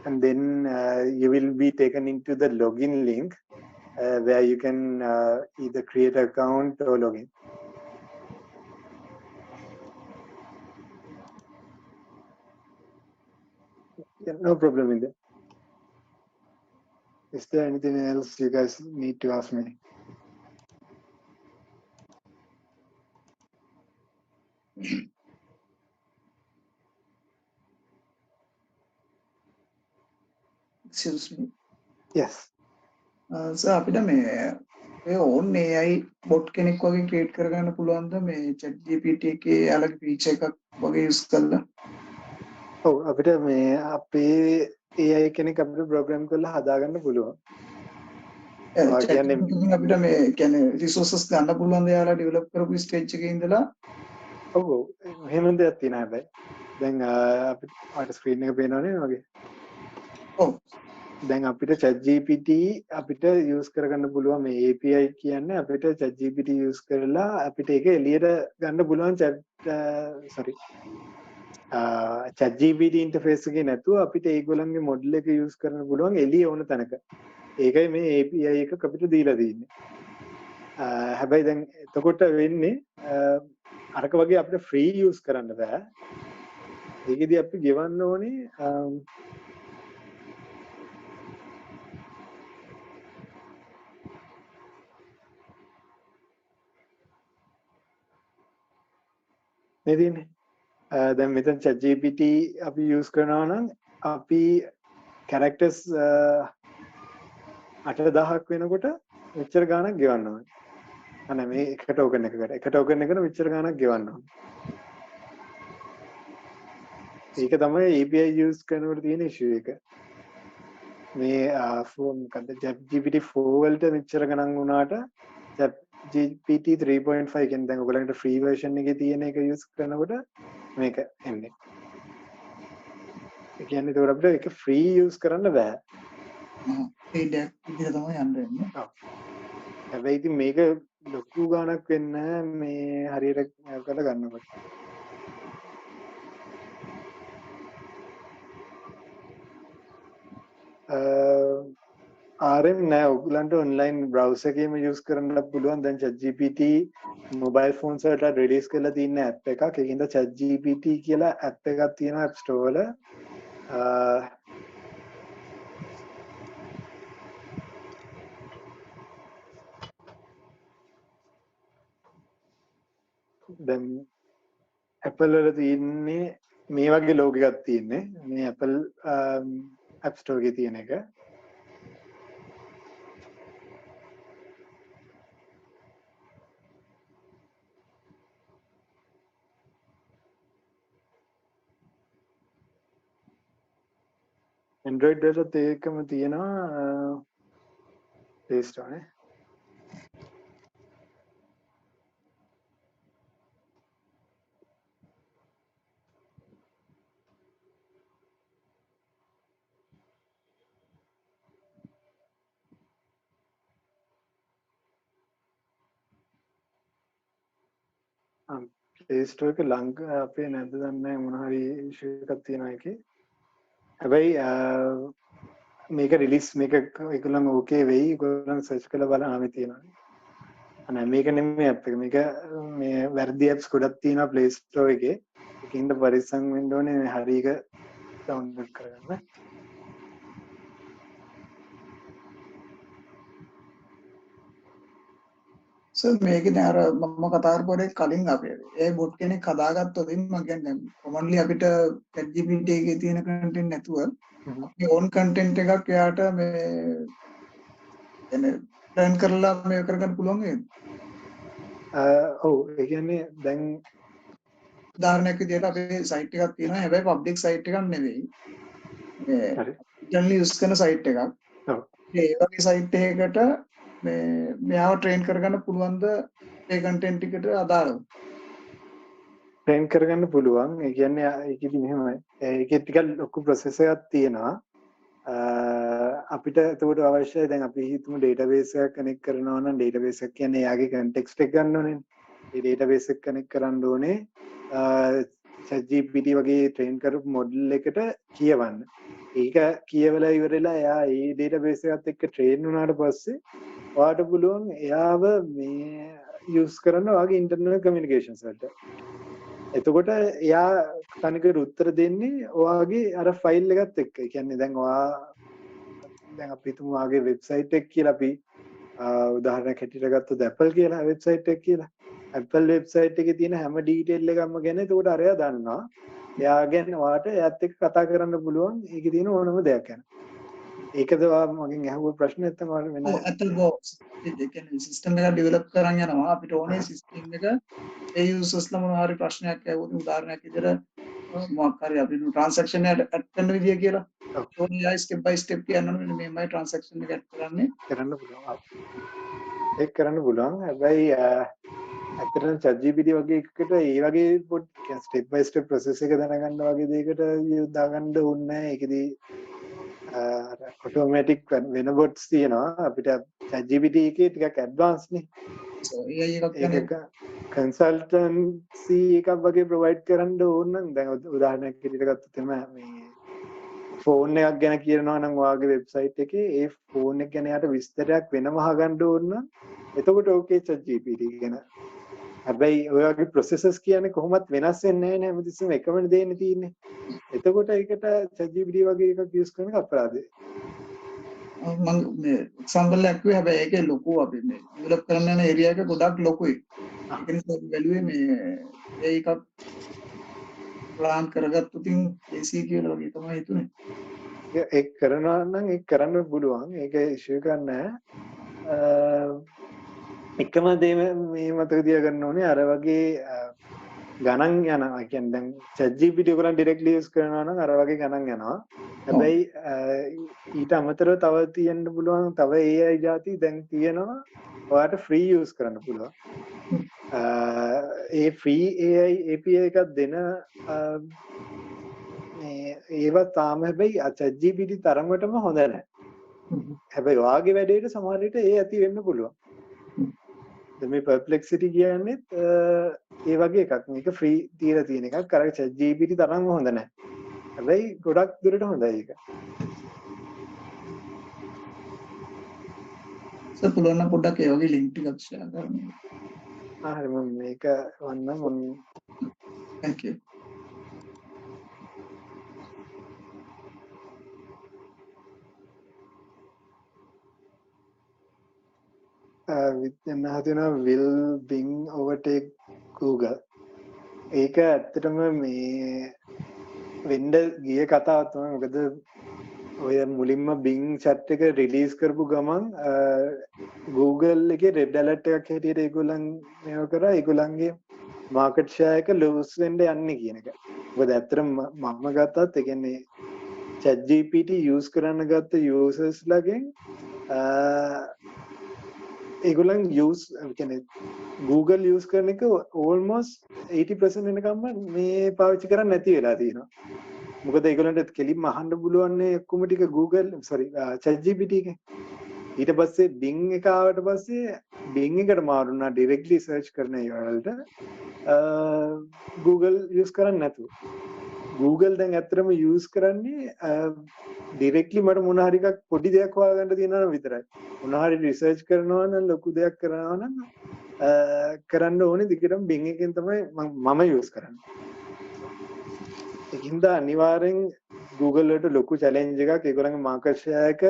And then you will be taken into the login link where you can either create an account or login. Yeah, no problem in there. Is there anything else you guys need to ask me? Excuse me. Yes. So අපිට මේ ඕන් AI bot කෙනෙක් වගේ create කරගන්න පුළුවන්ද මේ chat GPT එකේ යාලගේ feature එකක් වගේ use කරලා? ඔව් අපිට මේ අපේ AI කෙනෙක් අපිට program කරලා හදාගන්න පුළුවන්. අපිට මේ කියන්නේ resources ගන්න පුළුවන්ද යාලා develop කරපු stage එකේ ඉඳලා? ඔව් එහෙම දෙයක් තියෙනවා හැබැයි. දැන් අපිට screen එක පේනවනේ වගේ. ඔව්. දැන් අපිට chat GPT අපිට use කරගන්න පුළුවන් මේ API කියන්නේ අපිට chat GPT use කරලා අපිට ඒක එළියට ගන්න පුළුවන් chat GPT interface එකේ නැතුව අපිට ඒගොල්ලන්ගේ model එක use කරන්න පුළුවන් එළිය ඕන තැනක. ඒකයි මේ API එකක් අපිට දීලා තියෙන්නේ. හැබැයි දැන් එතකොට වෙන්නේ අරක වගේ අපිට free use කරන්න බෑ. ඒකෙදි අපි ගෙවන්න ඕනේ මේ තියෙන්නේ. දැන් මෙතන chat GPT අපි use කරනවා නම් අපි characters 8000ක් වෙනකොට මෙච්චර ගාණක් ගෙවන්න ඕනේ. අනේ මේ එක token එකකට මෙච්චර ගාණක් ගෙවන්න ඕනේ. ඒක තමයි API use කරනකොට තියෙන issue එක. මේ මොකද්ද chat GPT 4 වලට මෙච්චර ගණන් වුණාට chat GPT 3.5 කියන්නේ දැන් ඔයගලන්ට free version එකේ තියෙන එක use කරනකොට මේක එන්නේ. ඒ කියන්නේ ඒක අපිට ඒක free use කරන්න බෑ. paid app විදිහට තමයි යන්න වෙන්නේ. ඔව්. හැබැයි ඉතින් මේක ලොකු ගාණක් වෙන්නේ මේ හරියට කරලා ගන්නකොට. RM නෑ ඔයගලන්ට online browser එකේම use කරන්න පුළුවන්. දැන් ChatGPT mobile phones වලට release කරලා තියෙන app එකක්. ඒකින්ද ChatGPT කියලා app එකක් තියෙනවා app store වල. දැන් Apple වල තියෙන්නේ මේ වගේ logo එකක් තියෙන්නේ. මේ Apple app store එකේ තියෙන එක. Android වලත් ඒකම තියෙනවා Play Store නේ. Play Store එක ලංකා අපේ නැද්ද දන්නේ නැහැ මොන හරි issue එකක් තියෙනවා ඒකේ. හැබැයි මේක රිලීස් මේක ඒගොල්ලන් ඕකේ වෙයි. ඒගොල්ලන් සර්ච් කරලා බලන්න තියෙනවා. අනේ මේක නෙමෙයි app එක. මේක මේ වැරදි apps ගොඩක් තියෙනවා Play Store එකේ. ඒකින්ද පරිස්සම් වෙන්න ඕනේ මේ හරි එක download කරගන්න. සර් මේකේ දැන් අර මම කතා කරපුවා කලින් අපේ ඒ බොට් කෙනෙක් හදාගත්තොත් මම කියන්නේ කොමන්ලි අපිට chat GPT එකේ තියෙන content නැතුව අපේ own content එකක් එයාට මේ එනේ plan කරලා මේ කරගන්න පුළුවන් නේද? ඔව් ඒ කියන්නේ දැන් උදාහරණයක් විදිහට අපේ site එකක් තියෙනවා. හැබැයි public site එකක් නෙවෙයි. මේ generally use කරන site එකක්. ඔව්. ඒ වගේ site එකකට මේ මෙයාව train කරගන්න පුළුවන්ද ඒ content එකට අදාළව? train කරගන්න පුළුවන්. ඒ කියන්නේ ඒකෙදි මෙහෙමයි. ඒකේ ටිකක් ලොකු process එකක් තියෙනවා. අපිට එතකොට අවශ්‍යයි දැන් අපි හිතමු database එකක් connect කරනවා නම් database එක කියන්නේ එයාගේ context එක ගන්න ඕනේ. ඒ database එක connect කරන්න ඕනේ ChatGPT වගේ train කරපු model එකට කියවන්න. ඒක කියවලා ඉවරලා එයා ඒ database එකත් එක්ක train වුණාට පස්සේ ඔයාට පුළුවන් එයාව මේ use කරන්න ඔයාගේ internal communications වලට. එතකොට එයා තනිකර උත්තර දෙන්නේ ඔයාගේ අර ෆයිල් එකත් එක්ක. ඒ කියන්නේ දැන් ඔයා දැන් අපි හිතමු ඔයාගේ වෙබ්සයිට් එක කියලා අපි උදාහරණයක් හැටියට ගත්තොත් Apple කියලා වෙබ්සයිට් එක කියලා. Apple වෙබ්සයිට් එකේ තියෙන හැම ඩීටේල් එකක්ම ගැන එතකොට අරයා දන්නවා. එයා ගැන ඔයාට එයාත් එක්ක කතා කරන්න පුළුවන්. ඒකේ තියෙන ඕනම දෙයක් ගැන. ඒකද ඔයා මගෙන් අහුව ප්‍රශ්න නැත්නම් ඔයාලා වෙන ඇත්තටම ඒ කියන්නේ සිස්ටම් එක ඩෙවලොප් කරන් යනවා. අපිට ඕනේ සිස්ටම් එක ඒ යූසර්ස්ලා මොනවා හරි ප්‍රශ්නයක් ඇහුවොත් උදාහරණයක් විදිහට මොකක් හරි අපි ට්‍රාන්සැක්ෂන් එක ඇඩ් කරන විදිය කියලා. ඕනේ ස්ටෙප් බයි ස්ටෙප් කියන්න ඕනේ මේමයි ට්‍රාන්සැක්ෂන් එක ඇඩ් කරන්නේ. කරන්න පුළුවන්. ඒක කරන්න පුළුවන්. හැබැයි ඇත්තටම ChatGPT වගේ එකකට ඒ වගේ ස්ටෙප් බයි ස්ටෙප් process එක දැනගන්න වගේ දෙයකට දාගන්න ඕනේ නැහැ. ඒකෙදි ඔටෝමැටික් වෙන බොට්ස් තියෙනවා අපිට ChatGPT එකේ ටිකක් ඇඩ්වාන්ස් නේ. So AI එකක් කියන්නේ ඒක කන්සල්ටන්සි එකක් වගේ ප්‍රොවයිඩ් කරන්න ඕන නම් දැන් උදාහරණයක් විදිහට ගත්තොත් එම මේ ෆෝන් එකක් ගැන කියනවා නම් ඔයාගේ වෙබ්සයිට් එකේ ඒ ෆෝන් එක ගැන යට විස්තරයක් වෙනම අහගන්න ඕන නම් එතකොට ඕකේ ChatGPT ගැන. හැබැයි ඔයාගේ ප්‍රොසෙසර්ස් කියන්නේ කොහොමත් වෙනස් වෙන්නේ නැහැ නේ හැමතිස්සෙම එකම දෙන්නේ තියෙන්නේ. එතකොට ඒකට ChatGPT වගේ එකක් යූස් කරන එක අපරාධයි. මම මේ එක්සැම්පල් එකක් කිව්වේ හැබැයි ඒකේ ලොකු අපි මේ ඩෙවලොප් කරන්න යන ඒරියා එක ගොඩක් ලොකුයි. ඒක නිසා අපි බැලුවේ මේ ඒක ප්ලාන් කරගත්තොත් AC කියලා වගේ තමයි හිතුනේ. ඒක කරනවා නම් ඒක කරන්න පුළුවන්. ඒක ඉෂුව එකක් නැහැ. එකම දේ මේ මතක තියාගන්න ඕනේ අර වගේ ගණන් යනවා. ඒ කියන්නේ දැන් ChatGPT ඔයගොල්ලන් ඩිරෙක්ට්ලි යූස් කරනවා නම් අර වගේ ගණන් යනවා. හැබැයි ඊට අමතරව තව තියෙන්න පුළුවන් තව AI જાති දැන් තියෙනවා. ඔයාලට ෆ්‍රී යූස් කරන්න පුළුවන්. ඒ ෆ්‍රී AI API එකක් දෙන මේ ඒවා තාම හැබැයි ChatGPT තරමටම හොඳ නැහැ. හැබැයි ඔයාගේ වැඩේට සමහර විට ඒ ඇති වෙන්න පුළුවන්. දැන් මේ perplexity කියන්නේ ඒ වගේ එකක්. මේක ෆ්‍රී තියලා තියෙන එකක්. අර ChatGPT තරම්ම හොඳ නැහැ. හැබැයි ගොඩක් දුරට හොඳයි ඒක. සර් පුළුවන් නම් පොඩ්ඩක් ඒ වගේ ලින්ක් ටිකක් ෂෙයා කරන්න. හරි මම මේක වන්නම් Thank you. විද්‍යාන හදනවා will Bing overtake Google. ඒක ඇත්තටම මේ වෙන්න ගිය කතාවක් තමයි. මොකද ඔය මුලින්ම Bing chat එක රිලීස් කරපු ගමන් Google එකේ red alert එකක් හැටියට ඒගොල්ලන් මේව කරා ඒගොල්ලන්ගේ market share එක lose වෙන්න යන්නේ කියන එක. මොකද ඇත්තටම මම ගත්තත් ඒ කියන්නේ ChatGPT use කරන්න ගත්ත users ලගෙන් ඒගොල්ලන් use කියන්නේ Google use කරන එක almost 80% වෙනකම්ම මේ පාවිච්චි කරන්නේ නැති වෙලා තියෙනවා. මොකද ඒගොල්ලන්ට කෙලින්ම අහන්න පුළුවන් නේ ඔක්කොම ටික Google ChatGPT එකෙන්. ඊට පස්සේ Bing එක ආවට පස්සේ Bing එකට මාරු වුණා directly search කරන ඒවලට Google use කරන්නේ නැතුව. Google දැන් ඇත්තටම use කරන්නේ directly මට මොන හරි එකක් පොඩි දෙයක් හොයාගන්න තියෙනවා නම් විතරයි. මොන හරි research කරනවා නම් ලොකු දෙයක් කරනවා නම් කරන්න ඕනේ දිගටම Bing එකෙන් තමයි මම use කරන්නේ. ඒකින්ද අනිවාර්යෙන් Google වලට ලොකු challenge එකක් ඒගොල්ලන්ගේ market share එක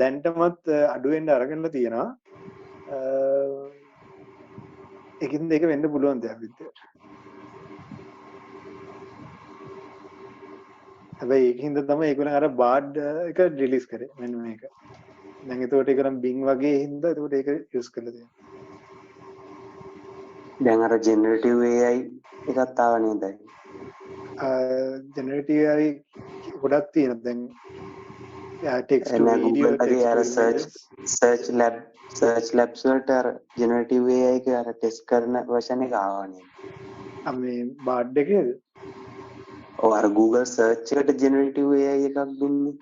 දැන්ටමත් අඩු වෙන්න අරගෙන තියෙනවා. ඒකින්ද ඒක වෙන්න පුළුවන් දෙයක් විදියට. හැබැයි ඒකින්ද තමයි ඒගොල්ලන් අර බාඩ් එක රිලීස් කරේ මෙන්න මේක. දැන් ඒකට ඒගොල්ලන් Bing වගේ හින්දා ඒකට ඒක යූස් කරලා තියෙනවා. දැන් අර generative AI එකක් ආව නේද? generative AI ගොඩක් තියෙනවා දැන් text to video Google අර search labs වලට අර generative AI එක අර test කරන version එක ආවා නේද? මේ බාඩ් එකේද? ඔව් අර Google search එකට generative AI එකක් දුන්නේ.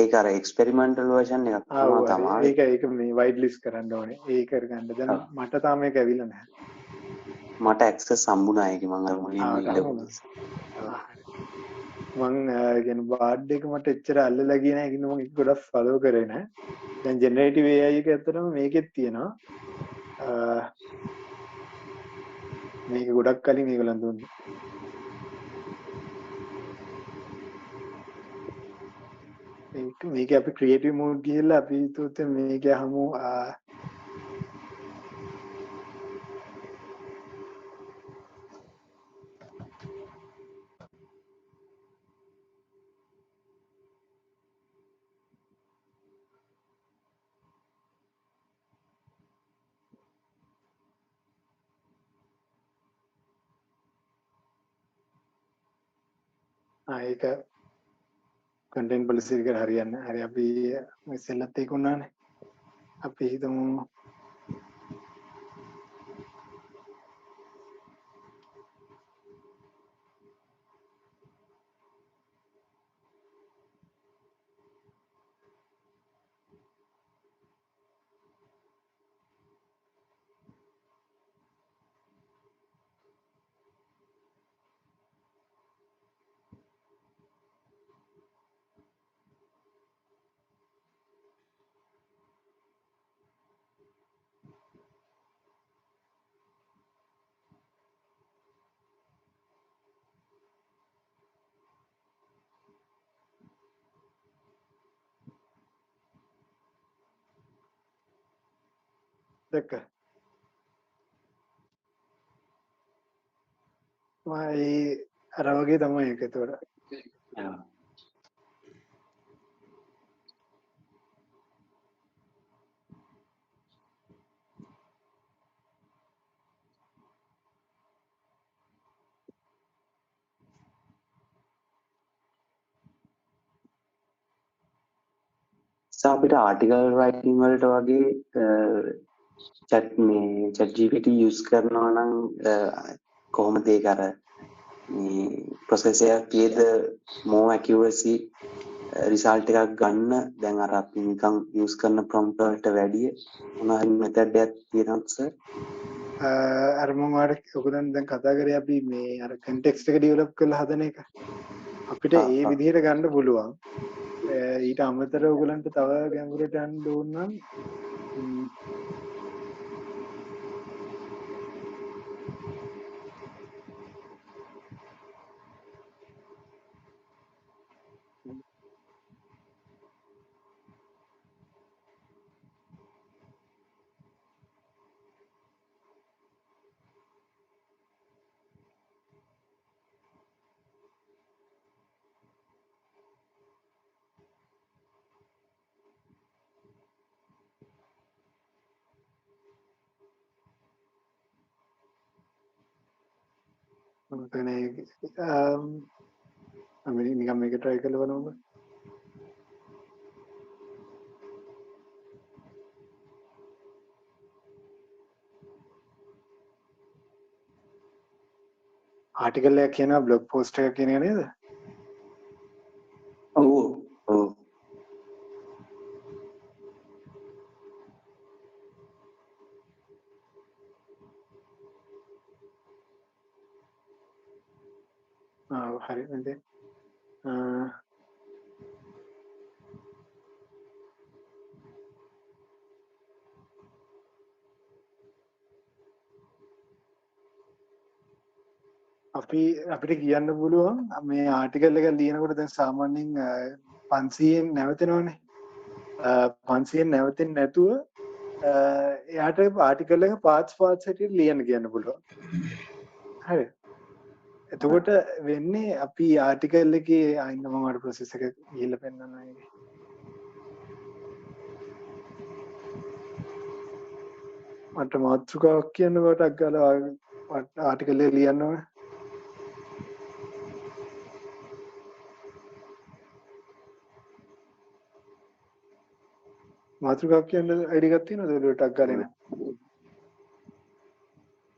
ඒක අර experimental version එකක් තමයි. ඒක මේ wide list කරන්න ඕනේ. ඒක කරගන්න. දැන් මට තාම ඒක ඇවිල්ලා නැහැ. මට access හම්බුණා ඒක මම අර මුලින්ම මං කියන්නේ බාඩ් එක මට එච්චර අල්ලලා ගියේ නැහැ. ඒකින්ද මම ඒක ගොඩක් follow කරේ නැහැ. දැන් generative AI එක ඇත්තටම මේකෙත් තියෙනවා. මේක ගොඩක් කලින් ඒගොල්ලන් දුන්නේ. මේක අපි ක්‍රියේටිව් මෝඩ් ගිහිල්ලා අපි හිතුවත් මේක හමු ඒක content policy එකට හරියන්නේ නැහැ. හරි අපි ඉස්සෙල්ලත් ඒක උනානේ. අපි හිතමු දැක්ක මම අර වගේ තමයි ඒක ඒතකොට අපිට ආටිකල් රයිටිං වලට වගේ chat GPT use කරනවා නම් කොහොමද ඒක අර මේ process එකක් තියේද more accuracy result එකක් ගන්න දැන් අර අපි නිකන් use කරන prompt වලට වැඩිය මොනවා හරි method එකක් තියෙනවද සර්? අර මම ඔයගොල්ලන් දැන් කතා කරේ අපි මේ අර context එක develop කරලා හදන එක අපිට ඒ විදිහට ගන්න පුළුවන් ඊට අමතරව ඔයගොල්ලන්ට තව ගැඹුරට යන්න ඕන නම් නිකන් මේක try කරලා බලමු ආටිකල් එකක් කියනවා බ්ලොග් පෝස්ට් එකක් කියන එක නේද? ඔව් ඔව් හරි නේද? අපිට කියන්න පුළුවන් මේ ආටිකල් එක ලියනකොට දැන් සාමාන්‍යයෙන් 500න් නැවතෙනවනේ 500න් නැවතෙන්නේ නැතුව එයාට ආටිකල් එක පාර්ට්ස් හැටියට ලියන්න කියන්න පුළුවන්. හරි. එතකොට වෙන්නේ අපි ආටිකල් එකේ අයින්න මම අර ප්‍රොසෙස් එක ගිහිල්ලා පෙන්නන්න ඒකේ. මට මාතෘකාවක් කියන්න කොටක් ගාලා ආටිකල් එක ලියන්න ඕනේ. මාතෘකාවක් කියන්න අයිඩි එකක් තියෙනවද ඔයාලට ගාලා?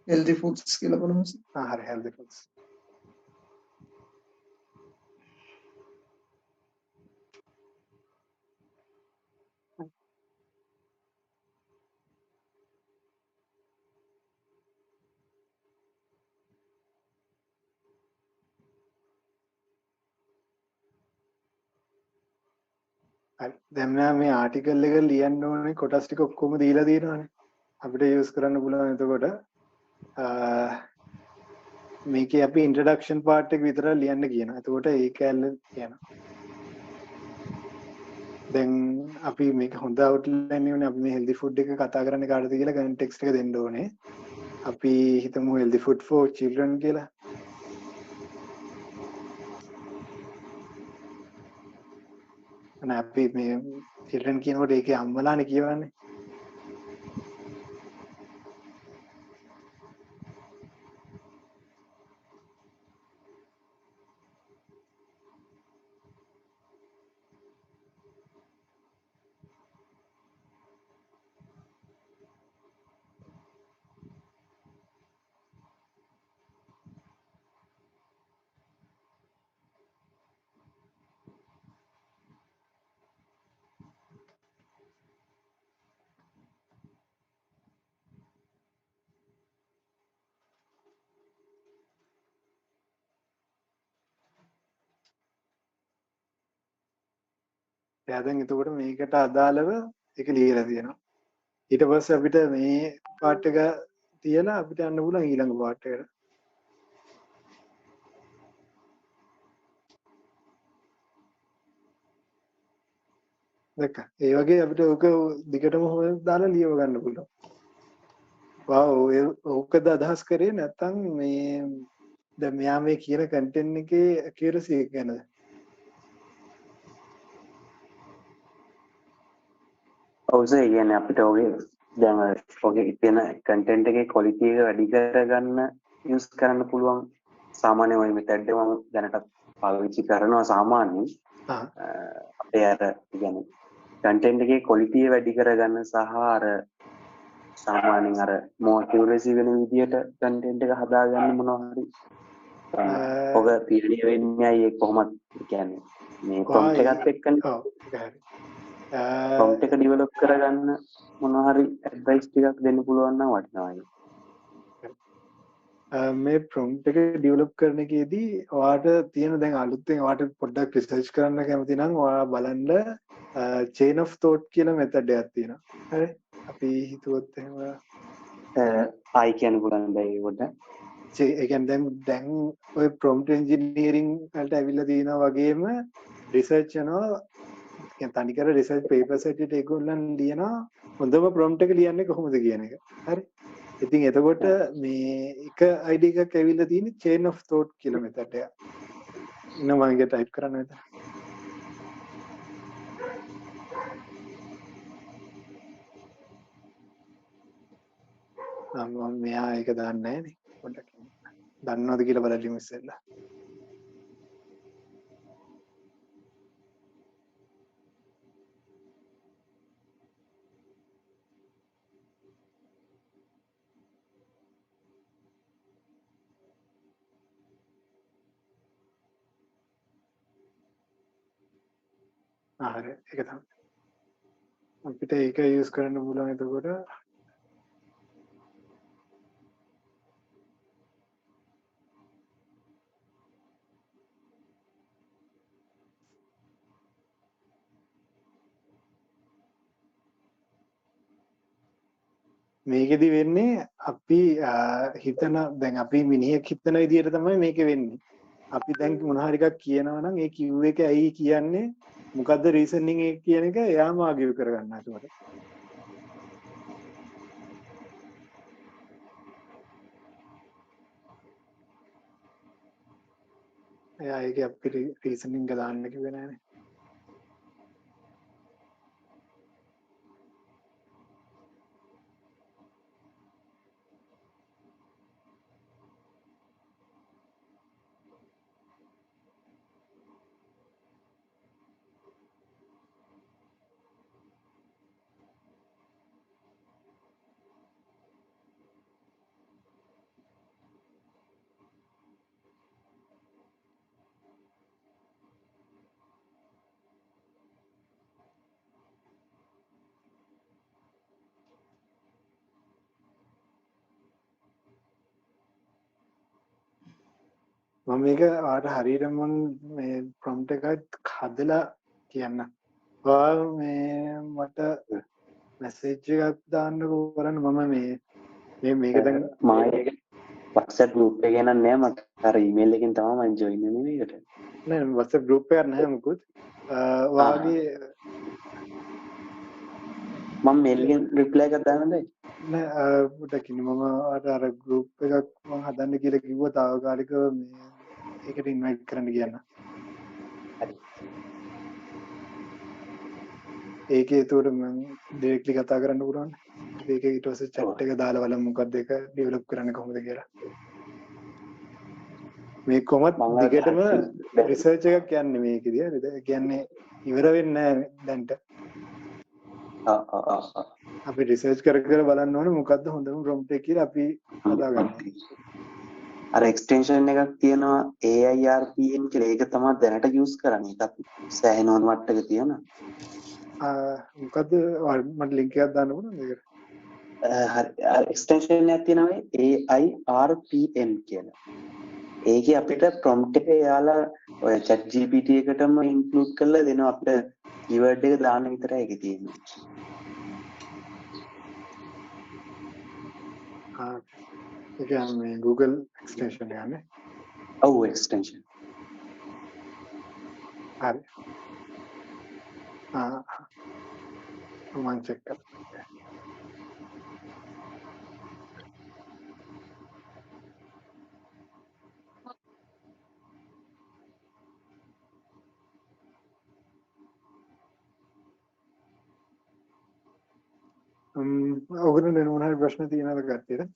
healthy foods කියලා බලමු. හරි healthy foods. දැන් මේ ආටිකල් එක ලියන්න ඕනේ කොටස් ටික ඔක්කොම දීලා තියෙනවානේ. අපිට යූස් කරන්න පුළුවන් එතකොට මේකේ අපි ඉන්ට්‍රොඩක්ෂන් පාර්ට් එක විතර ලියන්න කියනවා. එතකොට ඒක ඇල්ල කියනවා. දැන් අපි මේක හොඳ අවුට්ලයින් එකනේ අපි මේ හෙල්දි ෆුඩ් එක කතා කරන්නේ කාටද කියලා කන්ටෙක්ස්ට් එක දෙන්න ඕනේ. අපි හිතමු හෙල්දි ෆුඩ් for children කියලා. අනේ අපි මේ children කියනකොට ඒකේ අම්මලානේ කියවන්නේ. එයා දැන් එතකොට මේකට අදාළව ඒක ලියලා තියෙනවා. ඊට පස්සේ අපිට මේ පාර්ට් එක තියලා අපිට යන්න පුළුවන් ඊළඟ පාර්ට් එකට. දැක්ක? ඒ වගේ අපිට ඔක දිගටම දාලා ලියව ගන්න පුළුවන්. ඕකද අදහස් කරේ නැත්නම් මේ දැන් මෙයා මේ කියන කන්ටෙන්ට් එකේ accuracy එක ගැනද? ඔව් සර් කියන්නේ අපිට ඔගේ දැන් ඔගේ තියෙන කන්ටෙන්ට් එකේ quality එක වැඩි කරගන්න use කරන්න පුළුවන් සාමාන්‍ය ওই method එක මම දැනට පාවිච්චි කරනවා සාමාන්‍යයෙන්. අපේ අර කියන්නේ කන්ටෙන්ට් එකේ quality එක වැඩි කරගන්න සහ අර සාමාන්‍යයෙන් අර more accuracy වෙන විදියට කන්ටෙන්ට් එක හදාගන්න මොනවා හරි ඔක තීරණය වෙන්නේ අය කොහොමද කියන්නේ මේ prompt එකත් එක්කනේ. ඔව් ඒක හරි. prompt එක develop කරගන්න මොනවා හරි advice ටිකක් දෙන්න පුළුවන් නම් වටිනවා. මේ prompt එක develop කරන එකේදී ඔයාට තියෙන දැන් අලුතෙන් ඔයාට පොඩ්ඩක් research කරන්න කැමති නම් ඔයා බලන්න chain of thought කියලා method එකක් තියෙනවා. හරි. අපි හිතුවොත් එහෙම ආයි කියන්න පුළුවන් බෑ ඒක පොඩ්ඩක්. ඒ කියන්නේ දැන් ඔය prompt engineering වලට ඇවිල්ලා තියෙනවා වගේම research යනවා කියන්නේ තනිකර research papers ඇටියට ඒගොල්ලන් ලියනවා හොඳම prompt එක ලියන්නේ කොහොමද කියන එක. හරි. ඉතින් එතකොට මේ එක idea එකක් ඇවිල්ලා තියෙන්නේ chain of thought කියලා method එක. ඉන්න මම ඒක type කරන්න මෙතන. මම මෙයා ඒක දාන්නේ නැහැ නේ. පොඩ්ඩක් දන්නවද කියලා බලන්න ඉස්සෙල්ලා. හරි ඒක තමයි. අපිට ඒක යූස් කරන්න පුළුවන් එතකොට මේකෙදි වෙන්නේ අපි හිතන දැන් අපි මිනිහෙක් හිතන විදිහට තමයි මේක වෙන්නේ. අපි දැන් මොන හරි එකක් කියනවා නම් ඒ කිව් එක ඇයි කියන්නේ මොකද්ද රීසනින් එක කියන එක එයාම ආගිව් කරගන්නවා ඒකට. එයා ඒක අපිට රීසනින් එක දාන්න කිව්වේ නෑනේ. මම මේක ආට හරියට මම මේ prompt එකත් හදලා කියන්න. ඔයා මේ මට message එකක් දාන්නකෝ බලන්න මම මේක දැන් මම ඒක WhatsApp group එකේ නම් නෑ මට අර email එකෙන් තමයි මම join වෙන්නේ මේකට. නෑ WhatsApp group එකක් නැහැ මොකුත්. ඔයාගේ මම mail එකෙන් reply එකක් දාන්නද? නෑ පොඩ්ඩක් ඉන්න මම අර group එකක් මම හදන්න කියලා කිව්වා තාවකාලිකව මේ ඒකට invite කරන්න කියන්න. හරි. ඒකේ ඒතකොට මම directly කතා කරන්න පුළුවන්. ඒක ඊට පස්සේ chat එක දාලා බලමු මොකක්ද ඒක develop කරන්න කොහොමද කියලා. මේ කොහොමද දිගටම research එකක් යන්නේ මේකේදී හරිද? ඒ කියන්නේ ඉවර වෙන්නේ නැහැ දැන්ට. අපි රිසර්ච් කර බලන්න ඕනේ මොකද්ද හොඳම prompt එක කියලා අපි හදාගන්නවා. අර extension එකක් තියෙනවා AIRPN කියලා. ඒක තමයි දැනට use කරන්නේ. ඒක අපි සෑහෙන මට්ටක තියෙනවා. මොකද්ද මට link එකක් දාන්න පුළුවන්ද ඒකට? හරි. extension එකක් තියෙනවා AIRPN කියලා. ඒකේ අපිට prompt එක යාලා ඔය chat GPT එකටම include කරලා දෙනවා අපිට keyword එක දාන්න විතරයි ඒකේ තියෙන්නේ. ඒ කියන්නේ Google extension එක නේ. ඔව් extension. හරි. මම check කරලා ඔගොල්ලෝ වෙන මොන හරි ප්‍රශ්න තියෙනවද කට්ටියට?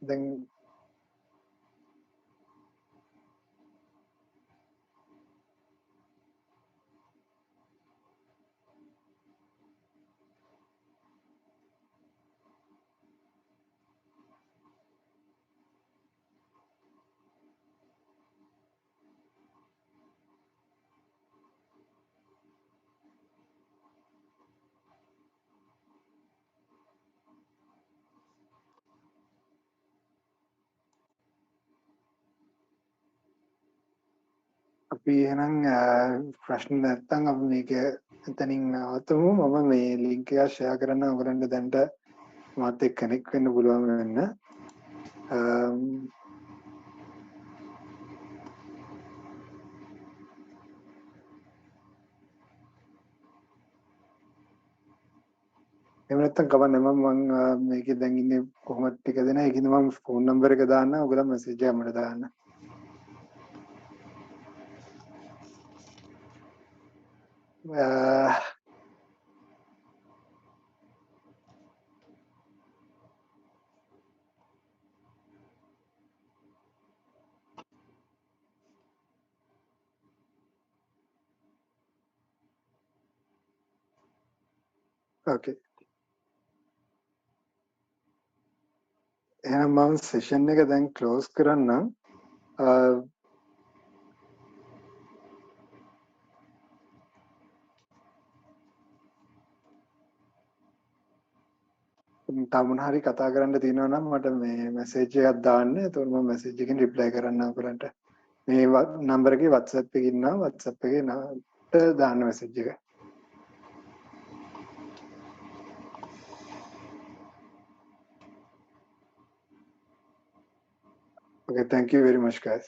දැන් අපි එහෙනම් ප්‍රශ්න නැත්තම් අපි මේක එතනින් නවත්තමු. මම මේ ලින්ක් එක ෂෙයා කරන්න ඔයගලන්ට දැන්ට මාත් එක්ක කනෙක්ට් වෙන්න පුළුවන් වෙන්න. එහෙම නැත්තම් කවන්න මම මේකේ දැන් ඉන්නේ කොහොමද ටික දෙනා ඒකින්ද මම ෆෝන් නම්බර් එක දාන්න ඔයගොල්ලෝ මෙසේජ් එක මට දාන්න. ඕකේ. එහෙනම් මම සෙෂන් එක දැන් ක්ලෝස් කරන්නම්. තව මොන හරි කතා කරන්න තියෙනවා නම් මට මේ මැසේජ් එකක් දාන්න. එතකොට මම මැසේජ් එකෙන් රිප්ලයි කරන්නම් ඔයගලන්ට. මේ නම්බර එකේ WhatsApp එකේ ඉන්නවා. WhatsApp එකේ දාන්න මැසේජ් එක. Okay, thank you very much, guys.